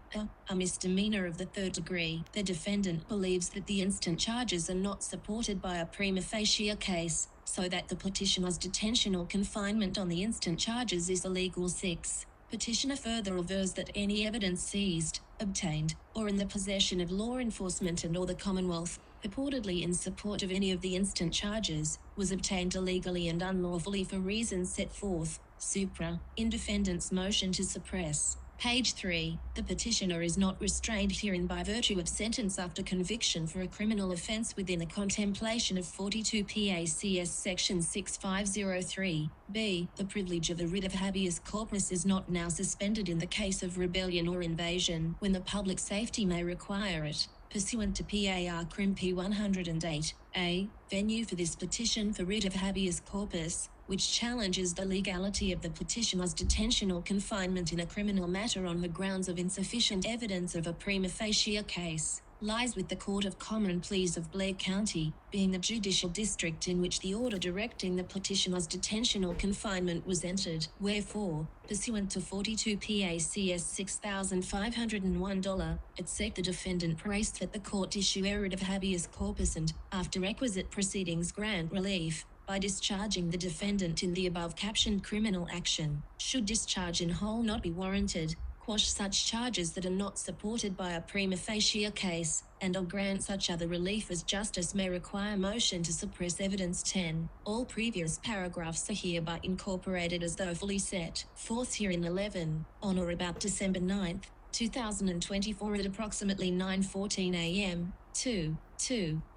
a misdemeanor of the third degree. The defendant believes that the instant charges are not supported by a prima facie case, so that the petitioner's detention or confinement on the instant charges is illegal. 6. Petitioner further avers that any evidence seized, obtained, or in the possession of law enforcement and or the Commonwealth, purportedly in support of any of the instant charges, was obtained illegally and unlawfully for reasons set forth, supra, in defendant's motion to suppress. Page 3. The petitioner is not restrained herein by virtue of sentence after conviction for a criminal offence within a contemplation of 42 PA CS Section 6503. B. The privilege of the writ of habeas corpus is not now suspended in the case of rebellion or invasion, when the public safety may require it, pursuant to PAR Crim P108. A. Venue for this petition for writ of habeas corpus, which challenges the legality of the petitioner's detention or confinement in a criminal matter on the grounds of insufficient evidence of a prima facie case, lies with the Court of Common Pleas of Blair County, being the judicial district in which the order directing the petitioner's detention or confinement was entered. Wherefore, pursuant to 42 PA CS 6501, etc., the defendant prays that the court issue a writ of habeas corpus and, after requisite proceedings, grant relief by discharging the defendant in the above captioned criminal action. Should discharge in whole not be warranted, quash such charges that are not supported by a prima facie case, and or grant such other relief as justice may require. Motion to suppress evidence. 10. All previous paragraphs are hereby incorporated as though fully set forth herein. 11. On or about December 9th, 2024 at approximately 9:14 a.m., 2.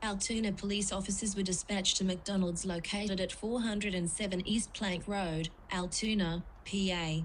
Altoona police officers were dispatched to McDonald's located at 407 East Plank Road, Altoona, PA,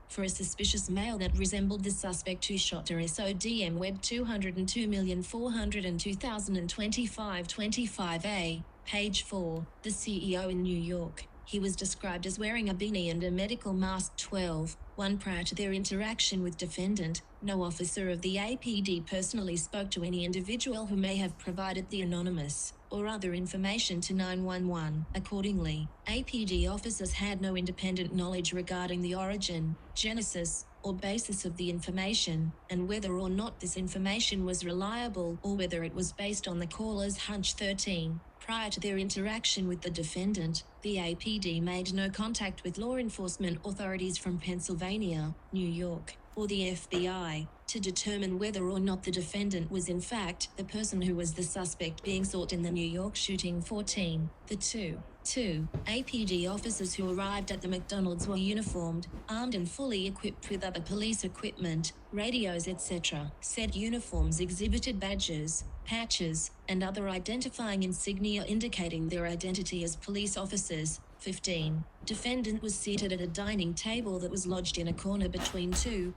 for a suspicious male that resembled the suspect who shot her. SODM Web 202,402,025-25A, page 4. The CEO in New York. He was described as wearing a beanie and a medical mask. 12. 1. Prior to their interaction with defendant, no officer of the APD personally spoke to any individual who may have provided the anonymous or other information to 911. Accordingly, APD officers had no independent knowledge regarding the origin, genesis, or basis of the information, and whether or not this information was reliable or whether it was based on the caller's hunch. 13. Prior to their interaction with the defendant, the APD made no contact with law enforcement authorities from Pennsylvania, New York, or the FBI, to determine whether or not the defendant was in fact the person who was the suspect being sought in the New York shooting. 14. The 2. 2. APD officers who arrived at the McDonald's were uniformed, armed and fully equipped with other police equipment, radios etc. Said uniforms exhibited badges, patches, and other identifying insignia indicating their identity as police officers. 15. Defendant was seated at a dining table that was lodged in a corner between two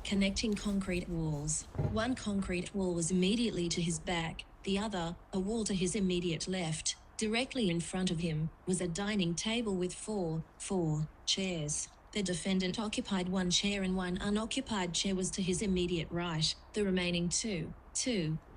connecting concrete walls. One concrete wall was immediately to his back, the other, a wall to his immediate left. Directly in front of him was a dining table with four chairs. The defendant occupied one chair and one unoccupied chair was to his immediate right. The remaining two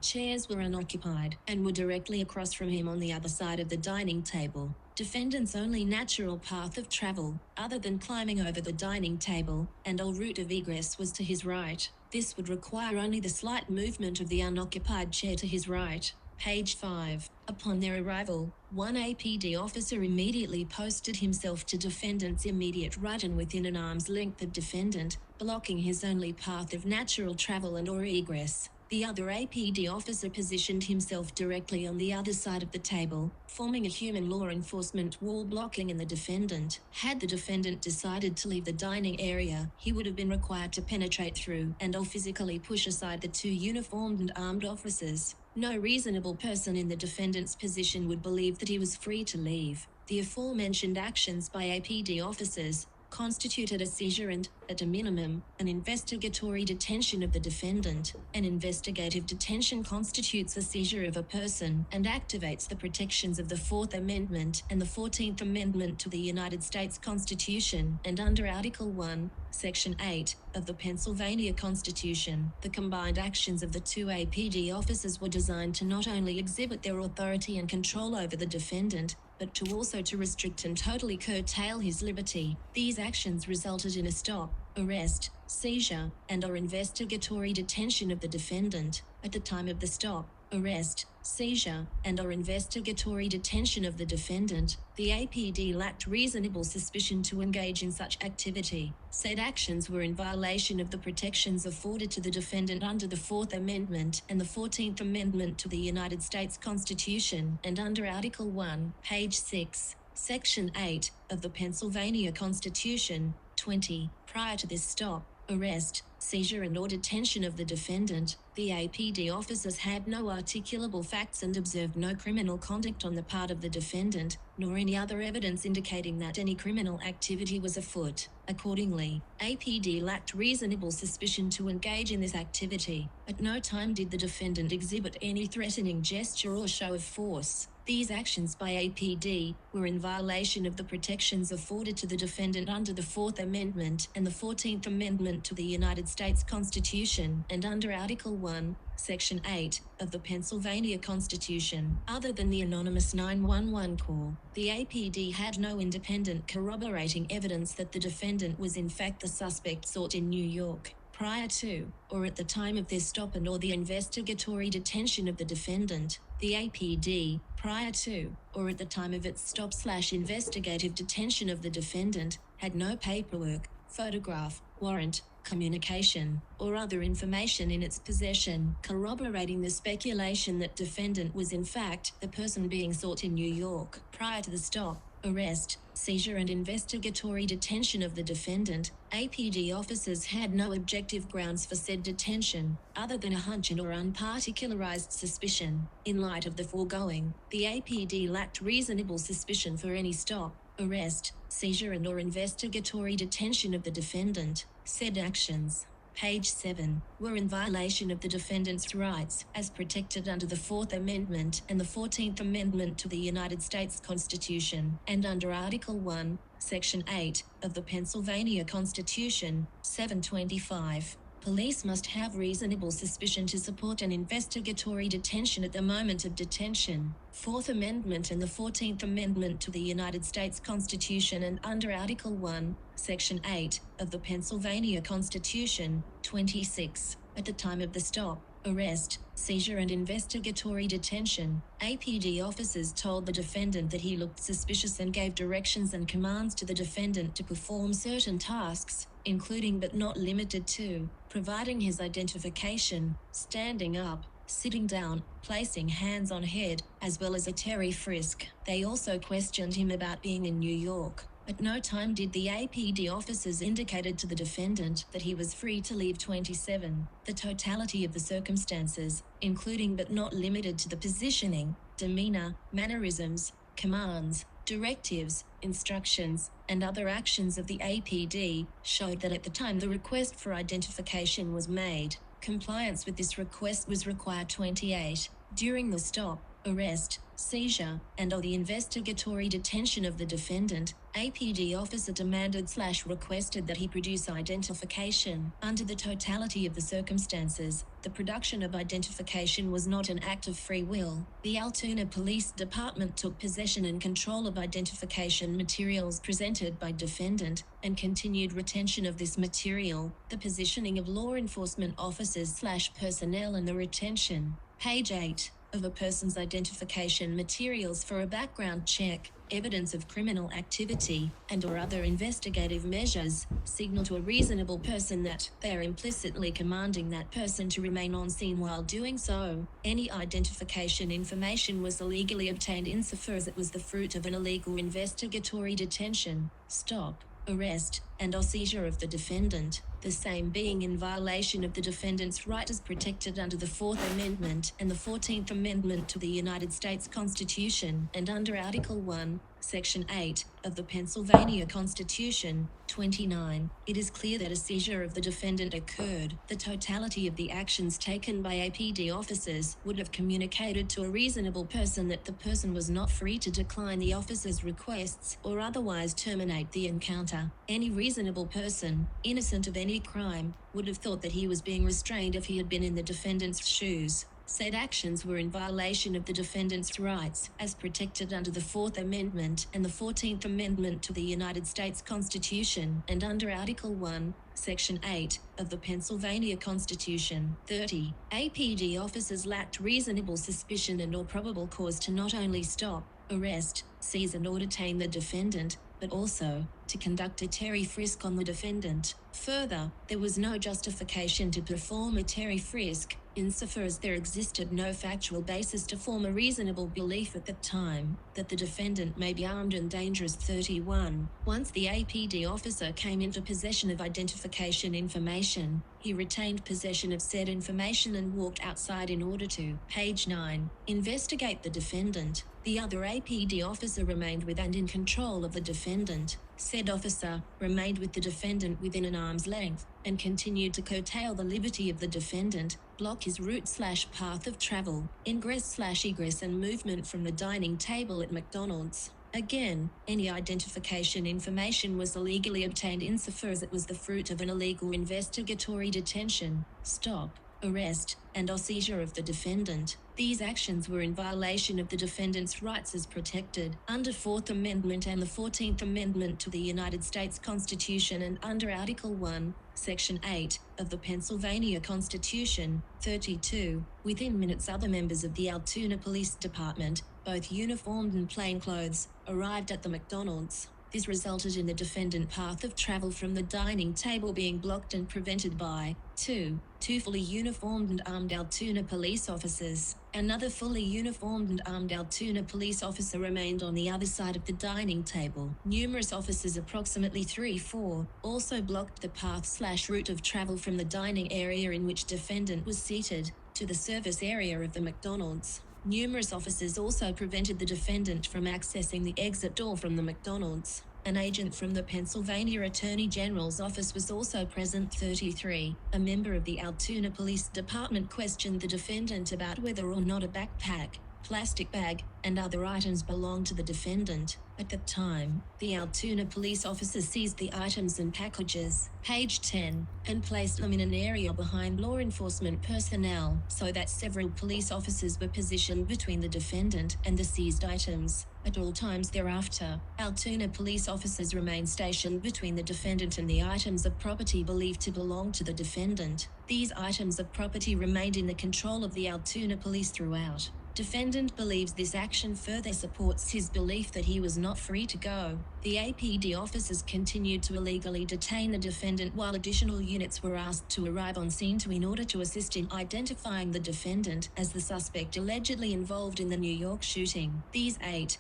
chairs were unoccupied and were directly across from him on the other side of the dining table. Defendant's only natural path of travel, other than climbing over the dining table, and all route of egress was to his right. This would require only the slight movement of the unoccupied chair to his right. Page 5. Upon their arrival, one APD officer immediately posted himself to defendant's immediate right and within an arm's length of defendant, blocking his only path of natural travel and or egress. The other APD officer positioned himself directly on the other side of the table, forming a human law enforcement wall blocking in the defendant. Had the defendant decided to leave the dining area, he would have been required to penetrate through and or physically push aside the two uniformed and armed officers. No reasonable person in the defendant's position would believe that he was free to leave. The aforementioned actions by APD officers constituted a seizure and, at a minimum, an investigatory detention of the defendant. An investigative detention constitutes a seizure of a person and activates the protections of the Fourth Amendment and the 14th Amendment to the United States Constitution, and under Article 1, Section 8, of the Pennsylvania Constitution. The combined actions of the two APD officers were designed to not only exhibit their authority and control over the defendant, but to also to restrict and totally curtail his liberty. These actions resulted in a stop, arrest, seizure, and or investigatory detention of the defendant. At the time of the stop, arrest, seizure, and or investigatory detention of the defendant, the APD lacked reasonable suspicion to engage in such activity. Said actions were in violation of the protections afforded to the defendant under the Fourth Amendment and the 14th Amendment to the United States Constitution, and under Article 1, page 6, Section 8, of the Pennsylvania Constitution. 20. Prior to this stop, arrest, seizure and or detention of the defendant, the APD officers had no articulable facts and observed no criminal conduct on the part of the defendant, nor any other evidence indicating that any criminal activity was afoot. Accordingly, APD lacked reasonable suspicion to engage in this activity. At no time did the defendant exhibit any threatening gesture or show of force. These actions by APD were in violation of the protections afforded to the defendant under the Fourth Amendment and the 14th Amendment to the United States Constitution, and under Article 1, Section 8, of the Pennsylvania Constitution. Other than the anonymous 911 call, the APD had no independent corroborating evidence that the defendant was in fact the suspect sought in New York. Prior to, or at the time of their stop and or the investigatory detention of the defendant, the APD, prior to, or at the time of its stop/investigative detention of the defendant, had no paperwork, photograph, warrant, communication, or other information in its possession corroborating the speculation that defendant was in fact the person being sought in New York. Prior to the stop, arrest, seizure and investigatory detention of the defendant, APD officers had no objective grounds for said detention, other than a hunch and or unparticularized suspicion. In light of the foregoing, the APD lacked reasonable suspicion for any stop, arrest, seizure and or investigatory detention of the defendant. Said actions, page 7, were in violation of the defendant's rights as protected under the Fourth Amendment and the 14th Amendment to the United States Constitution, and under Article 1, Section 8, of the Pennsylvania Constitution. 725. Police must have reasonable suspicion to support an investigatory detention at the moment of detention. Fourth Amendment and the 14th Amendment to the United States Constitution, and under Article 1, Section 8, of the Pennsylvania Constitution. 26. At the time of the stop, arrest, seizure and investigatory detention, APD officers told the defendant that he looked suspicious and gave directions and commands to the defendant to perform certain tasks, including but not limited to providing his identification, standing up, sitting down, placing hands on head, as well as a Terry frisk. They also questioned him about being in New York. At no time did the APD officers indicated to the defendant that he was free to leave 27. The totality of the circumstances, including but not limited to the positioning, demeanor, mannerisms, commands, directives, instructions, and other actions of the APD, showed that at the time the request for identification was made, compliance with this request was required. 28. During the stop, arrest, seizure, and/or the investigatory detention of the defendant, APD officer demanded/requested that he produce identification. Under the totality of the circumstances, the production of identification was not an act of free will. The Altoona Police Department took possession and control of identification materials presented by defendant, and continued retention of this material, the positioning of law enforcement officers/personnel and the retention. Page 8. Of a person's identification materials for a background check, evidence of criminal activity, and/or other investigative measures, signal to a reasonable person that they are implicitly commanding that person to remain on scene while doing so. Any identification information was illegally obtained insofar as it was the fruit of an illegal investigatory detention, stop, arrest, and/or seizure of the defendant, the same being in violation of the defendant's right as protected under the 4th Amendment and the 14th Amendment to the United States Constitution and under Article 1, Section 8, of the Pennsylvania Constitution. 29. It is clear that a seizure of the defendant occurred. The totality of the actions taken by APD officers would have communicated to a reasonable person that the person was not free to decline the officer's requests or otherwise terminate the encounter. Any reasonable person, innocent of any crime, would have thought that he was being restrained if he had been in the defendant's shoes. Said actions were in violation of the defendant's rights as protected under the 4th Amendment and the 14th Amendment to the United States Constitution and under Article 1, Section 8, of the Pennsylvania Constitution. 30. APD officers lacked reasonable suspicion and/or probable cause to not only stop, arrest, seize and/or detain the defendant, but also to conduct a Terry frisk on the defendant. Further, there was no justification to perform a Terry frisk, insofar as there existed no factual basis to form a reasonable belief at the time that the defendant may be armed and dangerous. 31. Once the APD officer came into possession of identification information, he retained possession of said information and walked outside in order to, page 9, investigate the defendant. The other APD officer remained with and in control of the defendant. Said officer remained with the defendant within an arm's length and continued to curtail the liberty of the defendant, block his route/path of travel, ingress/egress and movement from the dining table at McDonald's. Again, any identification information was illegally obtained insofar as it was the fruit of an illegal investigatory detention, stop, arrest, and/or seizure of the defendant. These actions were in violation of the defendant's rights as protected under 4th Amendment and the 14th Amendment to the United States Constitution and under Article 1, Section 8, of the Pennsylvania Constitution. 32. Within minutes other members of the Altoona Police Department, both uniformed and plainclothes, arrived at the McDonald's. This resulted in the defendant path of travel from the dining table being blocked and prevented by 2 fully uniformed and armed Altoona police officers. Another fully uniformed and armed Altoona police officer remained on the other side of the dining table. Numerous officers, approximately 3-4, also blocked the path/route of travel from the dining area in which defendant was seated to the service area of the McDonald's. Numerous officers also prevented the defendant from accessing the exit door from the McDonald's. An agent from the Pennsylvania Attorney General's office was also present. 33. A member of the Altoona Police Department questioned the defendant about whether or not a backpack, plastic bag, and other items belonged to the defendant. At the time, the Altoona police officer seized the items and packages, page 10, and placed them in an area behind law enforcement personnel so that several police officers were positioned between the defendant and the seized items. At all times thereafter, Altoona police officers remained stationed between the defendant and the items of property believed to belong to the defendant. These items of property remained in the control of the Altoona police throughout. Defendant believes this action further supports his belief that he was not free to go. The APD officers continued to illegally detain the defendant while additional units were asked to arrive on scene in order to assist in identifying the defendant as the suspect allegedly involved in the New York shooting. These 8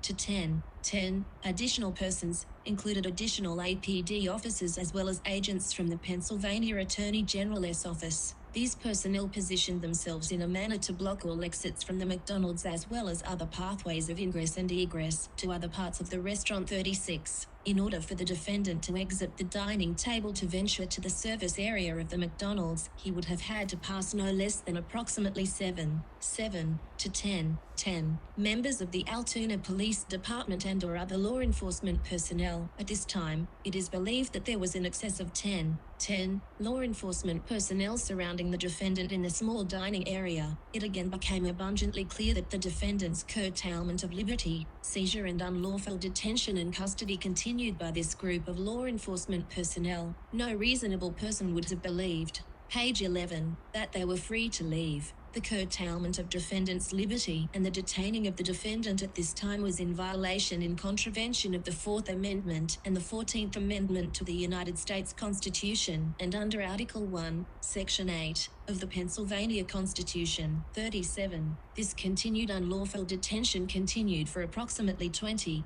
to 10 additional persons included additional APD officers as well as agents from the Pennsylvania Attorney General's office. These personnel positioned themselves in a manner to block all exits from the McDonald's as well as other pathways of ingress and egress to other parts of the restaurant 36. In order for the defendant to exit the dining table to venture to the service area of the McDonald's, he would have had to pass no less than approximately 7 to 10 members of the Altoona Police Department and or other law enforcement personnel. At this time, it is believed that there was in excess of 10 law enforcement personnel surrounding the defendant in the small dining area. It again became abundantly clear that the defendant's curtailment of liberty, seizure and unlawful detention and custody continued by this group of law enforcement personnel. No reasonable person would have believed, page 11, that they were free to leave. The curtailment of defendant's liberty and the detaining of the defendant at this time was in violation in contravention of the 4th Amendment and the 14th Amendment to the United States Constitution and under Article 1, Section 8 of the Pennsylvania Constitution. 37. This continued unlawful detention continued for approximately 20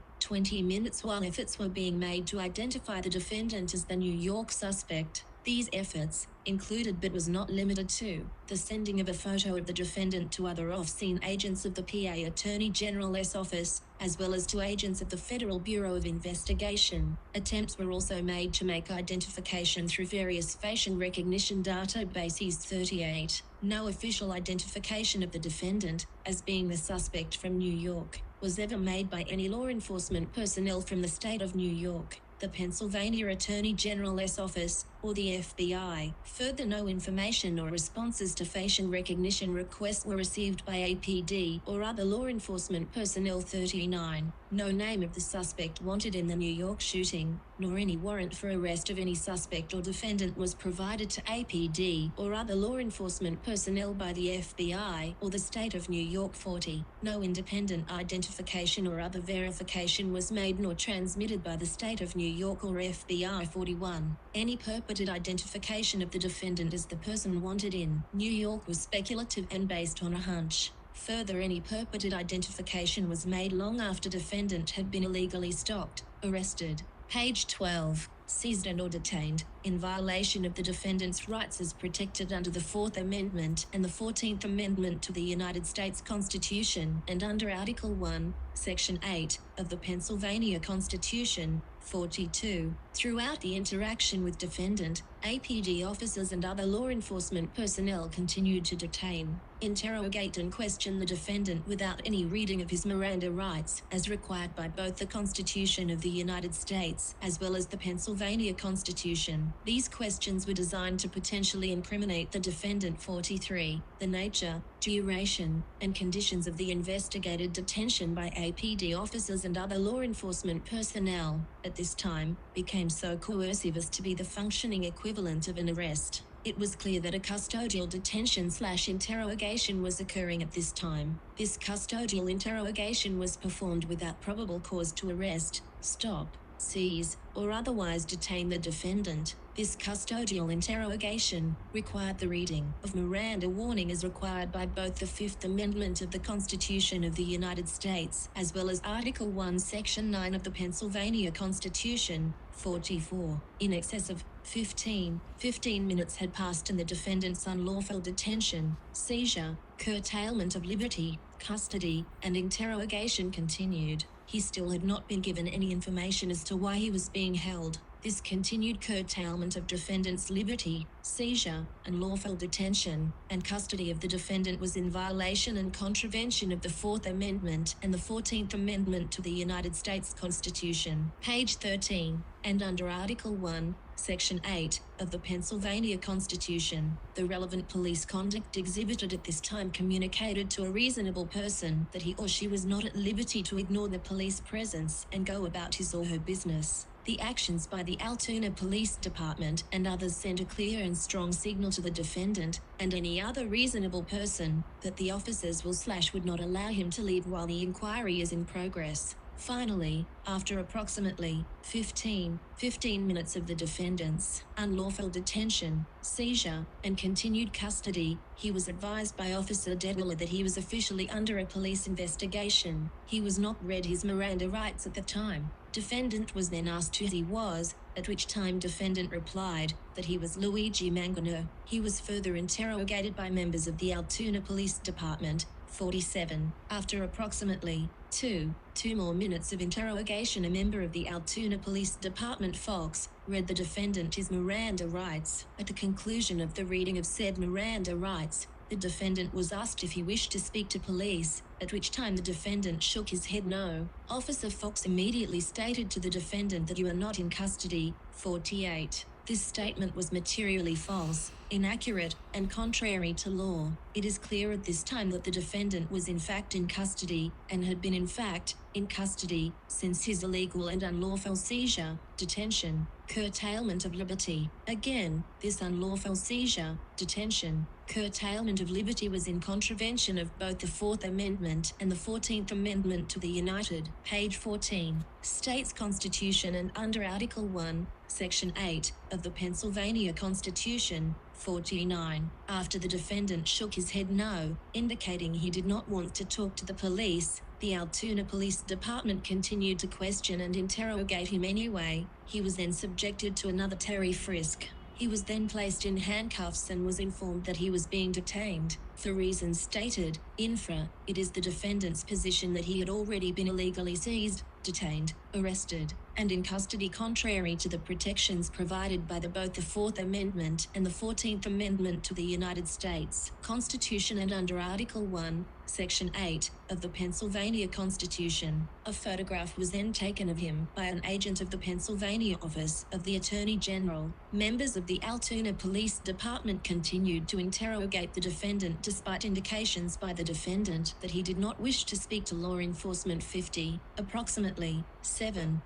minutes while efforts were being made to identify the defendant as the New York suspect. These efforts included but was not limited to the sending of a photo of the defendant to other off-scene agents of the PA Attorney General's office, as well as to agents of the Federal Bureau of Investigation. Attempts were also made to make identification through various facial recognition databases. 38. No official identification of the defendant as being the suspect from New York was ever made by any law enforcement personnel from the state of New York, the Pennsylvania Attorney General's office, or the FBI. Further, no information or responses to facial recognition requests were received by APD or other law enforcement personnel. 39. No name of the suspect wanted in the New York shooting, nor any warrant for arrest of any suspect or defendant was provided to APD or other law enforcement personnel by the FBI or the state of New York. 40. No independent identification or other verification was made nor transmitted by the state of New York or FBI. 41. Any purported identification of the defendant as the person wanted in New York was speculative and based on a hunch. Further, any purported identification was made long after defendant had been illegally stopped, arrested, page 12, seized and or detained, in violation of the defendant's rights as protected under the 4th Amendment and the 14th Amendment to the United States Constitution and under Article 1, Section 8 of the Pennsylvania Constitution. 42. Throughout the interaction with defendant, APD officers and other law enforcement personnel continued to detain, interrogate and question the defendant without any reading of his Miranda rights, as required by both the Constitution of the United States as well as the Pennsylvania Constitution. These questions were designed to potentially incriminate the defendant. 43. The nature, duration, and conditions of the investigated detention by APD officers and other law enforcement personnel, at this time, became so coercive as to be the functioning equivalent of an arrest. It was clear that a custodial detention/interrogation was occurring at this time. This custodial interrogation was performed without probable cause to arrest, stop, seize, or otherwise detain the defendant. This custodial interrogation required the reading of Miranda warning as required by both the 5th Amendment of the Constitution of the United States as well as Article 1, Section 9 of the Pennsylvania Constitution. 44. In excess of 15 minutes had passed and the defendant's unlawful detention, seizure, curtailment of liberty, custody, and interrogation continued. He still had not been given any information as to why he was being held. This continued curtailment of defendant's liberty, seizure, and lawful detention, and custody of the defendant was in violation and contravention of the 4th Amendment and the 14th Amendment to the United States Constitution, page 13, and under Article 1, Section 8 of the Pennsylvania Constitution. The relevant police conduct exhibited at this time communicated to a reasonable person that he or she was not at liberty to ignore the police presence and go about his or her business. The actions by the Altoona Police Department and others sent a clear and strong signal to the defendant, and any other reasonable person, that the officers would not allow him to leave while the inquiry is in progress. Finally, after approximately 15 minutes of the defendant's unlawful detention, seizure, and continued custody, he was advised by Officer Dedwiller that he was officially under a police investigation. He was not read his Miranda rights at the time. Defendant was then asked who he was, at which time defendant replied that he was Luigi Mangione. He was further interrogated by members of the Altoona Police Department, 47. After approximately two more minutes of interrogation, a member of the Altoona Police Department, Fox, read the defendant his Miranda rights. At the conclusion of the reading of said Miranda rights, the defendant was asked if he wished to speak to police, at which time the defendant shook his head no. Officer Fox immediately stated to the defendant that you are not in custody, 48. This statement was materially false, inaccurate, and contrary to law. It is clear at this time that the defendant was in fact in custody, and had been in fact in custody, since his illegal and unlawful seizure, detention, curtailment of liberty. Again, this unlawful seizure, detention, curtailment of liberty was in contravention of both the 4th Amendment and the 14th Amendment to the United, page 14, States Constitution, and under Article 1, Section 8, of the Pennsylvania Constitution, 49. After the defendant shook his head no, indicating he did not want to talk to the police, the Altoona Police Department continued to question and interrogate him anyway. He was then subjected to another Terry frisk. He was then placed in handcuffs and was informed that he was being detained. For reasons stated, infra, it is the defendant's position that he had already been illegally seized, detained, arrested, and in custody contrary to the protections provided by both the 4th Amendment and the 14th Amendment to the United States Constitution, and under Article 1, Section 8, of the Pennsylvania Constitution. A photograph was then taken of him by an agent of the Pennsylvania Office of the Attorney General. Members of the Altoona Police Department continued to interrogate the defendant despite indications by the defendant that he did not wish to speak to law enforcement. 50. Approximately 7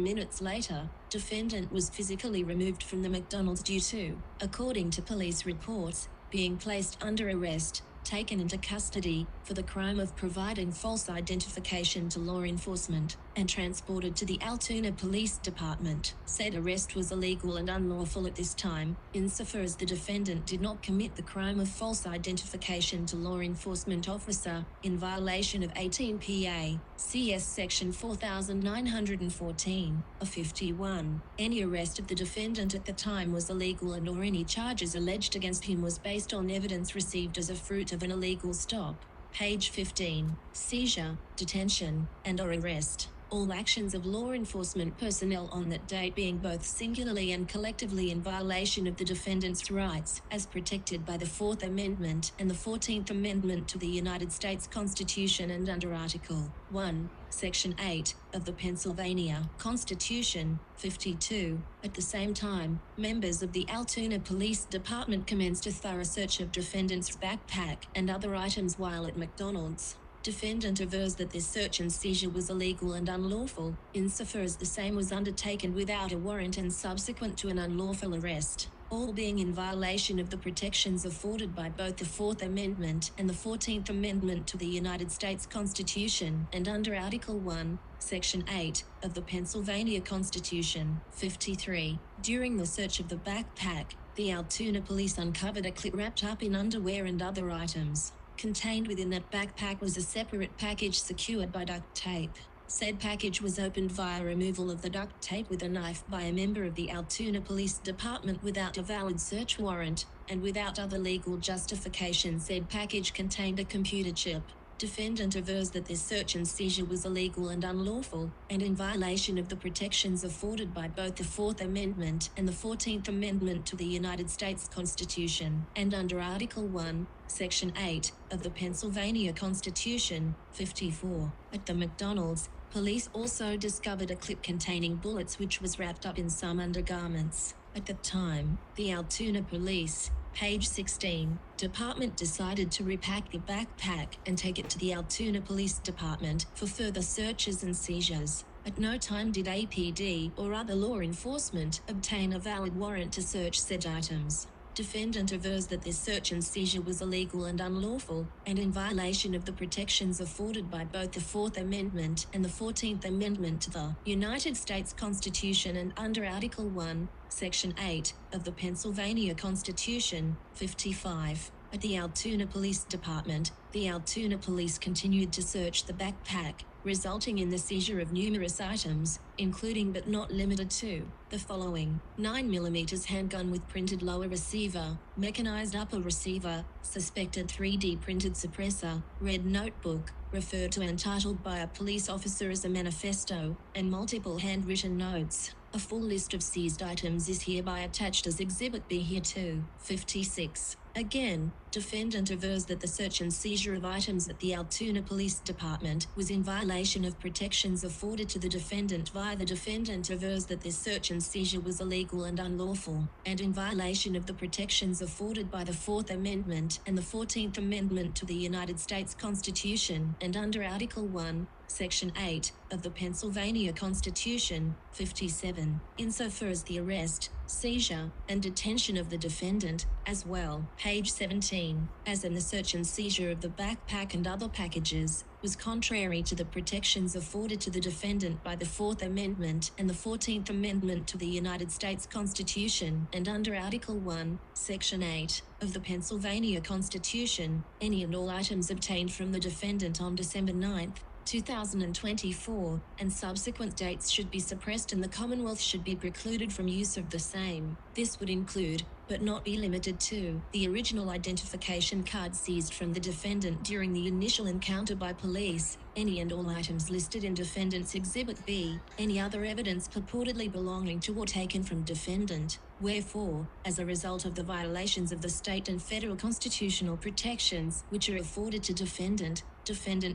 minutes later, defendant was physically removed from the McDonald's due to, according to police reports, being placed under arrest, taken into custody for the crime of providing false identification to law enforcement, and transported to the Altoona Police Department. Said arrest was illegal and unlawful at this time, insofar as the defendant did not commit the crime of false identification to law enforcement officer, in violation of 18 PA, CS Section 4914, of 51. Any arrest of the defendant at the time was illegal, and or any charges alleged against him was based on evidence received as a fruit of an illegal stop. Page 15. Seizure, detention, and or arrest. All actions of law enforcement personnel on that date being both singularly and collectively in violation of the defendant's rights as protected by the 4th Amendment and the 14th Amendment to the United States Constitution, and under Article 1, Section 8, of the Pennsylvania Constitution, 52. At the same time, members of the Altoona Police Department commenced a thorough search of defendant's backpack and other items while at McDonald's. Defendant avers that this search and seizure was illegal and unlawful, insofar as the same was undertaken without a warrant and subsequent to an unlawful arrest, all being in violation of the protections afforded by both the 4th Amendment and the 14th Amendment to the United States Constitution, and under Article 1, Section 8, of the Pennsylvania Constitution, 53. During the search of the backpack, the Altoona police uncovered a clip wrapped up in underwear and other items. Contained within that backpack was a separate package secured by duct tape. Said package was opened via removal of the duct tape with a knife by a member of the Altoona Police Department without a valid search warrant, and without other legal justification. Said package contained a computer chip. Defendant avers that this search and seizure was illegal and unlawful, and in violation of the protections afforded by both the 4th Amendment and the 14th Amendment to the United States Constitution, and under Article 1, Section 8, of the Pennsylvania Constitution, 54. At the McDonald's, police also discovered a clip containing bullets which was wrapped up in some undergarments. At the time, the Altoona Police, page 16, Department decided to repack the backpack and take it to the Altoona Police Department for further searches and seizures. At no time did APD or other law enforcement obtain a valid warrant to search said items. Defendant avers that this search and seizure was illegal and unlawful, and in violation of the protections afforded by both the 4th Amendment and the 14th Amendment to the United States Constitution and under Article 1, Section 8, of the Pennsylvania Constitution, 55. At the Altoona Police Department, the Altoona Police continued to search the backpack, resulting in the seizure of numerous items, including but not limited to the following: 9mm handgun with printed lower receiver, mechanized upper receiver, suspected 3D printed suppressor, red notebook, referred to and titled by a police officer as a manifesto, and multiple handwritten notes. A full list of seized items is hereby attached as Exhibit B hereto. 56. Again, defendant avers that the search and seizure of items at the Altoona Police Department was in violation of protections afforded to the defendant via the defendant avers that this search and seizure was illegal and unlawful, and in violation of the protections afforded by the 4th Amendment and the 14th Amendment to the United States Constitution and under Article 1, Section 8, of the Pennsylvania Constitution, 57, insofar as the arrest, seizure, and detention of the defendant, as well, page 17, as in the search and seizure of the backpack and other packages, was contrary to the protections afforded to the defendant by the 4th Amendment and the 14th Amendment to the United States Constitution and under Article 1, Section 8, of the Pennsylvania Constitution, any and all items obtained from the defendant on December 9, 2024, and subsequent dates should be suppressed and the Commonwealth should be precluded from use of the same. This would include, but not be limited to, the original identification card seized from the defendant during the initial encounter by police, any and all items listed in Defendant's Exhibit B, any other evidence purportedly belonging to or taken from defendant. Wherefore, as a result of the violations of the state and federal constitutional protections which are afforded to defendant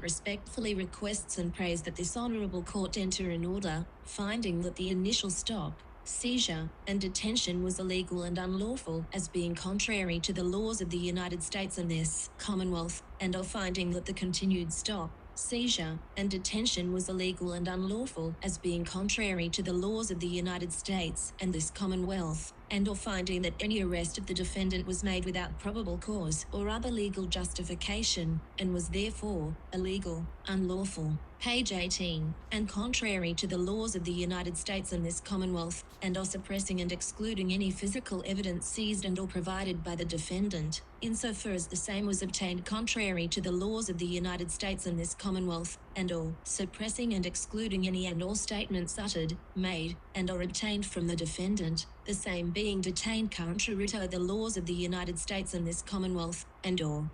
respectfully requests and prays that this honorable court enter an order, finding that the initial stop, seizure, and detention was illegal and unlawful as being contrary to the laws of the United States and this Commonwealth, and or finding that the continued stop, seizure, and detention was illegal and unlawful as being contrary to the laws of the United States and this Commonwealth, and or finding that any arrest of the defendant was made without probable cause or other legal justification, and was therefore illegal, unlawful, page 18, and contrary to the laws of the United States and this Commonwealth, and or suppressing and excluding any physical evidence seized and or provided by the defendant, insofar as the same was obtained contrary to the laws of the United States and this Commonwealth, and or suppressing and excluding any and all statements uttered, made, and or obtained from the defendant, the same being detained contrary to the laws of the United States and this Commonwealth, and or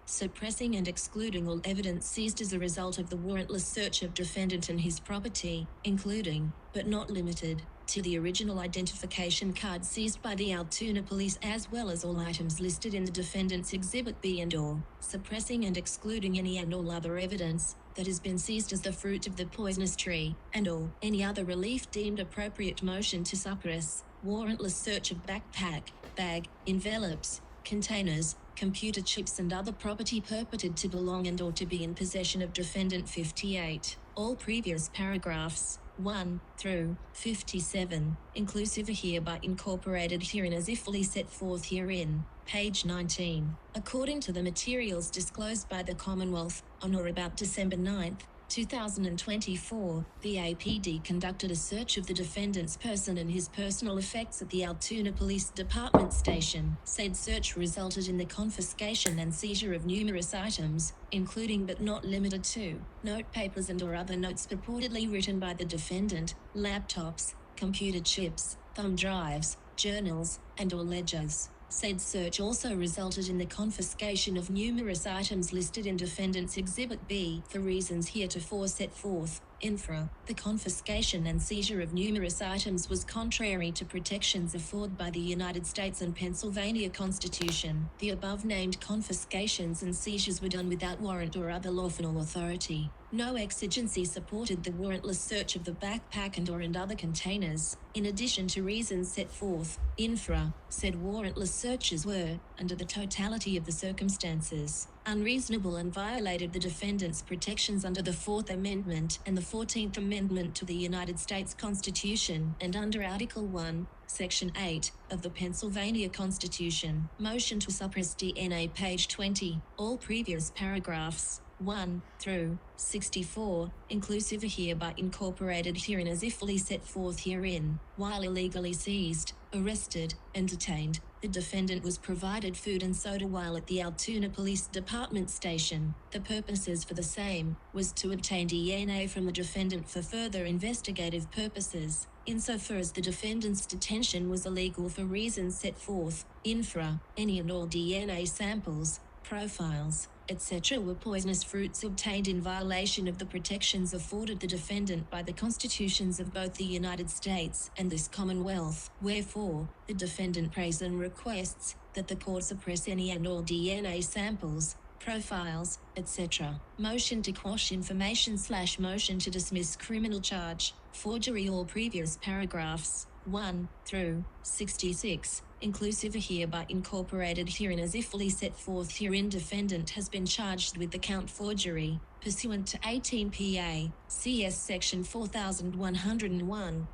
suppressing and excluding all evidence seized as a result of the warrantless search of defendant and his property, including, but not limited, to the original identification card seized by the Altoona Police as well as all items listed in the defendant's Exhibit B and or suppressing and excluding any and all other evidence that has been seized as the fruit of the poisonous tree, and or any other relief deemed appropriate motion to suppress, warrantless search of backpack, bag, envelopes, containers, computer chips and other property purported to belong and or to be in possession of defendant 58. All previous paragraphs, 1 through 57, inclusive are hereby incorporated herein as if fully set forth herein. Page 19. According to the materials disclosed by the Commonwealth, on or about December 9, 2024, the APD conducted a search of the defendant's person and his personal effects at the Altoona Police Department station. Said search resulted in the confiscation and seizure of numerous items, including but not limited to note papers and or other notes purportedly written by the defendant, laptops, computer chips, thumb drives, journals, and or ledgers. Said search also resulted in the confiscation of numerous items listed in Defendant's Exhibit B for reasons heretofore set forth. Infra, the confiscation and seizure of numerous items was contrary to protections afforded by the United States and Pennsylvania Constitution. The above-named confiscations and seizures were done without warrant or other lawful authority. No exigency supported the warrantless search of the backpack and other containers. In addition to reasons set forth, infra, said warrantless searches were, under the totality of the circumstances, unreasonable and violated the defendant's protections under the 4th Amendment and the 14th Amendment to the United States Constitution and under Article 1, Section 8 of the Pennsylvania Constitution. Motion to suppress DNA, page 20. All previous paragraphs 1 through 64, inclusive, are hereby incorporated herein as if fully set forth herein. While illegally seized, arrested, and detained, the defendant was provided food and soda while at the Altoona Police Department station. The purposes for the same was to obtain DNA from the defendant for further investigative purposes, insofar as the defendant's detention was illegal for reasons set forth. Infra, any and all DNA samples, profiles, etc. were poisonous fruits obtained in violation of the protections afforded the defendant by the constitutions of both the United States and this Commonwealth. Wherefore, the defendant prays and requests that the court suppress any and all DNA samples, profiles, etc. Motion to quash information / motion to dismiss criminal charge, forgery. All previous paragraphs 1 through 66, inclusive, are hereby incorporated herein as if fully set forth herein. Defendant has been charged with the count forgery, pursuant to 18 PA, CS Section 4101,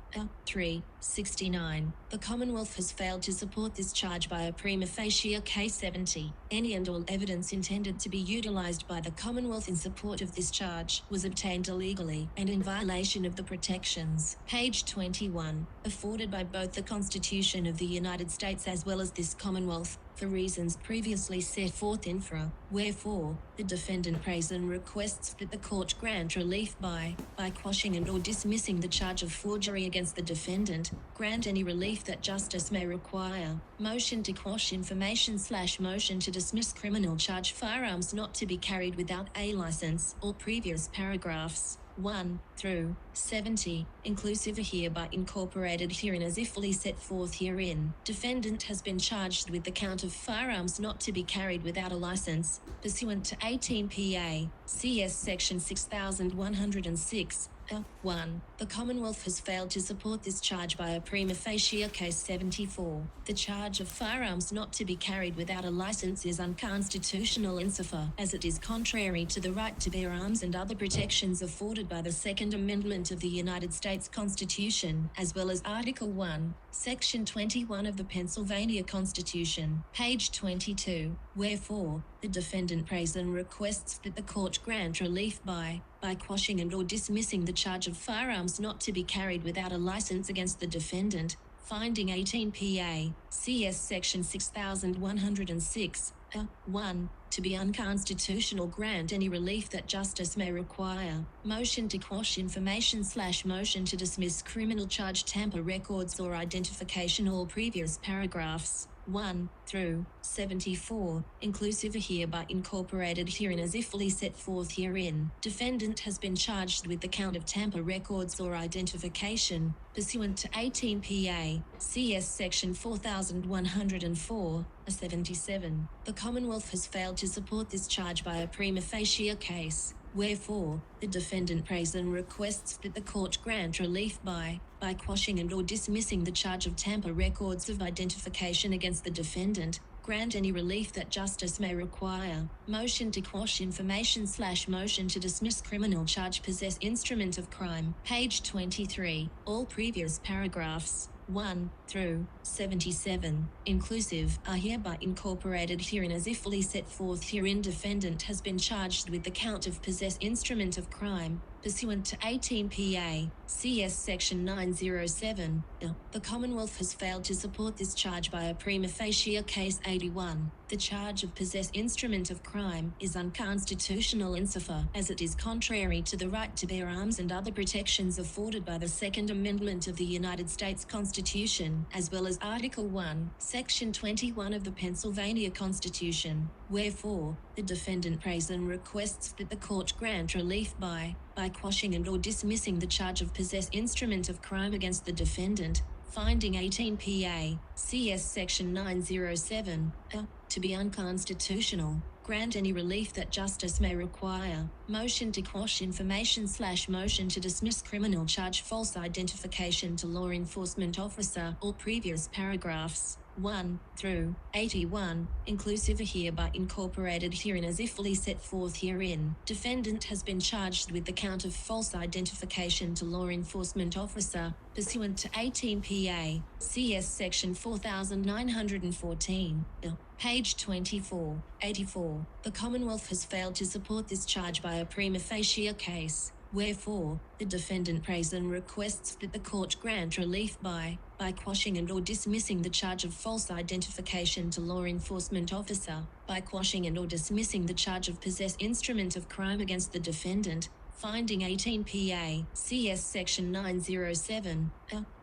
369. The Commonwealth has failed to support this charge by a prima facie case 70. Any and all evidence intended to be utilized by the Commonwealth in support of this charge was obtained illegally and in violation of the protections, page 21, afforded by both the Constitution of the United States as well as this Commonwealth, for reasons previously set forth infra. Wherefore, the defendant prays and requests that the court grant relief by quashing and or dismissing the charge of forgery against the defendant, grant any relief that justice may require. Motion to quash information / motion to dismiss criminal charge, firearms not to be carried without a license. All previous paragraphs 1 through 70, inclusive, are hereby incorporated herein as if fully set forth herein. Defendant has been charged with the count of firearms not to be carried without a license, pursuant to 18 PA, CS Section 6106, 1. The Commonwealth has failed to support this charge by a prima facie case 74. The charge of firearms not to be carried without a license is unconstitutional insofar as it is contrary to the right to bear arms and other protections afforded by the 2nd Amendment of the United States Constitution, as well as Article 1, Section 21 of the Pennsylvania Constitution, page 22. Wherefore, the defendant prays and requests that the court grant relief by quashing and or dismissing the charge of firearms not to be carried without a license against the defendant, finding 18 PA, CS Section 6106, 1, to be unconstitutional, grant any relief that justice may require. Motion to quash information / motion to dismiss criminal charge, tamper records or identification. All previous paragraphs 1 through 74, inclusive, are hereby incorporated herein as if fully set forth herein. Defendant has been charged with the count of tamper records or identification, pursuant to 18 PA, CS Section 4104, 77. The Commonwealth has failed to support this charge by a prima facie case. Wherefore, the defendant prays and requests that the court grant relief by quashing and or dismissing the charge of tamper records of identification against the defendant, grant any relief that justice may require. Motion to quash information / motion to dismiss criminal charge, possess instrument of crime, page 23. All previous paragraphs 1 through 77, inclusive, are hereby incorporated herein as if fully set forth herein. Defendant has been charged with the count of possess instrument of crime, pursuant to 18 PA, CS Section 907. The Commonwealth has failed to support this charge by a prima facie case 81. The charge of possess instrument of crime is unconstitutional insofar as it is contrary to the right to bear arms and other protections afforded by the 2nd Amendment of the United States Constitution, as well as Article 1, Section 21 of the Pennsylvania Constitution. Wherefore, the defendant prays and requests that the court grant relief by quashing and or dismissing the charge of possess instrument of crime against the defendant, finding 18 PA, CS Section 907, to be unconstitutional, grant any relief that justice may require. Motion to quash information/motion to dismiss criminal charge false identification to law enforcement officer. All previous paragraphs 1 through 81, inclusive, are hereby incorporated herein as if fully set forth herein. Defendant has been charged with the count of false identification to law enforcement officer, pursuant to 18 PA, CS Section 4914. Page 24, 84. The Commonwealth has failed to support this charge by a prima facie case. Wherefore, the defendant prays and requests that the court grant relief by quashing and or dismissing the charge of false identification to law enforcement officer, by quashing and or dismissing the charge of possess instrument of crime against the defendant, finding 18 PA, CS Section 907,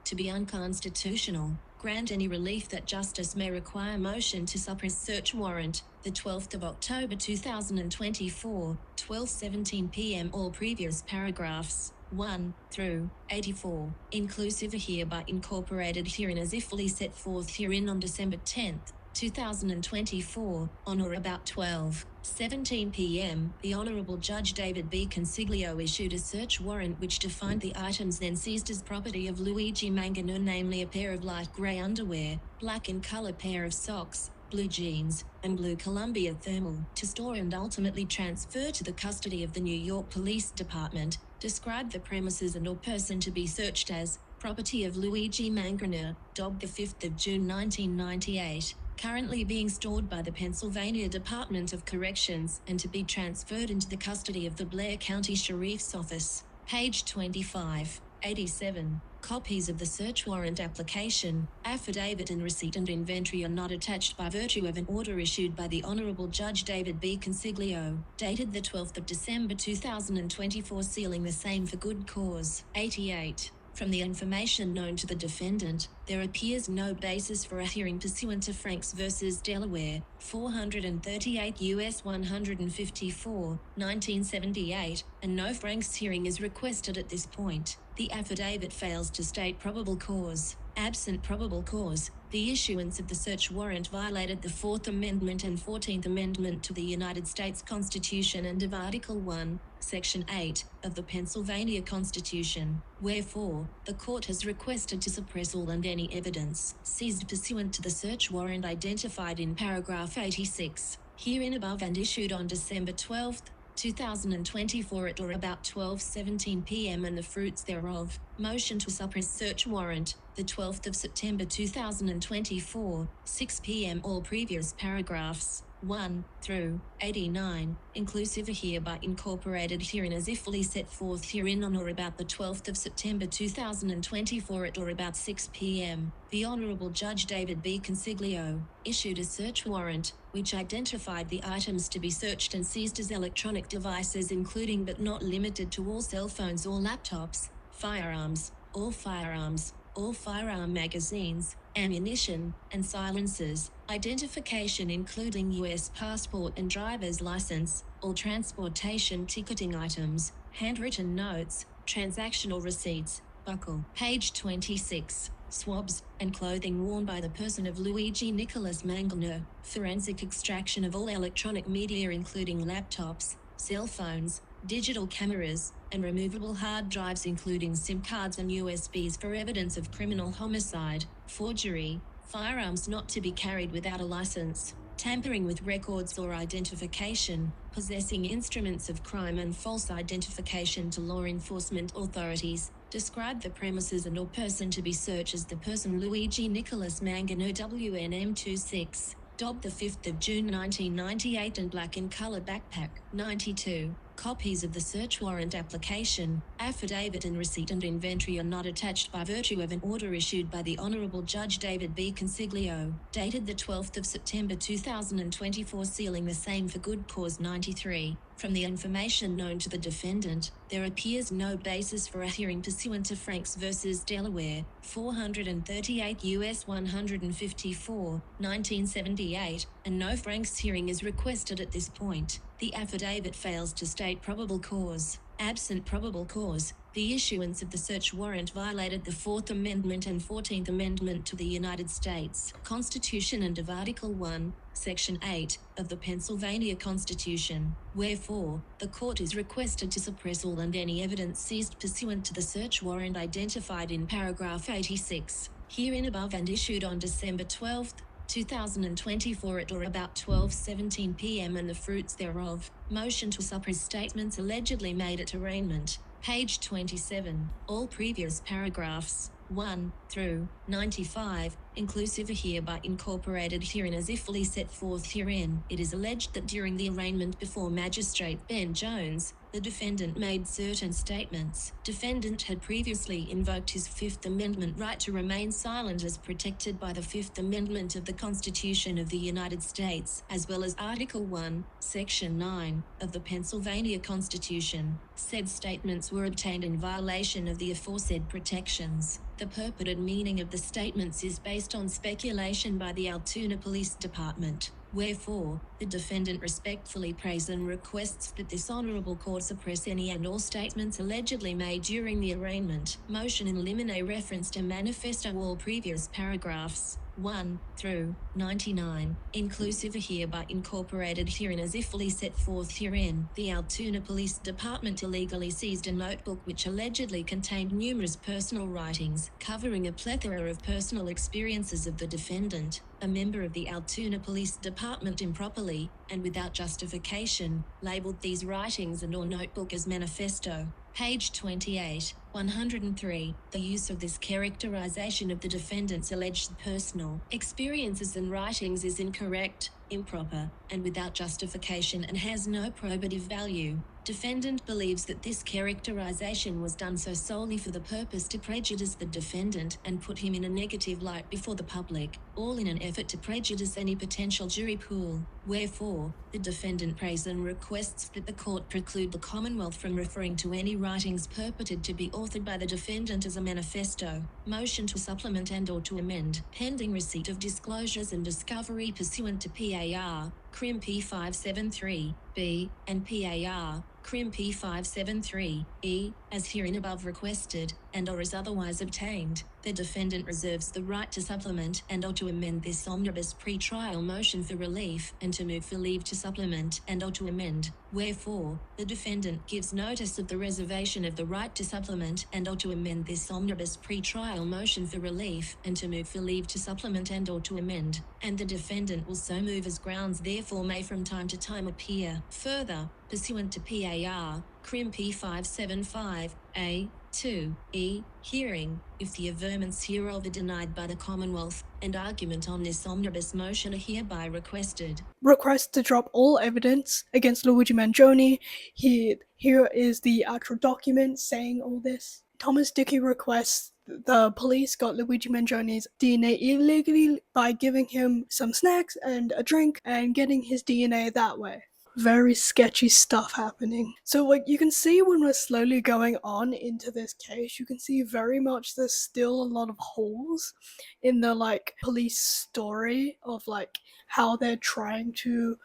to be unconstitutional. Grant any relief that justice may require. Motion to suppress search warrant, the 12th of October 2024, 12:17 p.m. All previous paragraphs 1 through 84, inclusive, are hereby incorporated herein as if fully set forth herein. On December 10th, 2024, on or about 12:17 p.m., the Honourable Judge David B. Consiglio issued a search warrant which defined the items then seized as property of Luigi Mangione, namely a pair of light grey underwear, black in colour pair of socks, blue jeans, and blue Columbia thermal, to store and ultimately transfer to the custody of the New York Police Department. Described the premises and or person to be searched as property of Luigi Mangione, dogged 5th of June 1998. Currently being stored by the Pennsylvania Department of Corrections and to be transferred into the custody of the Blair County Sheriff's Office. Page 25, 87. Copies of the search warrant application, affidavit and receipt and inventory are not attached by virtue of an order issued by the Honourable Judge David B. Consiglio, dated the 12th of December 2024, sealing the same for good cause. 88. From the information known to the defendant, there appears no basis for a hearing pursuant to Franks v. Delaware, 438 U.S. 154, 1978, and no Franks hearing is requested at this point. The affidavit fails to state probable cause. Absent probable cause, the issuance of the search warrant violated the 4th Amendment and 14th Amendment to the United States Constitution and of Article 1, Section 8, of the Pennsylvania Constitution. Wherefore, the court has requested to suppress all and any evidence seized pursuant to the search warrant identified in paragraph 86, herein above and issued on December 12, 2024 at or about 12:17 p.m. and the fruits thereof. Motion to suppress search warrant, the 12th of September 2024, 6 p.m. All previous paragraphs 1 through 89, inclusive, are hereby incorporated herein as if fully set forth herein. On or about the 12th of September 2024 at or about 6 p.m., the Honourable Judge David B. Consiglio issued a search warrant which identified the items to be searched and seized as electronic devices, including but not limited to all cell phones or laptops, firearms, all firearm magazines, ammunition, and silencers, identification including U.S. passport and driver's license, all transportation ticketing items, handwritten notes, transactional receipts, buckle. Page 26. Swabs, and clothing worn by the person of Luigi Nicholas Mangione, forensic extraction of all electronic media including laptops, cell phones, digital cameras, and removable hard drives including SIM cards and USBs for evidence of criminal homicide, forgery, firearms not to be carried without a license, tampering with records or identification, possessing instruments of crime and false identification to law enforcement authorities. Describe the premises and or person to be searched as the person Luigi Nicholas Mangione WNM26, dobbed 5th of June 1998 and black in color backpack. 92. Copies of the search warrant application, affidavit and receipt and inventory are not attached by virtue of an order issued by the Honourable Judge David B. Consiglio, dated the 12th of September 2024, sealing the same for good cause. 93. From the information known to the defendant, there appears no basis for a hearing pursuant to Franks v. Delaware, 438 U.S. 154, 1978, and no Franks hearing is requested at this point. The affidavit fails to state probable cause. Absent probable cause, the issuance of the search warrant violated the 4th Amendment and 14th Amendment to the United States Constitution and of Article 1, Section 8, of the Pennsylvania Constitution. Wherefore, the court is requested to suppress all and any evidence seized pursuant to the search warrant identified in paragraph 86, herein above and issued on December 12, 2024 at or about 12:17 p.m. and the fruits thereof. Motion to suppress statements allegedly made at arraignment. Page 27. All previous paragraphs, 1 through 95, inclusive are hereby incorporated herein as if fully set forth herein. It is alleged that during the arraignment before Magistrate Ben Jones, the defendant made certain statements. Defendant had previously invoked his Fifth Amendment right to remain silent as protected by the Fifth Amendment of the Constitution of the United States, as well as Article 1, Section 9, of the Pennsylvania Constitution. Said statements were obtained in violation of the aforesaid protections. The purported meaning of the statements is based on speculation by the Altoona Police Department. Wherefore, the defendant respectfully prays and requests that this honorable court suppress any and all statements allegedly made during the arraignment. Motion in limine reference to manifesto all previous paragraphs, 1 through 99, inclusive are hereby incorporated herein as if fully set forth herein. The Altoona Police Department illegally seized a notebook which allegedly contained numerous personal writings covering a plethora of personal experiences of the defendant. A member of the Altoona Police Department improperly, and without justification, labeled these writings and or notebook as manifesto. Page 28, 103. The use of this characterization of the defendant's alleged personal experiences and writings is incorrect, improper, and without justification and has no probative value. Defendant believes that this characterization was done so solely for the purpose to prejudice the defendant and put him in a negative light before the public, all in an effort to prejudice any potential jury pool. Wherefore, the defendant prays and requests that the court preclude the Commonwealth from referring to any writings purported to be authored by the defendant as a manifesto. Motion to supplement and or to amend, pending receipt of disclosures and discovery pursuant to PAR, Crim P573B, and PAR, Crim P573E, as herein above requested, and or as otherwise obtained. The defendant reserves the right to supplement and or to amend this omnibus pre-trial motion for relief and to move for leave to supplement and or to amend. Wherefore, the defendant gives notice of the reservation of the right to supplement and or to amend this omnibus pre-trial motion for relief and to move for leave to supplement and or to amend, and the defendant will so move as grounds therefore may from time to time appear. Further, pursuant to PAR, Crim P575A, 2E, hearing, if the averments hereof are denied by the Commonwealth, and argument on this omnibus motion are hereby requested. Request to drop all evidence against Luigi Mangione. Here is the actual document saying all this. Thomas Dickey requests the police got Luigi Mangione's DNA illegally by giving him some snacks and a drink and getting his DNA that way. Very sketchy stuff happening. So like you can see when we're slowly going on into this case, you can see very much there's still a lot of holes in the like police story of like how they're trying to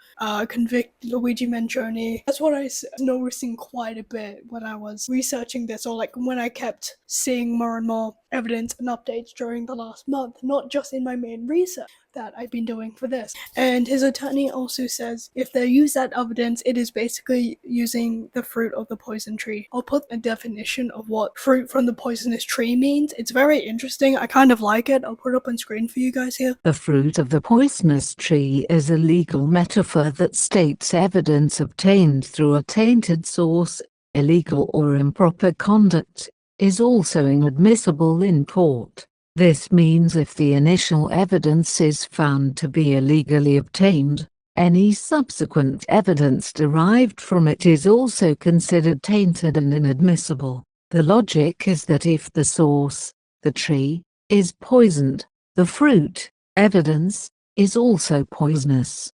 convict Luigi Mangione. That's what I was noticing quite a bit when I was researching this, or like when I kept seeing more and more evidence and updates during the last month, not just in my main research that I've been doing for this. And his attorney also says if they use that evidence, it is basically using the fruit of the poison tree. I'll put a definition of what fruit from the poisonous tree means. It's very interesting. I kind of like it. I'll put it up on screen for you guys here. The fruit of the poisonous tree is a legal metaphor that states evidence obtained through a tainted source, illegal or improper conduct, is also inadmissible in court. This means if the initial evidence is found to be illegally obtained, any subsequent evidence derived from it is also considered tainted and inadmissible. The logic is that if the source, the tree, is poisoned, the fruit, evidence, is also poisonous.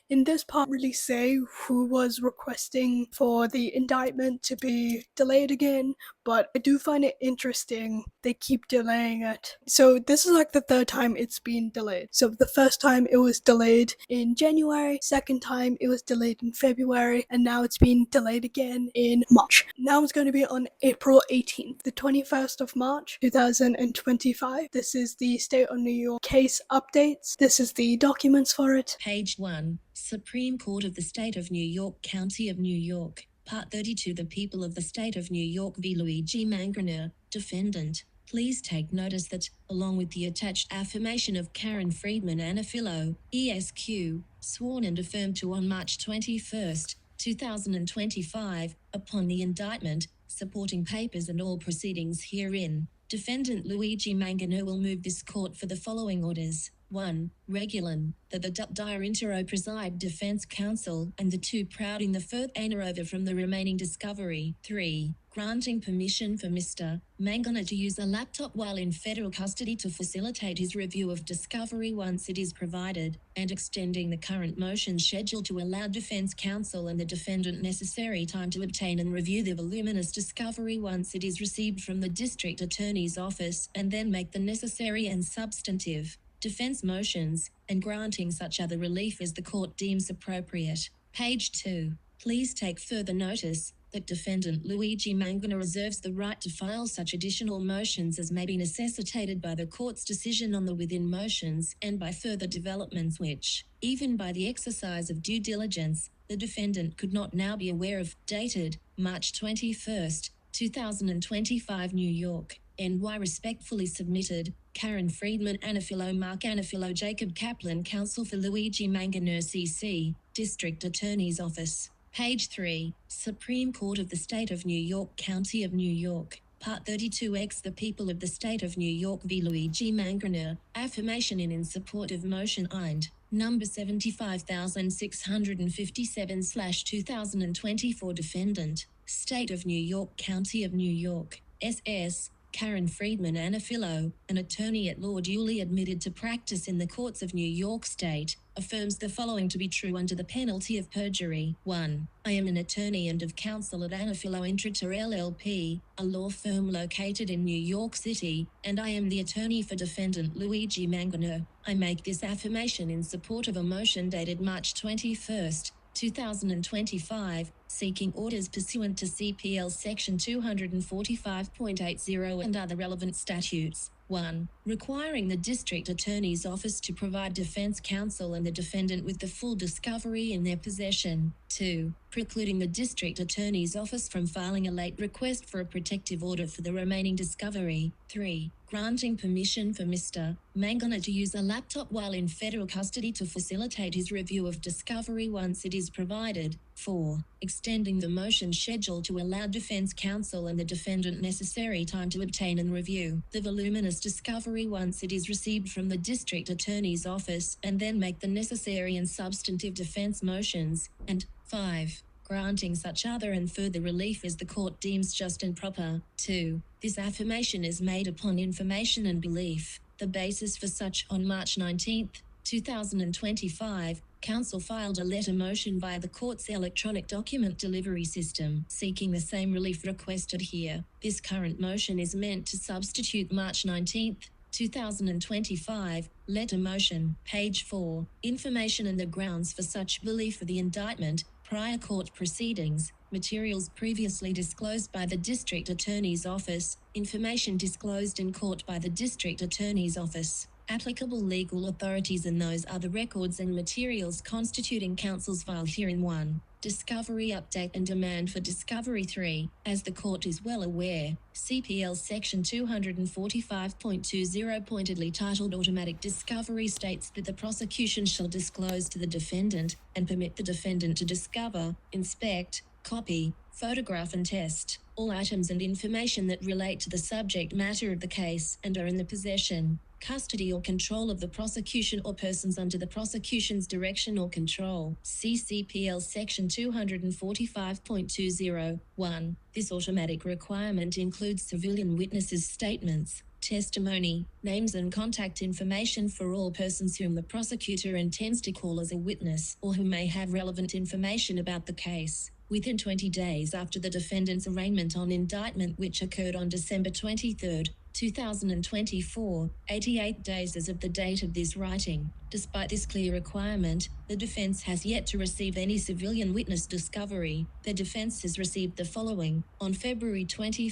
In this part, really say who was requesting for the indictment to be delayed again, but I do find it interesting they keep delaying it. So this is like the third time it's been delayed. So the first time it was delayed in January, second time it was delayed in February, and now it's been delayed again in March. Now it's going to be on April 18th, the 21st of March 2025. This is the State of New York case updates. This is the documents for it. Page 1. Supreme Court of the State of New York, County of New York. Part 32. The People of the State of New York v. Luigi Mangione, Defendant. Please take notice that, along with the attached affirmation of Karen Friedman Agnifilo, ESQ, sworn and affirmed to on March 21st, 2025, upon the indictment, supporting papers and all proceedings herein, Defendant Luigi Mangione will move this court for the following orders. 1. Regulon, that the dire intero preside defense counsel and the two prouding the further over from the remaining discovery. 3. Granting permission for Mr. Mangione to use a laptop while in federal custody to facilitate his review of discovery once it is provided, and extending the current motion schedule to allow defense counsel and the defendant necessary time to obtain and review the voluminous discovery once it is received from the district attorney's office, and then make the necessary and substantive defense motions, and granting such other relief as the court deems appropriate. Page 2. Please take further notice that Defendant Luigi Mangione reserves the right to file such additional motions as may be necessitated by the court's decision on the within motions and by further developments which, even by the exercise of due diligence, the defendant could not now be aware of. Dated March 21st, 2025, New York, NY. Respectfully submitted, Karen Friedman Agnifilo, Mark Agnifilo, Jacob Kaplan, Counsel for Luigi Mangione, CC, District Attorney's Office. Page 3. Supreme Court of the State of New York, County of New York. Part 32X. The People of the State of New York v. Luigi Mangione. Affirmation in support of motion IND. Number 75657/2024. Defendant, State of New York, County of New York, SS. Karen Friedman Agnifilo, an attorney at law duly admitted to practice in the courts of New York State, affirms the following to be true under the penalty of perjury. 1. I am an attorney and of counsel at Agnifilo Intrater LLP, a law firm located in New York City, and I am the attorney for defendant Luigi Mangione. I make this affirmation in support of a motion dated March 21st, 2025, seeking orders pursuant to CPL Section 245.80 and other relevant statutes. 1. Requiring the District Attorney's Office to provide defense counsel and the defendant with the full discovery in their possession. 2. Precluding the District Attorney's Office from filing a late request for a protective order for the remaining discovery. 3. Granting permission for Mr. Mangione to use a laptop while in federal custody to facilitate his review of discovery once it is provided. 4. Extending the motion schedule to allow defense counsel and the defendant necessary time to obtain and review the voluminous discovery once it is received from the District Attorney's Office, and then make the necessary and substantive defense motions. And 5. Granting such other and further relief as the court deems just and proper. 2. This affirmation is made upon information and belief. The basis for such: on March 19, 2025, counsel filed a letter motion via the court's electronic document delivery system, seeking the same relief requested here. This current motion is meant to substitute March 19, 2025, letter motion. Page 4. Information and the grounds for such belief for the indictment, prior court proceedings, materials previously disclosed by the District Attorney's Office, information disclosed in court by the District Attorney's Office, applicable legal authorities and those other records and materials constituting counsel's file herein. 1. Discovery update and demand for discovery. 3. As the court is well aware, CPL Section 245.20 pointedly titled Automatic Discovery states that the prosecution shall disclose to the defendant, and permit the defendant to discover, inspect, copy, photograph and test all items and information that relate to the subject matter of the case and are in the possession, custody or control of the prosecution or persons under the prosecution's direction or control. See CPL Section 245.20. 1. This automatic requirement includes civilian witnesses' statements, Testimony, names and contact information for all persons whom the prosecutor intends to call as a witness or who may have relevant information about the case, within 20 days after the defendant's arraignment on indictment, which occurred on December 23, 2024, 88 days as of the date of this writing. Despite this clear requirement, the defense has yet to receive any civilian witness discovery. The defense has received the following. On February 21,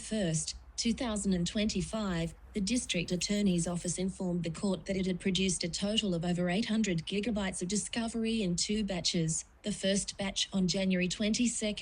2025, the District Attorney's Office informed the court that it had produced a total of over 800 gigabytes of discovery in 2 batches, the first batch on January 22,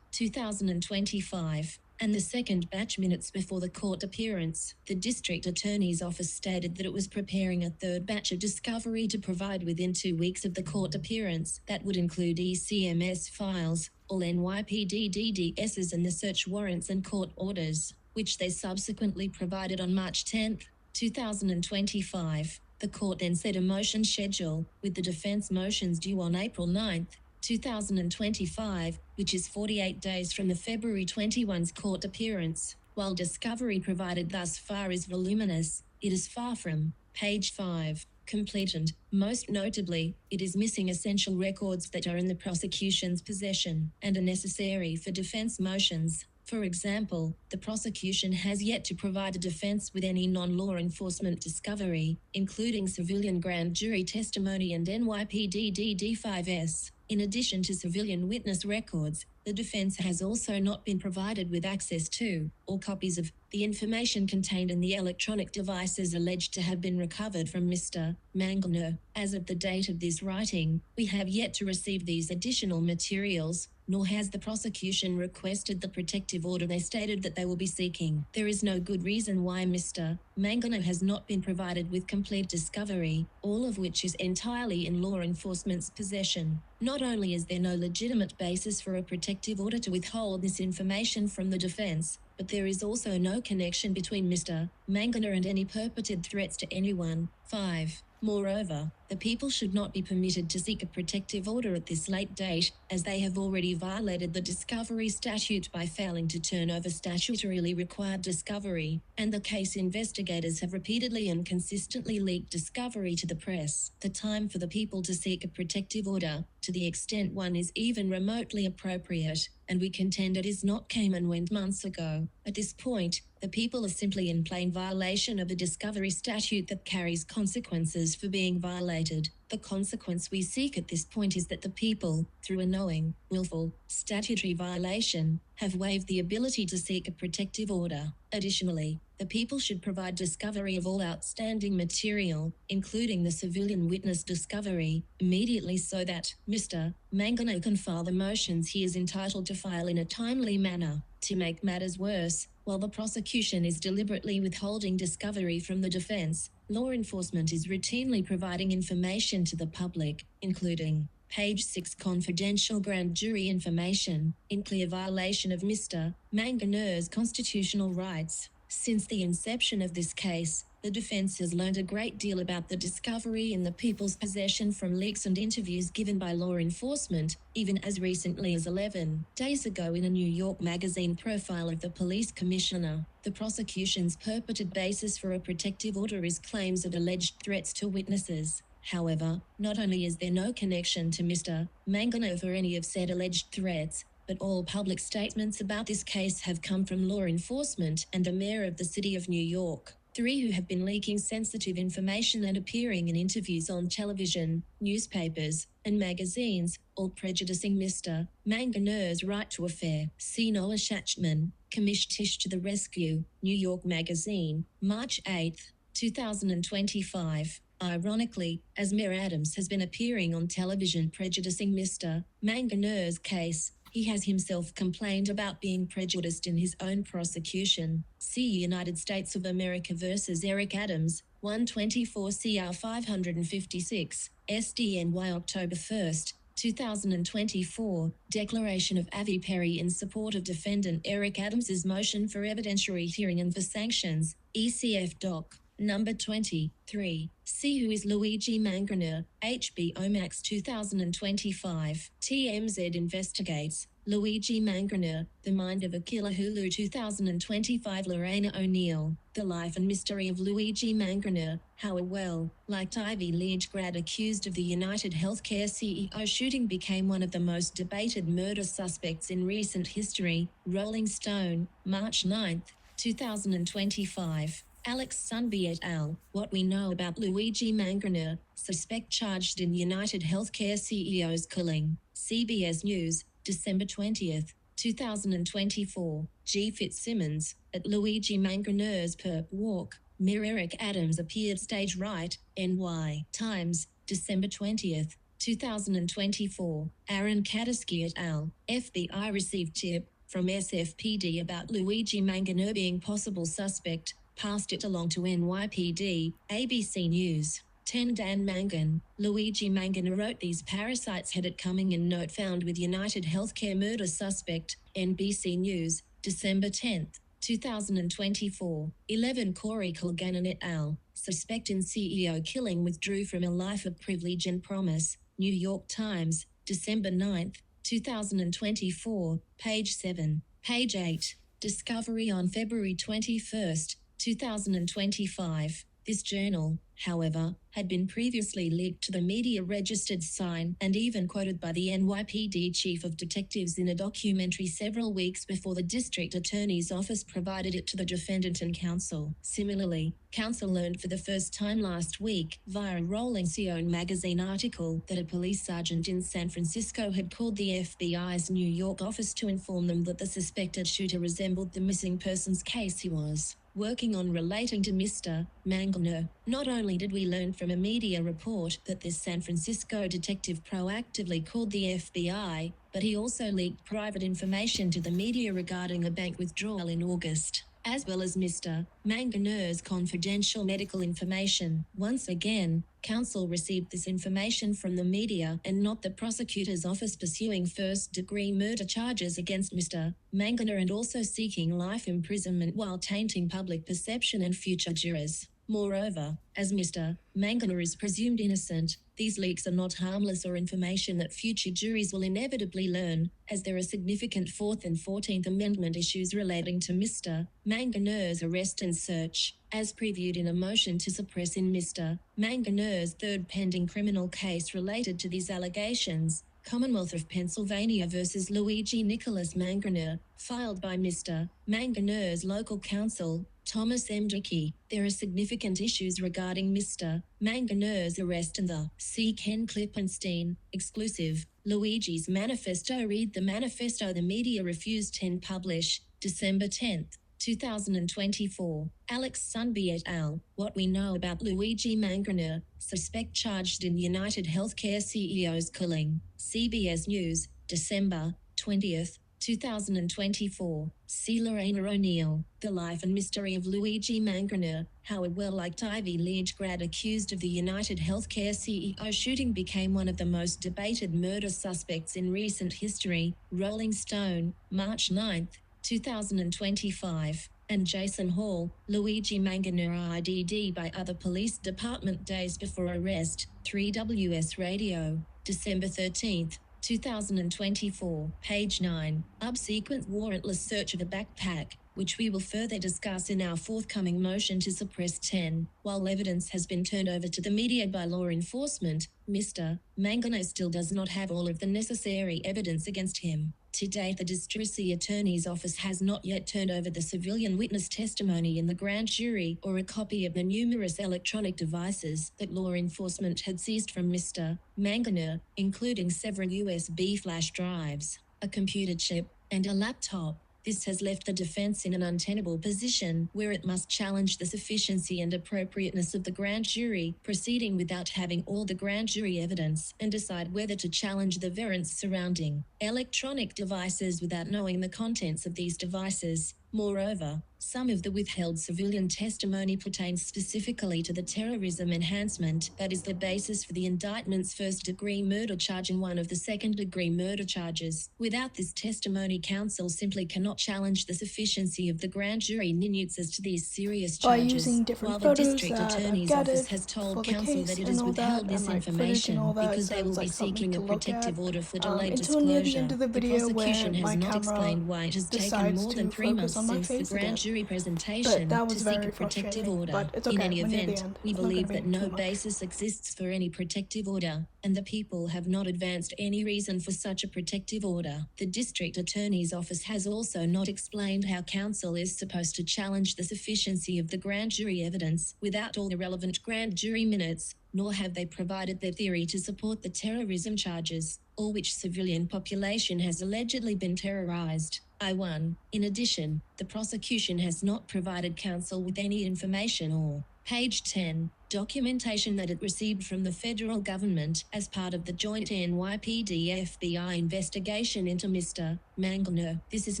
2025, and the second batch minutes before the court appearance. The District Attorney's Office stated that it was preparing a third batch of discovery to provide within 2 weeks of the court appearance. That would include ECMS files, all NYPD DDSs and the search warrants and court orders, which they subsequently provided on March 10, 2025. The court then set a motion schedule, with the defense motions due on April 9, 2025, which is 48 days from the February 21's court appearance. While discovery provided thus far is voluminous, it is far from, page 5, complete, and, most notably, it is missing essential records that are in the prosecution's possession and are necessary for defense motions. For example, the prosecution has yet to provide a defense with any non-law enforcement discovery, including civilian grand jury testimony and NYPD DD5S. In addition to civilian witness records, the defense has also not been provided with access to, or copies of, the information contained in the electronic devices alleged to have been recovered from Mr. Mangione. As of the date of this writing, we have yet to receive these additional materials, nor has the prosecution requested the protective order they stated that they will be seeking. There is no good reason why Mr. Mangione has not been provided with complete discovery, all of which is entirely in law enforcement's possession. Not only is there no legitimate basis for a protective order to withhold this information from the defense, but there is also no connection between Mr. Mangione and any purported threats to anyone. 5. Moreover, the people should not be permitted to seek a protective order at this late date, as they have already violated the discovery statute by failing to turn over statutorily required discovery, and the case investigators have repeatedly and consistently leaked discovery to the press. The time for the people to seek a protective order, to the extent one is even remotely appropriate, and we contend it is not, came and went months ago. At this point, the people are simply in plain violation of a discovery statute that carries consequences for being violated. The consequence we seek at this point is that the people, through a knowing, willful, statutory violation, have waived the ability to seek a protective order. Additionally, the people should provide discovery of all outstanding material, including the civilian witness discovery, immediately so that Mr. Mangione can file the motions he is entitled to file in a timely manner. To make matters worse, while the prosecution is deliberately withholding discovery from the defense, law enforcement is routinely providing information to the public, including page 6 confidential grand jury information, in clear violation of Mr. Mangione's constitutional rights. Since the inception of this case, the defense has learned a great deal about the discovery in the people's possession from leaks and interviews given by law enforcement, even as recently as 11 days ago in a New York Magazine profile of the police commissioner. The prosecution's purported basis for a protective order is claims of alleged threats to witnesses. However, not only is there no connection to Mr. Mangione for any of said alleged threats, but all public statements about this case have come from law enforcement and the mayor of the city of New York. 3 who have been leaking sensitive information and appearing in interviews on television, newspapers, and magazines, all prejudicing Mr. Mangione's right to a fair. See Noah Shachman, Commish to the Rescue, New York Magazine, March 8, 2025. Ironically, as Mayor Adams has been appearing on television prejudicing Mr. Mangione's case, he has himself complained about being prejudiced in his own prosecution. See United States of America versus Eric Adams, 124 CR 556, SDNY October 1, 2024, Declaration of Avi Perry in support of defendant Eric Adams's motion for evidentiary hearing and for sanctions, ECF Doc. Number 23. See Who is Luigi Mangione, HBO Max 2025. TMZ investigates Luigi Mangione, The Mind of a Killer. Hulu 2025. Lorena O'Neill, The Life and Mystery of Luigi Mangione, how a well-liked Ivy League grad accused of the United Healthcare CEO shooting became one of the most debated murder suspects in recent history. Rolling Stone, March 9, 2025. Alex Sunby et al. What we know about Luigi Mangione, suspect charged in United Healthcare CEO's killing. CBS News, December 20, 2024. G. Fitzsimmons, at Luigi Mangione's Perp Walk, Mir. Eric Adams appeared stage right, NY. Times, December 20, 2024. Aaron Kadiski et al. FBI received tip from SFPD about Luigi Mangione being possible suspect. Passed it along to NYPD, ABC News. 10 Dan Mangan, Luigi Mangione wrote these parasites had it coming in note found with United Healthcare murder suspect, NBC News, December 10, 2024. 11 Corey Kilgannon et al., suspect in CEO killing withdrew from a life of privilege and promise, New York Times, December 9, 2024, page 7. Page 8. Discovery on February 21, 2025. This journal, however, had been previously leaked to the media-registered sign and even quoted by the NYPD Chief of Detectives in a documentary several weeks before the District Attorney's Office provided it to the defendant and counsel. Similarly, counsel learned for the first time last week, via a Rolling Stone magazine article, that a police sergeant in San Francisco had called the FBI's New York office to inform them that the suspected shooter resembled the missing persons case he was working on relating to Mr. Mangione. Not only did we learn from a media report that this San Francisco detective proactively called the FBI, but he also leaked private information to the media regarding a bank withdrawal in August, as well as Mr. Mangione's confidential medical information. Once again, counsel received this information from the media and not the prosecutor's office, pursuing first-degree murder charges against Mr. Mangione and also seeking life imprisonment while tainting public perception and future jurors. Moreover, as Mr. Mangione is presumed innocent, these leaks are not harmless or information that future juries will inevitably learn, as there are significant 4th and 14th Amendment issues relating to Mr. Mangione's arrest and search, as previewed in a motion to suppress in Mr. Mangione's third pending criminal case related to these allegations, Commonwealth of Pennsylvania versus Luigi Nicholas Mangione, filed by Mr. Mangione's local counsel, Thomas M. Dickey. There are significant issues regarding Mr. Mangione's arrest and the C. Ken Klippenstein exclusive Luigi's manifesto. Read the manifesto the media refused 10 publish, December 10, 2024. Alex Sunby et al. What we know about Luigi Mangione, suspect charged in United Healthcare CEO's killing. CBS News, December 20th. 2024. See Lorena O'Neill, The Life and Mystery of Luigi Mangione, how a well-liked Ivy League grad accused of the United Healthcare CEO shooting became one of the most debated murder suspects in recent history. Rolling Stone, March 9, 2025. And Jason Hall, Luigi Mangione ID'd by other police department days before arrest. 3WS Radio, December 13th. 2024, page 9, subsequent warrantless search of a backpack, which we will further discuss in our forthcoming motion to suppress 10. While evidence has been turned over to the media by law enforcement, Mr. Mangione still does not have all of the necessary evidence against him. To date, the District Attorney's Office has not yet turned over the civilian witness testimony in the grand jury or a copy of the numerous electronic devices that law enforcement had seized from Mr. Mangione, including several USB flash drives, a computer chip, and a laptop. This has left the defense in an untenable position where it must challenge the sufficiency and appropriateness of the grand jury proceeding without having all the grand jury evidence and decide whether to challenge the variants surrounding electronic devices without knowing the contents of these devices. Moreover, some of the withheld civilian testimony pertains specifically to the terrorism enhancement that is the basis for the indictment's first-degree murder charge and one of the second-degree murder charges. Without this testimony, counsel simply cannot challenge the sufficiency of the grand jury minutes as to these serious by charges, using different while the photos district that I've attorney's gathered office has for told the counsel case that it and has all withheld that, this and like footage and all information that, because so they will it's be like something seeking to a look protective at order for delayed until near the disclosure. end of the video prosecution where has my not camera explained why it has taken decides more to than 3 months focus on my since the face grand again. jury But presentation that to was seek very a protective frustrating, order. but it's In okay, any we're near the event, end. we It's not believe gonna that be no too much. basis exists for any protective order, and the people have not advanced any reason for such a protective order. The district attorney's office has also not explained how counsel is supposed to challenge the sufficiency of the grand jury evidence without all the relevant grand jury minutes, nor have they provided their theory to support the terrorism charges, or which civilian population has allegedly been terrorized. I1. In addition, the prosecution has not provided counsel with any information or, page 10, documentation that it received from the federal government as part of the joint NYPD-FBI investigation into Mr. Mangione. This is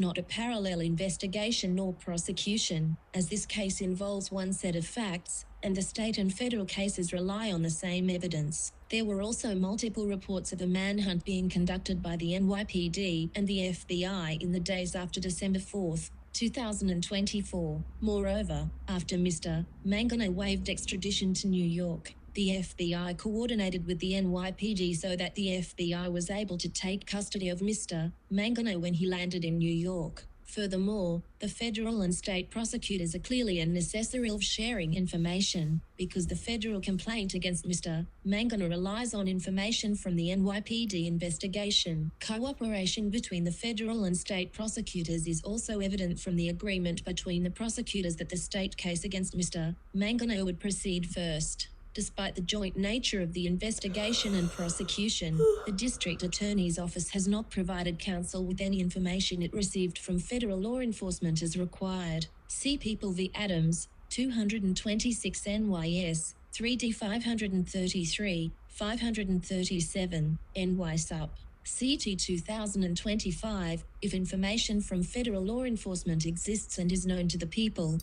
not a parallel investigation nor prosecution, as this case involves one set of facts, and the state and federal cases rely on the same evidence. There were also multiple reports of a manhunt being conducted by the NYPD and the FBI in the days after December 4, 2024. Moreover, after Mr. Mangione waived extradition to New York, the FBI coordinated with the NYPD so that the FBI was able to take custody of Mr. Mangione when he landed in New York. Furthermore, the federal and state prosecutors are clearly and necessary of sharing information, because the federal complaint against Mr. Mangione relies on information from the NYPD investigation. Cooperation between the federal and state prosecutors is also evident from the agreement between the prosecutors that the state case against Mr. Mangione would proceed first. Despite the joint nature of the investigation and prosecution, the district attorney's office has not provided counsel with any information it received from federal law enforcement as required. See People v. Adams, 226 NYS, 3D 533, 537, NY Sup. CT 2025, if information from federal law enforcement exists and is known to the people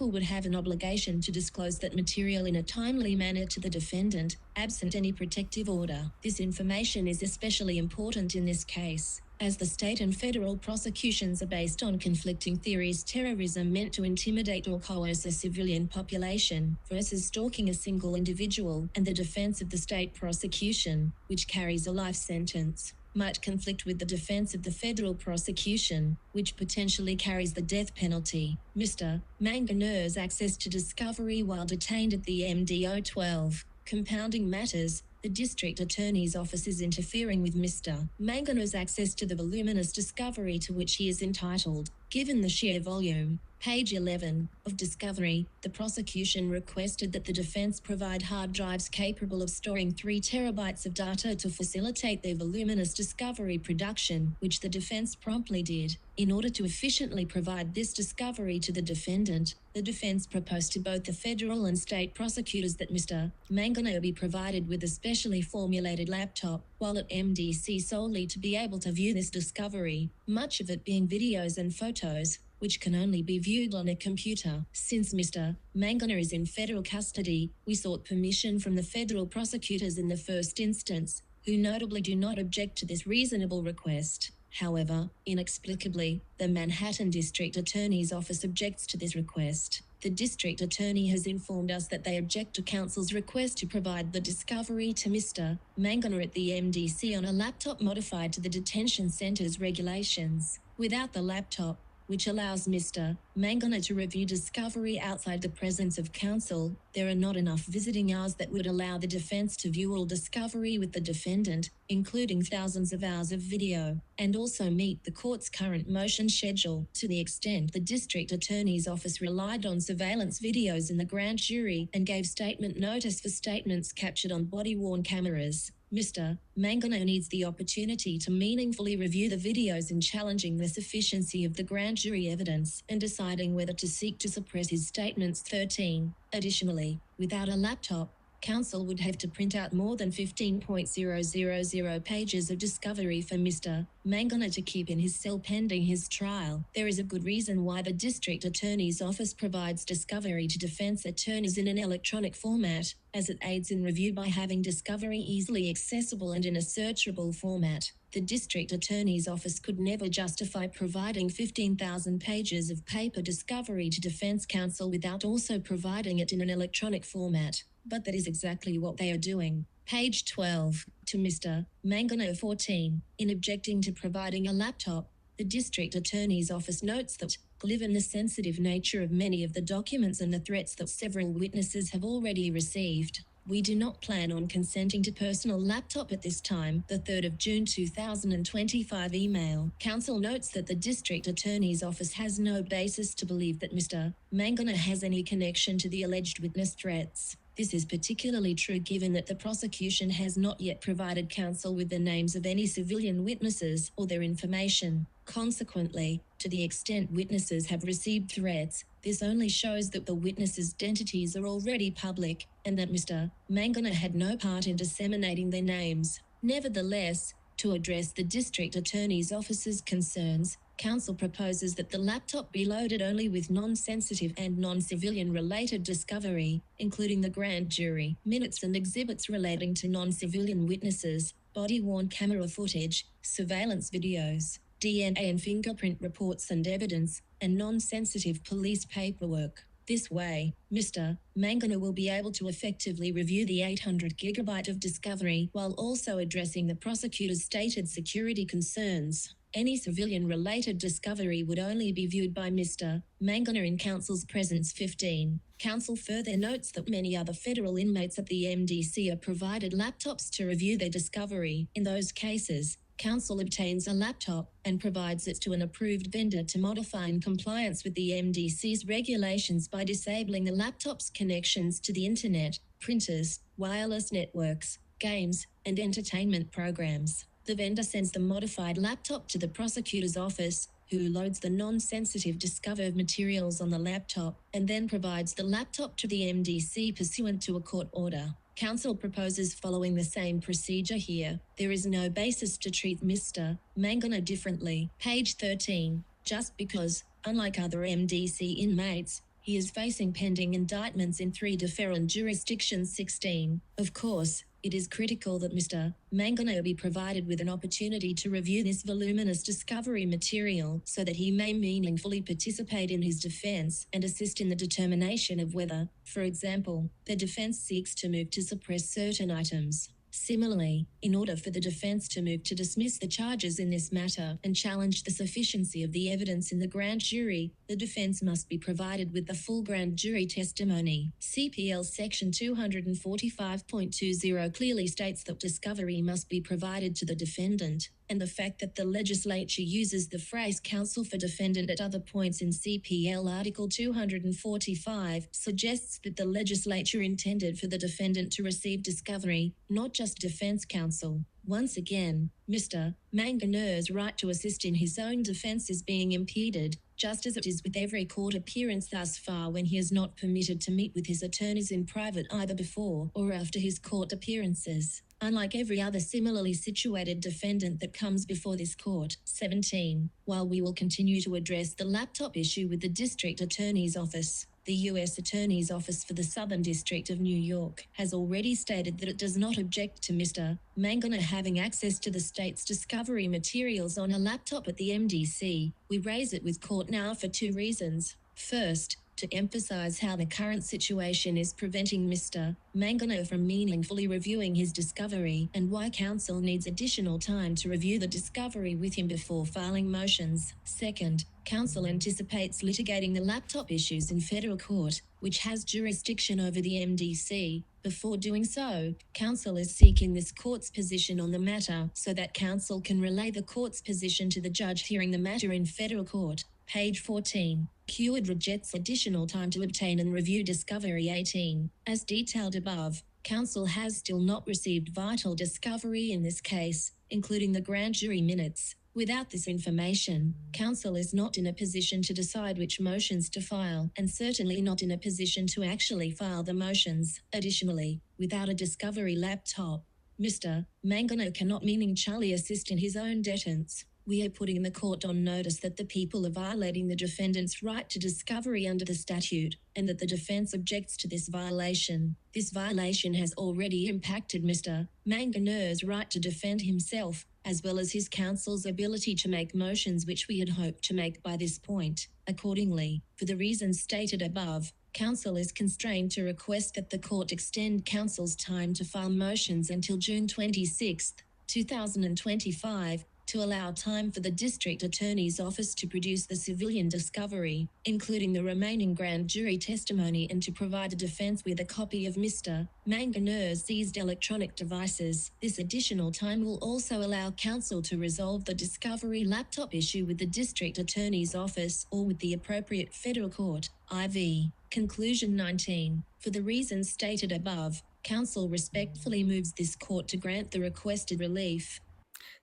would have an obligation to disclose that material in a timely manner to the defendant, absent any protective order. This information is especially important in this case, as the state and federal prosecutions are based on conflicting theories: terrorism meant to intimidate or coerce a civilian population versus stalking a single individual, and the defense of the state prosecution, which carries a life sentence, might conflict with the defense of the federal prosecution, which potentially carries the death penalty. Mr. Mangione's access to discovery while detained at the MDO 12, compounding matters, the district attorney's office is interfering with Mr. Mangione's access to the voluminous discovery to which he is entitled. Given the sheer volume, page 11, of discovery, the prosecution requested that the defense provide hard drives capable of storing 3 terabytes of data to facilitate their voluminous discovery production, which the defense promptly did. In order to efficiently provide this discovery to the defendant, the defense proposed to both the federal and state prosecutors that Mr. Mangione be provided with a specially formulated laptop, while at MDC solely to be able to view this discovery, much of it being videos and photos, which can only be viewed on a computer. Since Mr. Mangione is in federal custody, we sought permission from the federal prosecutors in the first instance, who notably do not object to this reasonable request. However, inexplicably, the Manhattan District Attorney's Office objects to this request. The district attorney has informed us that they object to counsel's request to provide the discovery to Mr. Mangione at the MDC on a laptop modified to the detention center's regulations. Without the laptop, which allows Mr. Mangione to review discovery outside the presence of counsel, there are not enough visiting hours that would allow the defense to view all discovery with the defendant, including thousands of hours of video, and also meet the court's current motion schedule. To the extent the district attorney's office relied on surveillance videos in the grand jury and gave statement notice for statements captured on body-worn cameras, Mr. Mangione needs the opportunity to meaningfully review the videos in challenging the sufficiency of the grand jury evidence and deciding whether to seek to suppress his statements. 13. Additionally, without a laptop, counsel would have to print out more than 15.000 pages of discovery for Mr. Mangione to keep in his cell pending his trial. There is a good reason why the District Attorney's Office provides discovery to defense attorneys in an electronic format, as it aids in review by having discovery easily accessible and in a searchable format. The District Attorney's Office could never justify providing 15,000 pages of paper discovery to defense counsel without also providing it in an electronic format. But that is exactly what they are doing. Page 12. To Mr. Mangione 14. In objecting to providing a laptop, the District Attorney's Office notes that, given the sensitive nature of many of the documents and the threats that several witnesses have already received, we do not plan on consenting to personal laptop at this time. The 3rd of June 2025 email. Counsel notes that the District Attorney's Office has no basis to believe that Mr. Mangione has any connection to the alleged witness threats. This is particularly true given that the prosecution has not yet provided counsel with the names of any civilian witnesses or their information. Consequently, to the extent witnesses have received threats, this only shows that the witnesses' identities are already public, and that Mr. Mangione had no part in disseminating their names. Nevertheless, to address the District Attorney's Office's concerns, counsel proposes that the laptop be loaded only with non-sensitive and non-civilian related discovery, including the grand jury minutes and exhibits relating to non-civilian witnesses, body-worn camera footage, surveillance videos, DNA and fingerprint reports and evidence, and non-sensitive police paperwork. This way, Mr. Mangione will be able to effectively review the 800 gigabyte of discovery while also addressing the prosecutor's stated security concerns. Any civilian-related discovery would only be viewed by Mr. Mangione in counsel's presence. 15. Counsel further notes that many other federal inmates at the MDC are provided laptops to review their discovery. In those cases, counsel obtains a laptop and provides it to an approved vendor to modify in compliance with the MDC's regulations by disabling the laptop's connections to the internet, printers, wireless networks, games, and entertainment programs. The vendor sends the modified laptop to the prosecutor's office, who loads the non-sensitive discovered materials on the laptop, and then provides the laptop to the MDC pursuant to a court order. Counsel proposes following the same procedure here. There is no basis to treat Mr. Mangione differently. Page 13. Just because, unlike other MDC inmates, he is facing pending indictments in 3 different jurisdictions. 16. Of course, it is critical that Mr. Mangione be provided with an opportunity to review this voluminous discovery material so that he may meaningfully participate in his defense and assist in the determination of whether, for example, the defense seeks to move to suppress certain items. Similarly, in order for the defense to move to dismiss the charges in this matter and challenge the sufficiency of the evidence in the grand jury, the defense must be provided with the full grand jury testimony. CPL Section 245.20 clearly states that discovery must be provided to the defendant, and the fact that the legislature uses the phrase counsel for defendant at other points in CPL Article 245 suggests that the legislature intended for the defendant to receive discovery, not just defense counsel. Once again, Mr. Mangione's right to assist in his own defense is being impeded, just as it is with every court appearance thus far when he is not permitted to meet with his attorneys in private either before or after his court appearances. Unlike every other similarly situated defendant that comes before this court. 17. While we will continue to address the laptop issue with the District Attorney's Office, the U.S. Attorney's Office for the Southern District of New York has already stated that it does not object to Mr. Mangione having access to the state's discovery materials on a laptop at the MDC. We raise it with court now for 2 reasons. First, to emphasize how the current situation is preventing Mr. Mangione from meaningfully reviewing his discovery and why counsel needs additional time to review the discovery with him before filing motions. Second, counsel anticipates litigating the laptop issues in federal court, which has jurisdiction over the MDC. Before doing so, counsel is seeking this court's position on the matter so that counsel can relay the court's position to the judge hearing the matter in federal court. Page 14. QAD rejects additional time to obtain and review discovery. 18. As detailed above, counsel has still not received vital discovery in this case, including the grand jury minutes, Without this information, counsel is not in a position to decide which motions to file, and certainly not in a position to actually file the motions. Additionally, without a discovery laptop, Mr. Mangione cannot meaningfully assist in his own defense. We are putting the court on notice that the people are violating the defendant's right to discovery under the statute, and that the defense objects to this violation. This violation has already impacted Mr. Mangione's right to defend himself, as well as his counsel's ability to make motions which we had hoped to make by this point. Accordingly, for the reasons stated above, counsel is constrained to request that the court extend counsel's time to file motions until June 26, 2025, to allow time for the District Attorney's Office to produce the civilian discovery, including the remaining grand jury testimony, and to provide a defense with a copy of Mr. Mangione's seized electronic devices. This additional time will also allow counsel to resolve the discovery laptop issue with the District Attorney's Office or with the appropriate federal court. IV. Conclusion 19. For the reasons stated above, counsel respectfully moves this court to grant the requested relief.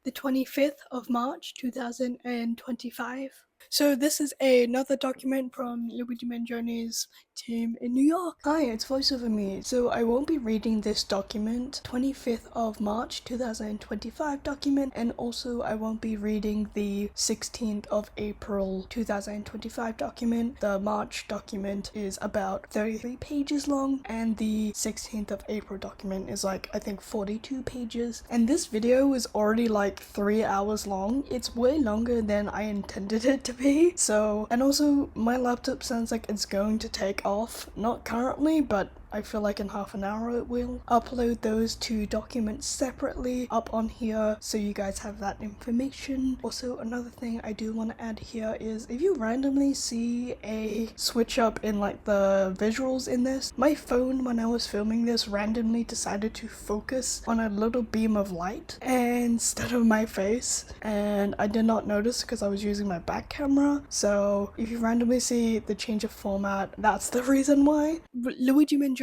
The 25th of March 2025. So this is another document from Luigi Mangione's team in New York. Hi, it's voiceover me. So I won't be reading this document, 25th of March 2025 document, and also I won't be reading the 16th of April 2025 document. The March document is about 33 pages long, and the 16th of April document is like, I think 42 pages. And this video is already like 3 hours long. It's way longer than I intended it to be. So, and also my laptop sounds like it's going to take off. Not currently, but I feel like in half an hour it will. Upload those two documents separately up on here so you guys have that information. Also, another thing I do want to add here is if you randomly see a switch up in like the visuals in this, my phone when I was filming this randomly decided to focus on a little beam of light instead of my face, and I did not notice because I was using my back camera. So if you randomly see the change of format, that's the reason why. But Luigi Mangione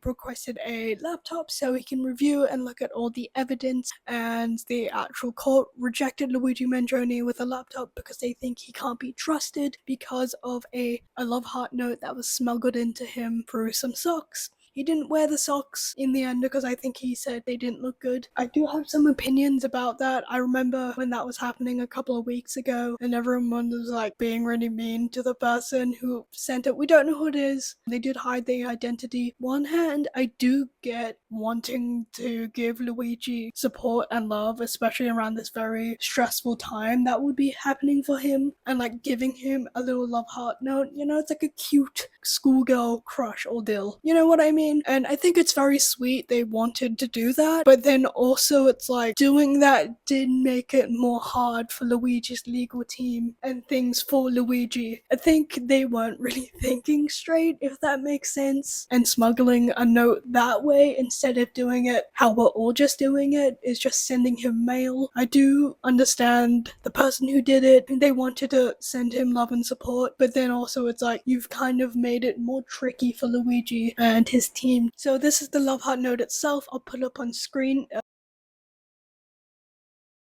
requested a laptop so he can review and look at all the evidence, and the actual court rejected Luigi Mangione with a laptop because they think he can't be trusted because of a love heart note that was smuggled into him through some socks. He didn't wear the socks in the end because I think he said they didn't look good. I do have some opinions about that. I remember when that was happening a couple of weeks ago and everyone was like being really mean to the person who sent it. We don't know who it is. They did hide their identity. One hand, I do get wanting to give Luigi support and love, especially around this very stressful time that would be happening for him, and like giving him a little love heart note. You know, it's like a cute schoolgirl crush ordeal. You know what I mean? And I think it's very sweet they wanted to do that, but then also it's like doing that did make it more hard for Luigi's legal team and things for Luigi. I think they weren't really thinking straight, if that makes sense, and smuggling a note that way instead of doing it how we're all just doing it, is just sending him mail. I do understand the person who did it, they wanted to send him love and support, but then also it's like you've kind of made it more tricky for Luigi and his team. So this is the love heart note itself. I'll put it up on screen.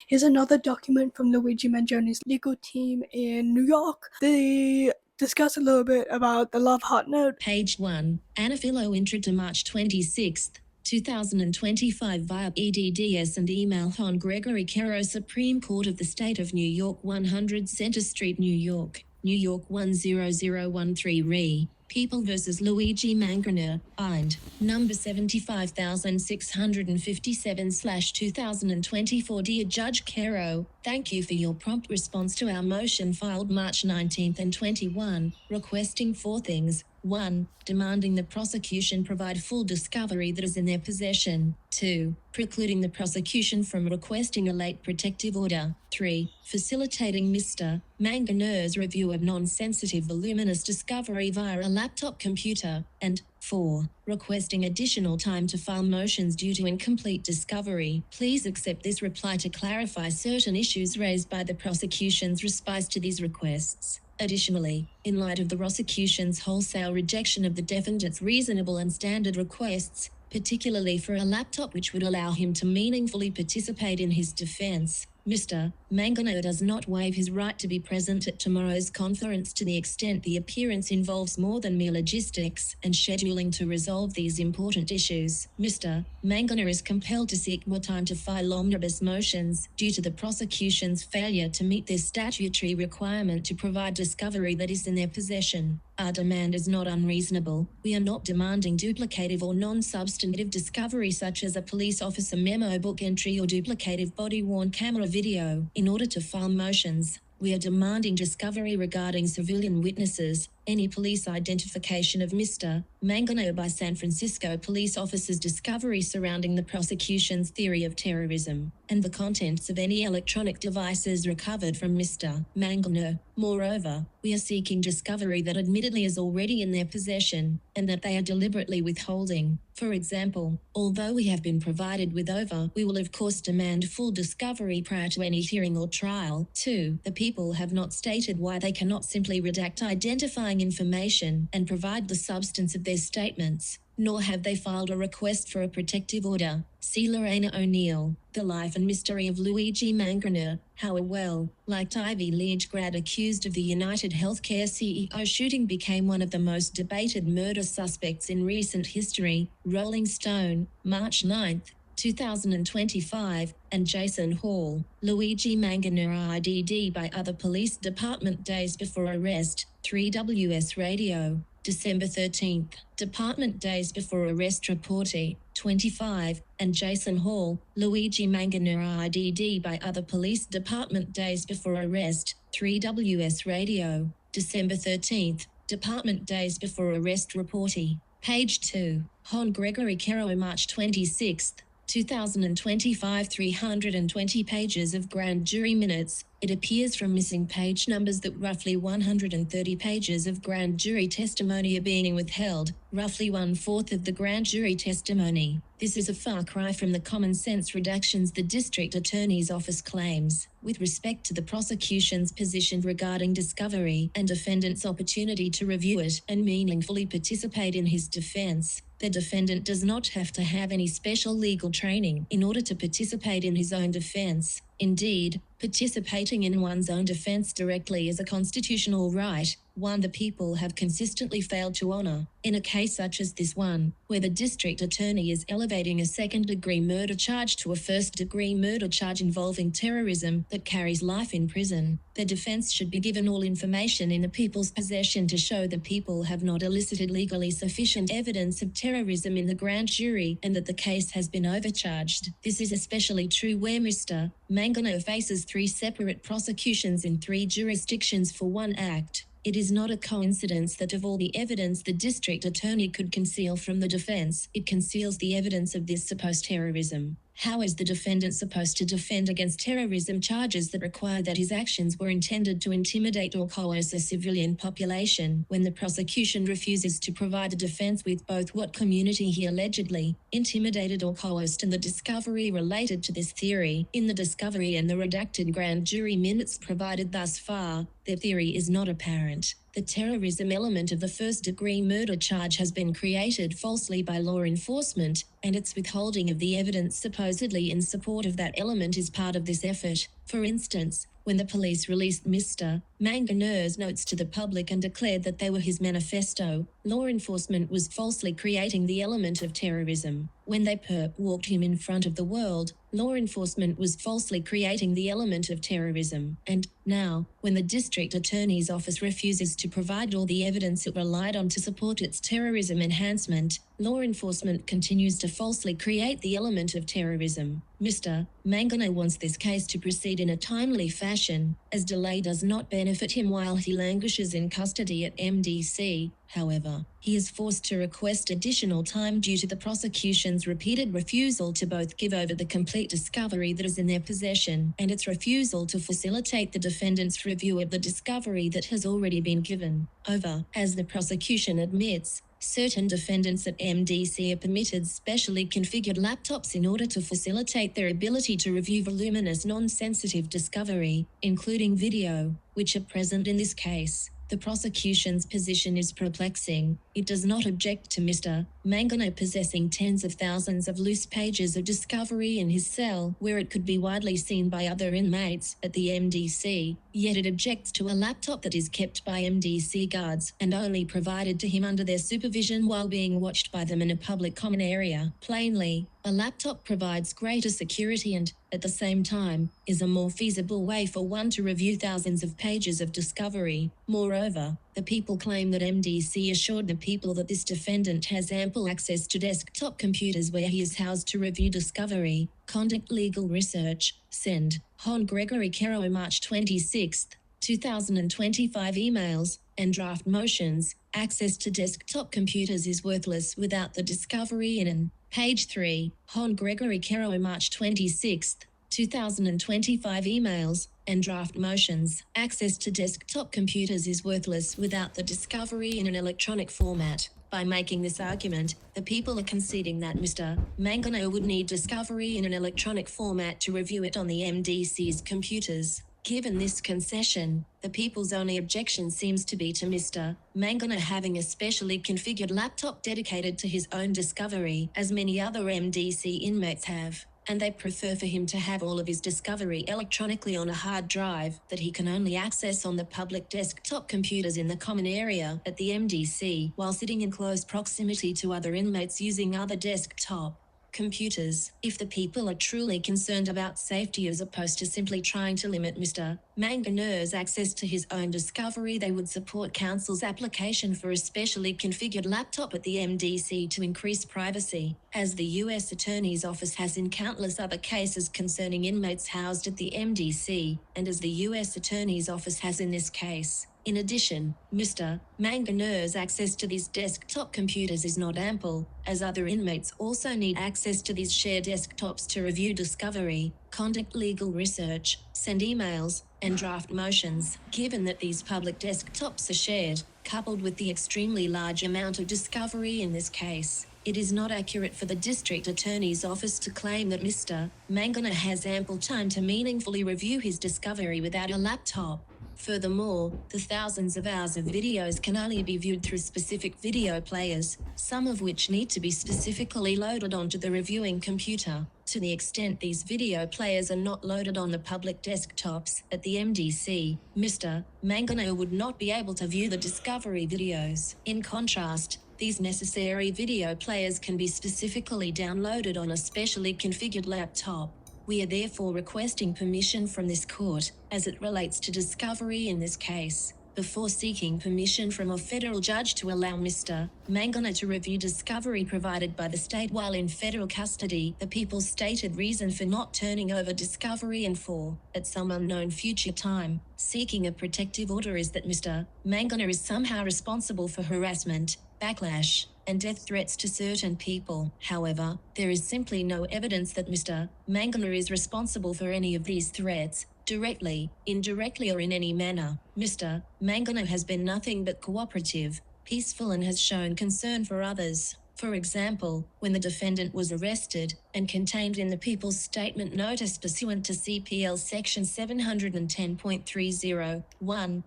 Here's another document from Luigi Mangione's legal team in New York. They discuss a little bit about the love heart note. Page 1. Agnifilo Intrater March 26, 2025 via EDDS and email Hon Gregory Caro, Supreme Court of the State of New York, 100 Center Street, New York, New York 10013 Re. People vs. Luigi Mangione, IND, number 75657/2024. Dear Judge Caro, thank you for your prompt response to our motion filed March 19th and 21, requesting 4 things. 1. Demanding the prosecution provide full discovery that is in their possession. 2. Precluding the prosecution from requesting a late protective order. 3. Facilitating Mr. Mangione's review of non-sensitive voluminous discovery via a laptop computer. And 4. Requesting additional time to file motions due to incomplete discovery. Please accept this reply to clarify certain issues raised by the prosecution's response to these requests. Additionally, in light of the prosecution's wholesale rejection of the defendant's reasonable and standard requests, particularly for a laptop which would allow him to meaningfully participate in his defense, Mr. Mangione does not waive his right to be present at tomorrow's conference to the extent the appearance involves more than mere logistics and scheduling to resolve these important issues. Mr. Mangione is compelled to seek more time to file omnibus motions due to the prosecution's failure to meet their statutory requirement to provide discovery that is in their possession. Our demand is not unreasonable. We are not demanding duplicative or non-substantive discovery such as a police officer memo book entry or duplicative body-worn camera video in order to file motions. We are demanding discovery regarding civilian witnesses, any police identification of Mr. Mangione by San Francisco police officers, discovery surrounding the prosecution's theory of terrorism, and the contents of any electronic devices recovered from Mr. Mangione. Moreover, we are seeking discovery that admittedly is already in their possession, and that they are deliberately withholding. For example, although we have been provided with over, we will of course demand full discovery prior to any hearing or trial. 2. The people have not stated why they cannot simply redact identifying information and provide the substance of their statements, nor have they filed a request for a protective order. See Lorena O'Neill, The Life and Mystery of Luigi Mangione, how a well-liked Ivy League grad accused of the United Healthcare CEO shooting became one of the most debated murder suspects in recent history. Rolling Stone, March 9, 2025, and Jason Hall, Luigi Mangione IDD by other police department days before arrest. 3WS Radio, December 13th, Department Days Before Arrest Reportee, 25, and Jason Hall, Luigi Mangione IDD by other police department days before arrest. 3WS Radio, December 13th, Department Days Before Arrest Reportee. Page 2, Hon Gregory Caro, March 26th, 2025, 320 pages of grand jury minutes. It appears from missing page numbers that roughly 130 pages of grand jury testimony are being withheld, roughly 1/4 of the grand jury testimony. This is a far cry from the common sense redactions the district attorney's office claims. With respect to the prosecution's position regarding discovery and defendant's opportunity to review it and meaningfully participate in his defense, the defendant does not have to have any special legal training in order to participate in his own defense. Indeed, participating in one's own defense directly is a constitutional right, one the people have consistently failed to honor. In a case such as this one, where the district attorney is elevating a second-degree murder charge to a first-degree murder charge involving terrorism that carries life in prison, the defense should be given all information in the people's possession to show the people have not elicited legally sufficient evidence of terrorism in the grand jury and that the case has been overcharged. This is especially true where Mr. Mangione faces 3 separate prosecutions in 3 jurisdictions for one act. It is not a coincidence that of all the evidence the district attorney could conceal from the defense, it conceals the evidence of this supposed terrorism. How is the defendant supposed to defend against terrorism charges that require that his actions were intended to intimidate or coerce a civilian population when the prosecution refuses to provide a defense with both what community he allegedly intimidated or coerced and the discovery related to this theory? In the discovery and the redacted grand jury minutes provided thus far, their theory is not apparent. The terrorism element of the first-degree murder charge has been created falsely by law enforcement, and its withholding of the evidence supposedly in support of that element is part of this effort. For instance, when the police released Mr. Mangione's notes to the public and declared that they were his manifesto, law enforcement was falsely creating the element of terrorism. When they walked him in front of the world, law enforcement was falsely creating the element of terrorism. And now, when the district attorney's office refuses to provide all the evidence it relied on to support its terrorism enhancement, law enforcement continues to falsely create the element of terrorism. Mr. Mangione wants this case to proceed in a timely fashion, as delay does not benefit him while he languishes in custody at MDC. However, he is forced to request additional time due to the prosecution's repeated refusal to both give over the complete discovery that is in their possession and its refusal to facilitate the defendant's review of the discovery that has already been given over. As the prosecution admits, certain defendants at MDC are permitted specially configured laptops in order to facilitate their ability to review voluminous non-sensitive discovery, including video, which are present in this case. The prosecution's position is perplexing. It does not object to Mr. Mangione possessing tens of thousands of loose pages of discovery in his cell, where it could be widely seen by other inmates at the MDC, yet it objects to a laptop that is kept by MDC guards and only provided to him under their supervision while being watched by them in a public common area. Plainly, a laptop provides greater security and, at the same time, is a more feasible way for one to review thousands of pages of discovery. Moreover, the people claim that MDC assured the people that this defendant has ample access to desktop computers where he is housed to review discovery, conduct legal research, send Hon Gregory Caro March 26, 2025 emails, and draft motions. Access to desktop computers is worthless without the discovery in an. Page 3, Hon Gregory Caro March 26, 2025 emails, and draft motions. Access to desktop computers is worthless without the discovery in an electronic format. By making this argument, the people are conceding that Mr. Mangione would need discovery in an electronic format to review it on the MDC's computers. Given this concession, the people's only objection seems to be to Mr. Mangione having a specially configured laptop dedicated to his own discovery, as many other MDC inmates have, and they prefer for him to have all of his discovery electronically on a hard drive that he can only access on the public desktop computers in the common area at the MDC while sitting in close proximity to other inmates using other desktop computers. If the people are truly concerned about safety as opposed to simply trying to limit Mr. Mangione's access to his own discovery, they would support counsel's application for a specially configured laptop at the MDC to increase privacy, as the U.S. Attorney's Office has in countless other cases concerning inmates housed at the MDC, and as the U.S. Attorney's Office has in this case. In addition, Mr. Mangione's access to these desktop computers is not ample, as other inmates also need access to these shared desktops to review discovery, conduct legal research, send emails, and draft motions. Given that these public desktops are shared, coupled with the extremely large amount of discovery in this case, it is not accurate for the District Attorney's Office to claim that Mr. Mangione has ample time to meaningfully review his discovery without a laptop. Furthermore, the thousands of hours of videos can only be viewed through specific video players, some of which need to be specifically loaded onto the reviewing computer. To the extent these video players are not loaded on the public desktops at the MDC, Mr. Mangione would not be able to view the discovery videos. In contrast, these necessary video players can be specifically downloaded on a specially configured laptop. We are therefore requesting permission from this court, as it relates to discovery in this case, before seeking permission from a federal judge to allow Mr. Mangione to review discovery provided by the state while in federal custody. The people's stated reason for not turning over discovery and for, at some unknown future time, seeking a protective order is that Mr. Mangione is somehow responsible for harassment, backlash, and death threats to certain people. However, there is simply no evidence that Mr. Mangione is responsible for any of these threats, directly, indirectly, or in any manner. Mr. Mangione has been nothing but cooperative, peaceful, and has shown concern for others. For example, when the defendant was arrested and contained in the People's Statement Notice pursuant to CPL Section 710.301,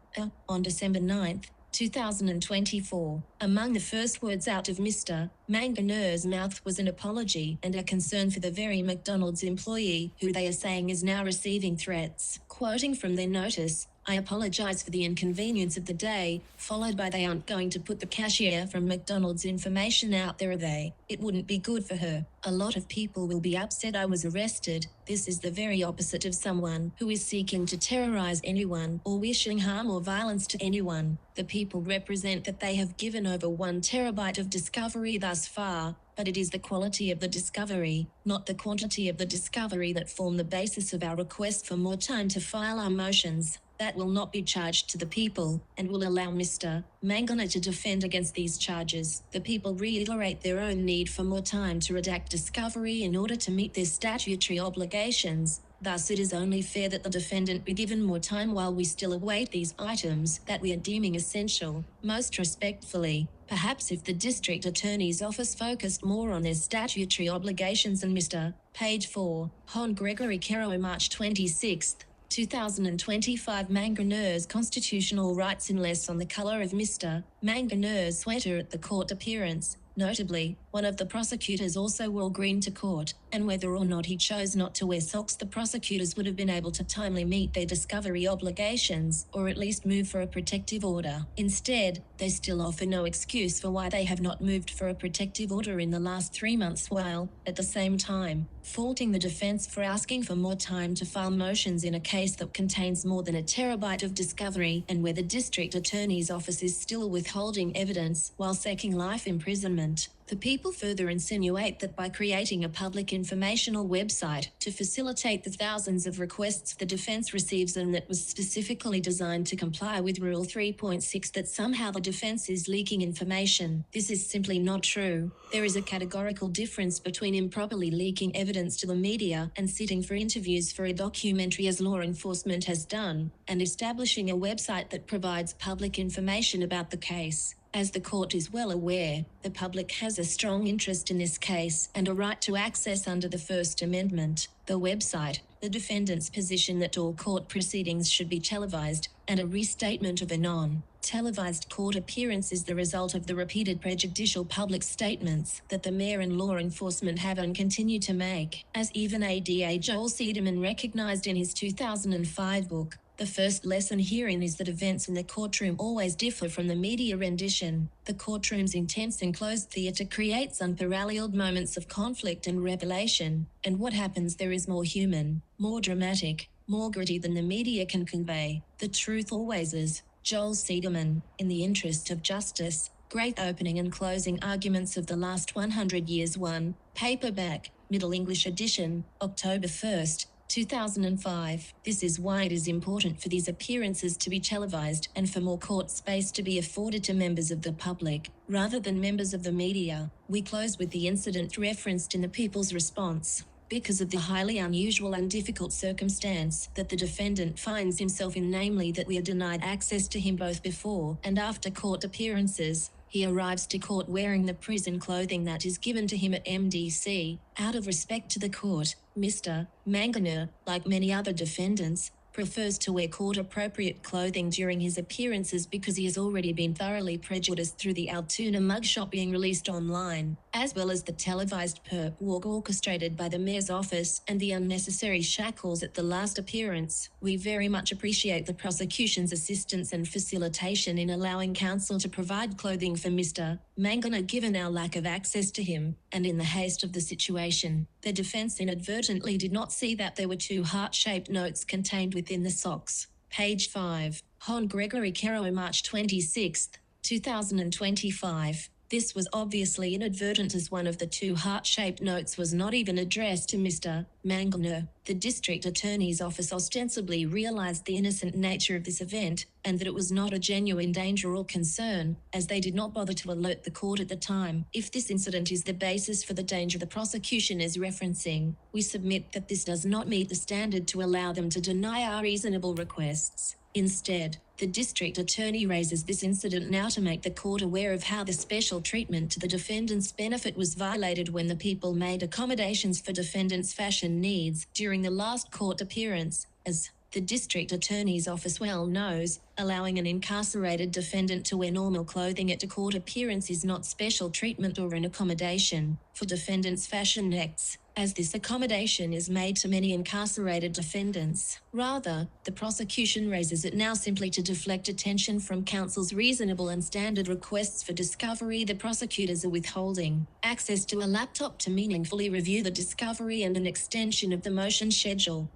on December 9, 2024. Among the first words out of Mr. Mangione's mouth was an apology and a concern for the very McDonald's employee who they are saying is now receiving threats. Quoting from their notice, "I apologize for the inconvenience of the day," followed by "They aren't going to put the cashier from McDonald's information out there, are they? It wouldn't be good for her. A lot of people will be upset I was arrested." This is the very opposite of someone who is seeking to terrorize anyone or wishing harm or violence to anyone. The people represent that they have given over 1 terabyte of discovery thus far, but it is the quality of the discovery, not the quantity of the discovery, that form the basis of our request for more time to file our motions. That will not be charged to the people, and will allow Mr. Mangione to defend against these charges. The people reiterate their own need for more time to redact discovery in order to meet their statutory obligations. Thus, it is only fair that the defendant be given more time while we still await these items that we are deeming essential. Most respectfully, perhaps if the District Attorney's Office focused more on their statutory obligations and Mr. Page 4, Hon Gregory Caro March 26, 2025 Mangoneur's constitutional rights in less on the color of Mr. Mangoneur's sweater at the court appearance. Notably, one of the prosecutors also wore green to court, and whether or not he chose not to wear socks, the prosecutors would have been able to timely meet their discovery obligations, or at least move for a protective order. Instead, they still offer no excuse for why they have not moved for a protective order in the last 3 months, while, at the same time, faulting the defense for asking for more time to file motions in a case that contains more than a terabyte of discovery, and where the district attorney's office is still withholding evidence while seeking life imprisonment. The people further insinuate that by creating a public informational website to facilitate the thousands of requests the defense receives and that was specifically designed to comply with Rule 3.6, that somehow the defense is leaking information. This is simply not true. There is a categorical difference between improperly leaking evidence to the media and sitting for interviews for a documentary, as law enforcement has done, and establishing a website that provides public information about the case. As the court is well aware, the public has a strong interest in this case and a right to access under the First Amendment. The website, the defendant's position that all court proceedings should be televised, and a restatement of a non-televised court appearance is the result of the repeated prejudicial public statements that the mayor and law enforcement have and continue to make, as even ADA Joel Seidemann recognized in his 2005 book. The first lesson herein is that events in the courtroom always differ from the media rendition. The courtroom's intense enclosed theatre creates unparalleled moments of conflict and revelation, and what happens there is more human, more dramatic, more gritty than the media can convey. The truth always is. Joel Seidemann, In the Interest of Justice, Great Opening and Closing Arguments of the Last 100 Years 1, paperback, Middle English edition, October 1st, 2005. This is why it is important for these appearances to be televised and for more court space to be afforded to members of the public, rather than members of the media. We close with the incident referenced in the People's Response. Because of the highly unusual and difficult circumstance that the defendant finds himself in, namely that we are denied access to him both before and after court appearances, he arrives to court wearing the prison clothing that is given to him at MDC. Out of respect to the court, Mr. Mangione, like many other defendants, prefers to wear court-appropriate clothing during his appearances because he has already been thoroughly prejudiced through the Altoona mugshot being released online, as well as the televised perp walk orchestrated by the mayor's office and the unnecessary shackles at the last appearance. We very much appreciate the prosecution's assistance and facilitation in allowing counsel to provide clothing for Mr. Mangione given our lack of access to him, and in the haste of the situation, the defense inadvertently did not see that there were 2 heart-shaped notes contained within the socks. Page 5. Hon Gregory Caro, March 26, 2025. This was obviously inadvertent, as one of the 2 heart-shaped notes was not even addressed to Mr. Mangione. The district attorney's office ostensibly realized the innocent nature of this event, and that it was not a genuine danger or concern, as they did not bother to alert the court at the time. If this incident is the basis for the danger the prosecution is referencing, we submit that this does not meet the standard to allow them to deny our reasonable requests. Instead, the district attorney raises this incident now to make the court aware of how the special treatment to the defendant's benefit was violated when the people made accommodations for defendant's fashion needs during the last court appearance. As the district attorney's office well knows, allowing an incarcerated defendant to wear normal clothing at a court appearance is not special treatment or an accommodation for defendant's fashion acts, as this accommodation is made to many incarcerated defendants. Rather, the prosecution raises it now simply to deflect attention from counsel's reasonable and standard requests for discovery. The prosecutors are withholding access to a laptop to meaningfully review the discovery and an extension of the motion schedule.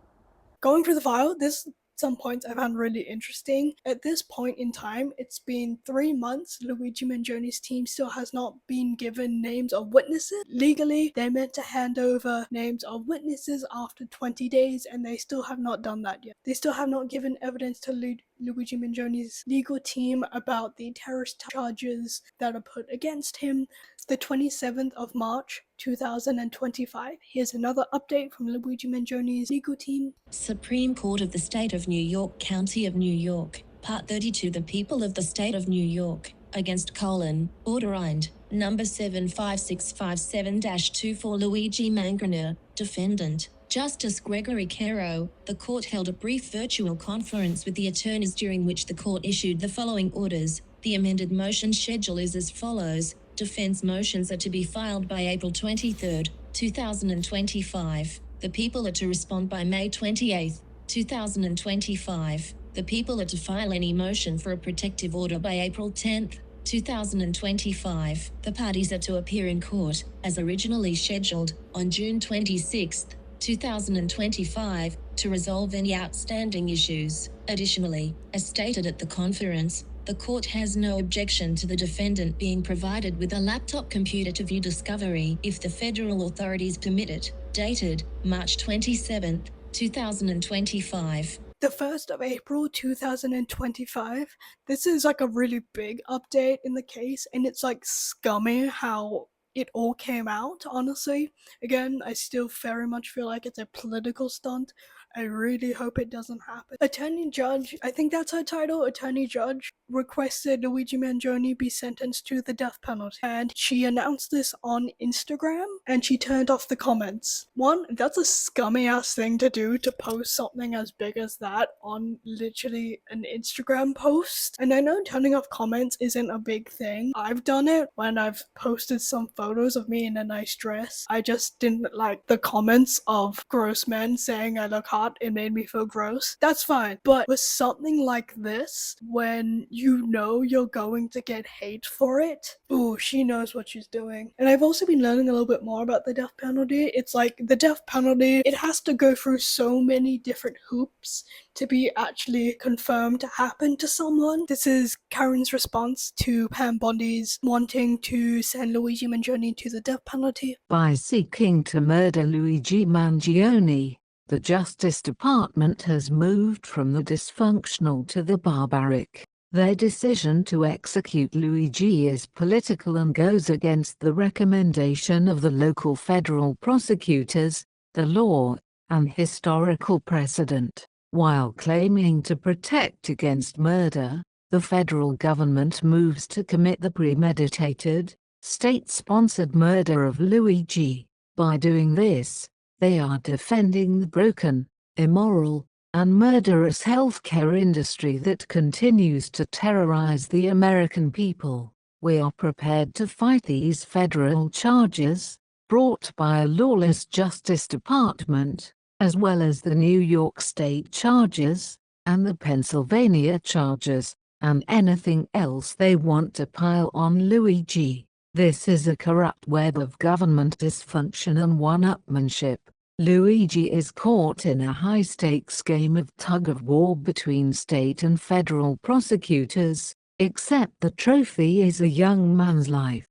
Going through the file, some points I found really interesting. At this point in time, it's been 3 months. Luigi Mangione's team still has not been given names of witnesses. Legally, they're meant to hand over names of witnesses after 20 days, and they still have not done that yet. They still have not given evidence to Luigi Mangione's legal team about the terrorist charges that are put against him. The 27th of March, 2025. Here's another update from Luigi Mangione's legal team. Supreme Court of the State of New York, County of New York, Part 32. The people of the State of New York, against Order Signed, Number 75657-24 Luigi Mangione, defendant. Justice Gregory Caro, the court held a brief virtual conference with the attorneys during which the court issued the following orders. The amended motion schedule is as follows. Defense motions are to be filed by April 23, 2025. The people are to respond by May 28, 2025. The people are to file any motion for a protective order by April 10, 2025. The parties are to appear in court, as originally scheduled, on June 26, 2025, to resolve any outstanding issues. Additionally, as stated at the conference, the court has no objection to the defendant being provided with a laptop computer to view discovery if the federal authorities permit it. Dated March 27, 2025. The 1st of April 2025. This is like a really big update in the case, and it's like scummy how it all came out, honestly. Again, I still very much feel like it's a political stunt. I really hope it doesn't happen. Attorney Judge, I think that's her title, Attorney Judge, requested Luigi Mangione be sentenced to the death penalty. And she announced this on Instagram, and she turned off the comments. One, that's a scummy ass thing to do, to post something as big as that on literally an Instagram post. And I know turning off comments isn't a big thing. I've done it when I've posted some photos of me in a nice dress. I just didn't like the comments of gross men saying I look hot. It made me feel gross. That's fine. But with something like this, when you know you're going to get hate for it, ooh, she knows what she's doing. And I've also been learning a little bit more about the death penalty. It's like the death penalty, it has to go through so many different hoops to be actually confirmed to happen to someone. This is Karen's response to Pam Bondi's wanting to send Luigi Mangione to the death penalty. By seeking to murder Luigi Mangione, the Justice Department has moved from the dysfunctional to the barbaric. Their decision to execute Luigi is political and goes against the recommendation of the local federal prosecutors, the law, and historical precedent. While claiming to protect against murder, the federal government moves to commit the premeditated, state-sponsored murder of Luigi. By doing this, they are defending the broken, immoral, and murderous healthcare industry that continues to terrorize the American people. We are prepared to fight these federal charges, brought by a lawless Justice Department, as well as the New York State charges, and the Pennsylvania charges, and anything else they want to pile on Luigi. This is a corrupt web of government dysfunction and one-upmanship. Luigi is caught in a high-stakes game of tug-of-war between state and federal prosecutors, except the trophy is a young man's life.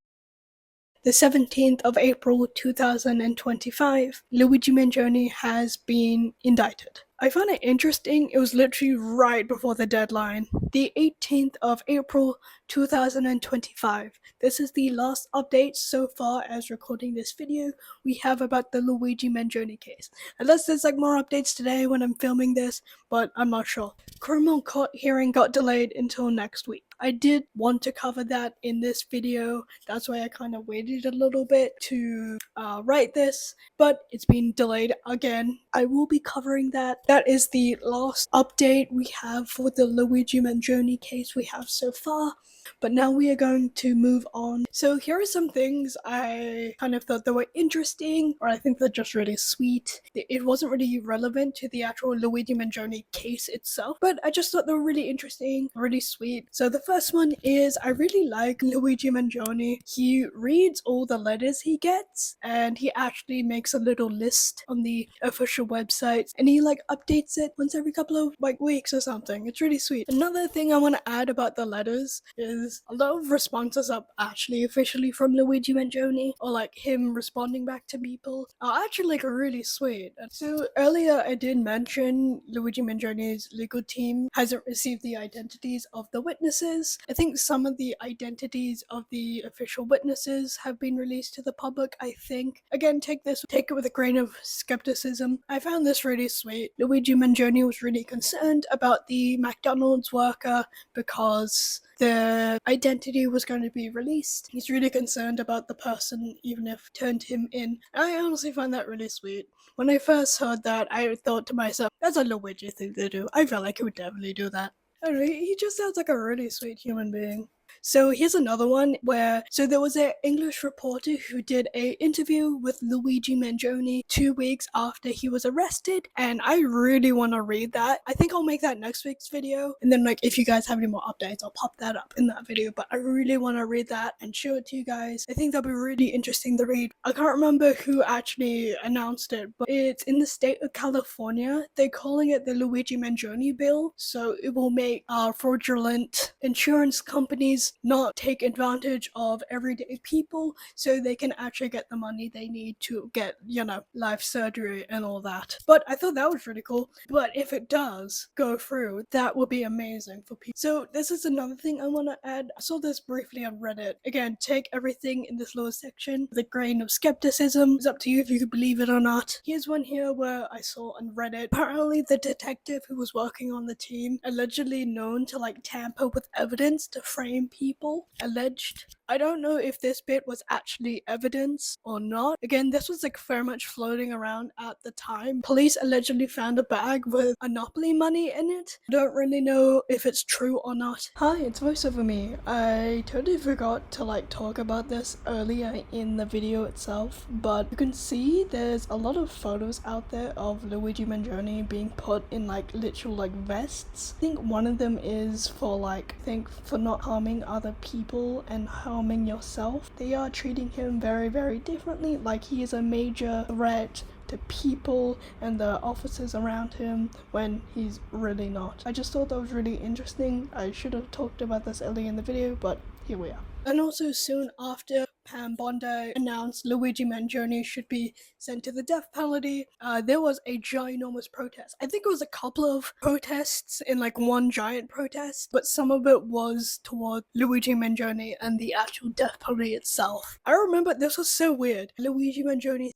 The 17th of April 2025, Luigi Mangione has been indicted. I found it interesting, it was literally right before the deadline. The 18th of April 2025. This is the last update so far as recording this video we have about the Luigi Mangione case. Unless there's like more updates today when I'm filming this, but I'm not sure. Criminal court hearing got delayed until next week. I did want to cover that in this video, that's why I kind of waited a little bit to write this, but it's been delayed again. I will be covering that. That is the last update we have for the Luigi Mangione case we have so far. But now we are going to move on. So here are some things I kind of thought that were interesting, or I think they're just really sweet. It wasn't really relevant to the actual Luigi Mangione case itself, but I just thought they were really interesting, really sweet. So the first one is, I really like Luigi Mangione. He reads all the letters he gets, and he actually makes a little list on the official website, and he like updates it once every couple of like weeks or something. It's really sweet. Another thing I want to add about the letters is a lot of responses are actually officially from Luigi Mangione, or like him responding back to people are actually like really sweet. And so earlier I did mention Luigi Mangione's legal team hasn't received the identities of the witnesses. I think some of the identities of the official witnesses have been released to the public, I think. Again, take it with a grain of skepticism. I found this really sweet. Luigi Mangione was really concerned about the McDonald's worker because the identity was going to be released. He's really concerned about the person, even if turned him in. I honestly find that really sweet. When I first heard that, I thought to myself, that's a Luigi thing to do. I feel like he would definitely do that. I don't know, he just sounds like a really sweet human being. So here's another one where, so there was an English reporter who did an interview with Luigi Mangione 2 weeks after he was arrested, and I really want to read that. I think I'll make that next week's video, and then like if you guys have any more updates, I'll pop that up in that video, but I really want to read that and show it to you guys. I think that'll be really interesting to read. I can't remember who actually announced it, but it's in the state of California. They're calling it the Luigi Mangione bill, so it will make fraudulent insurance companies not take advantage of everyday people so they can actually get the money they need to get, you know, life surgery and all that. But I thought that was really cool. But if it does go through, that would be amazing for people. So this is another thing I want to add. I saw this briefly on Reddit. Again, take everything in this little section with a grain of skepticism. It's up to you if you could believe it or not. Here's one here where I saw on Reddit. Apparently the detective who was working on the team, allegedly known to like tamper with evidence to frame people, alleged. I don't know if this bit was actually evidence or not. Again, this was like very much floating around at the time. Police allegedly found a bag with Monopoly money in it. I don't really know if it's true or not. Hi, it's voiceover me. I totally forgot to like talk about this earlier in the video itself, but you can see there's a lot of photos out there of Luigi Mangione being put in like literal like vests. I think one of them is for like, I think for not harming other people and harming yourself. They are treating him very, very differently, like he is a major threat to people and the officers around him when he's really not. I just thought that was really interesting. I should have talked about this earlier in the video, but here we are. And also soon after Bondi announced Luigi Mangione should be sent to the death penalty, there was a ginormous protest. I think it was a couple of protests in like one giant protest, but some of it was toward Luigi Mangione and the actual death penalty itself. I remember this was so weird. Luigi Mangione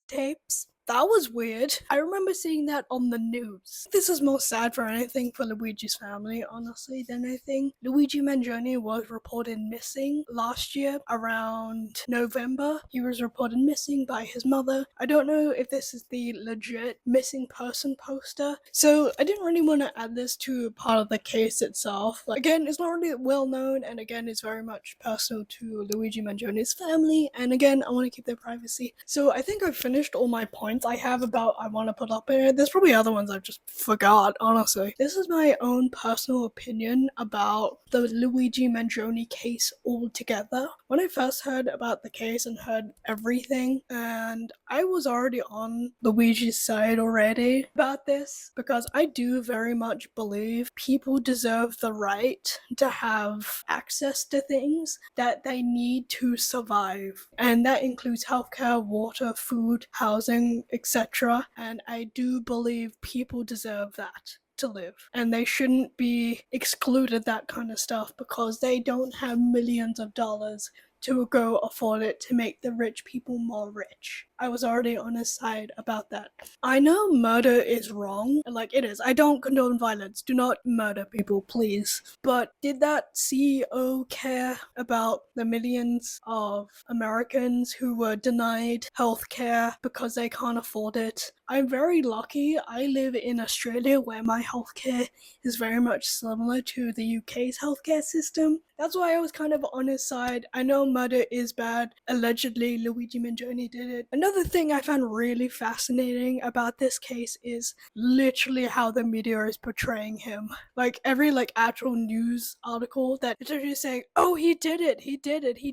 tapes. That was weird. I remember seeing that on the news. This is more sad for anything for Luigi's family, honestly, than anything. Luigi Mangione was reported missing last year around November. He was reported missing by his mother. I don't know if this is the legit missing person poster, so I didn't really want to add this to part of the case itself. Like, again, it's not really well known, and again, it's very much personal to Luigi Mangione's family, and again, I want to keep their privacy. So I think I've finished all my points I have about I want to put up here. There's probably other ones I've just forgot, honestly. This is my own personal opinion about the Luigi Mangione case altogether. When I first heard about the case and heard everything, and I was already on Luigi's side already about this, because I do very much believe people deserve the right to have access to things that they need to survive, and that includes healthcare, water, food, housing, etc. And I do believe people deserve that to live, and they shouldn't be excluded that kind of stuff because they don't have millions of dollars to go afford it to make the rich people more rich. I was already on his side about that. I know murder is wrong, like it is. I don't condone violence. Do not murder people, please. But did that CEO care about the millions of Americans who were denied healthcare because they can't afford it? I'm very lucky. I live in Australia where my healthcare is very much similar to the UK's healthcare system. That's why I was kind of on his side. I know murder is bad. Allegedly, Luigi Mangione did it. Another thing I found really fascinating about this case is literally how the media is portraying him. Like every actual news article that is literally saying, oh, he did it, he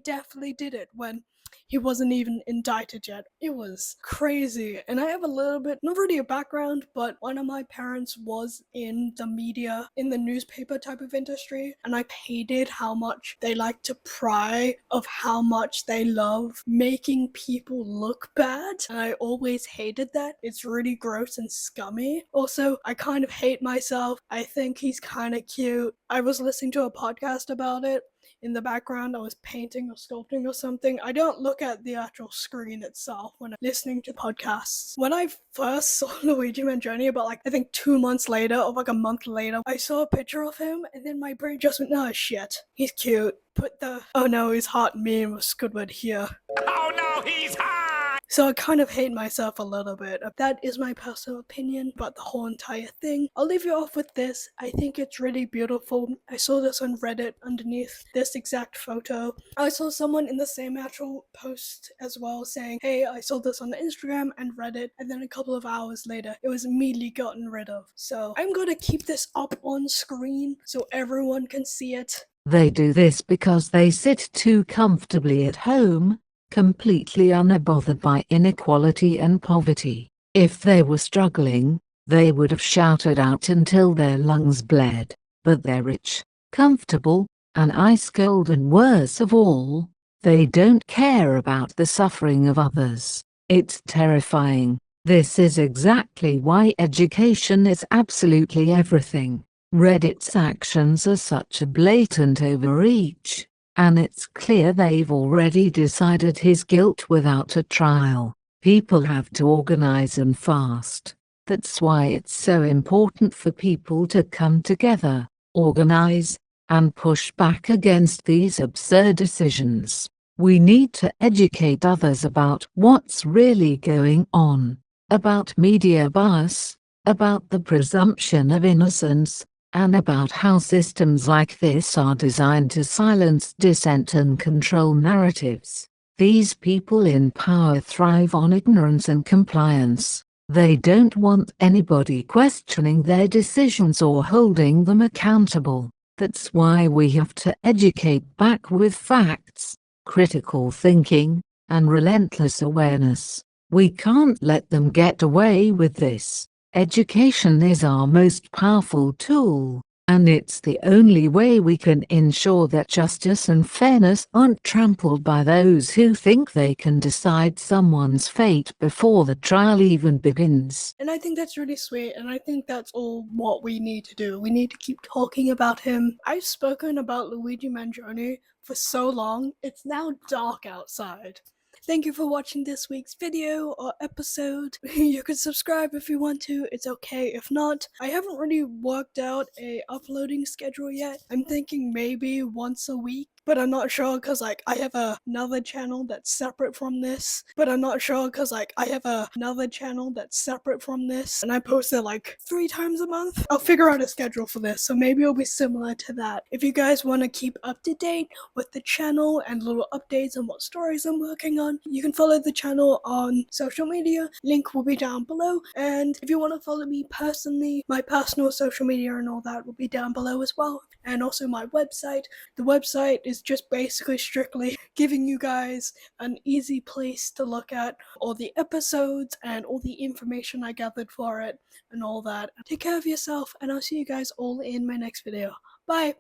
definitely did it, when he wasn't even indicted yet. It was crazy. And I have a little bit, not really a background, but one of my parents was in the media, in the newspaper type of industry, and I hated how much they like to pry of how much they love making people look bad. And I always hated that. It's really gross and scummy. Also, I kind of hate myself. I think he's kind of cute. I was listening to a podcast about it. in the background I was painting or sculpting or something. I don't look at the actual screen itself when I'm listening to podcasts. When I first saw Luigi Mangione about like I think 2 months later or like a month later, I saw a picture of him and then my brain just went, oh shit, he's cute. Put the oh no he's hot meme of Squidward here. Oh no, he's hot! So I kind of hate myself a little bit. That is my personal opinion about the whole entire thing. I'll leave you off with this. I think it's really beautiful. I saw this on Reddit underneath this exact photo. I saw someone in the same actual post as well saying, hey, I saw this on Instagram and Reddit, and then a couple of hours later, it was immediately gotten rid of. So I'm gonna keep this up on screen so everyone can see it. They do this because they sit too comfortably at home, completely unbothered by inequality and poverty. If they were struggling, they would have shouted out until their lungs bled. But they're rich, comfortable, and ice cold, and worst of all, they don't care about the suffering of others. It's terrifying. This is exactly why education is absolutely everything. Reddit's actions are such a blatant overreach, and it's clear they've already decided his guilt without a trial. People have to organize and fast. That's why it's so important for people to come together, organize, and push back against these absurd decisions. We need to educate others about what's really going on, about media bias, about the presumption of innocence, and about how systems like this are designed to silence dissent and control narratives. These people in power thrive on ignorance and compliance. They don't want anybody questioning their decisions or holding them accountable. That's why we have to educate back with facts, critical thinking, and relentless awareness. We can't let them get away with this. Education is our most powerful tool, and it's the only way we can ensure that justice and fairness aren't trampled by those who think they can decide someone's fate before the trial even begins. And I think that's really sweet, and I think that's all what we need to do. We need to keep talking about him. I've spoken about Luigi Mangione for so long, it's now dark outside. Thank you for watching this week's video or episode. You can subscribe if you want to, it's okay if not. I haven't really worked out a uploading schedule yet. I'm thinking maybe once a week, but I'm not sure because I have another channel that's separate from this. And I post it like 3 times a month. I'll figure out a schedule for this, so maybe it'll be similar to that. If you guys want to keep up to date with the channel and little updates on what stories I'm working on, you can follow the channel on social media. Link will be down below. And if you want to follow me personally, my personal social media and all that will be down below as well. And also my website. The website is just basically strictly giving you guys an easy place to look at all the episodes and all the information I gathered for it and all that. Take care of yourself, and I'll see you guys all in my next video. Bye!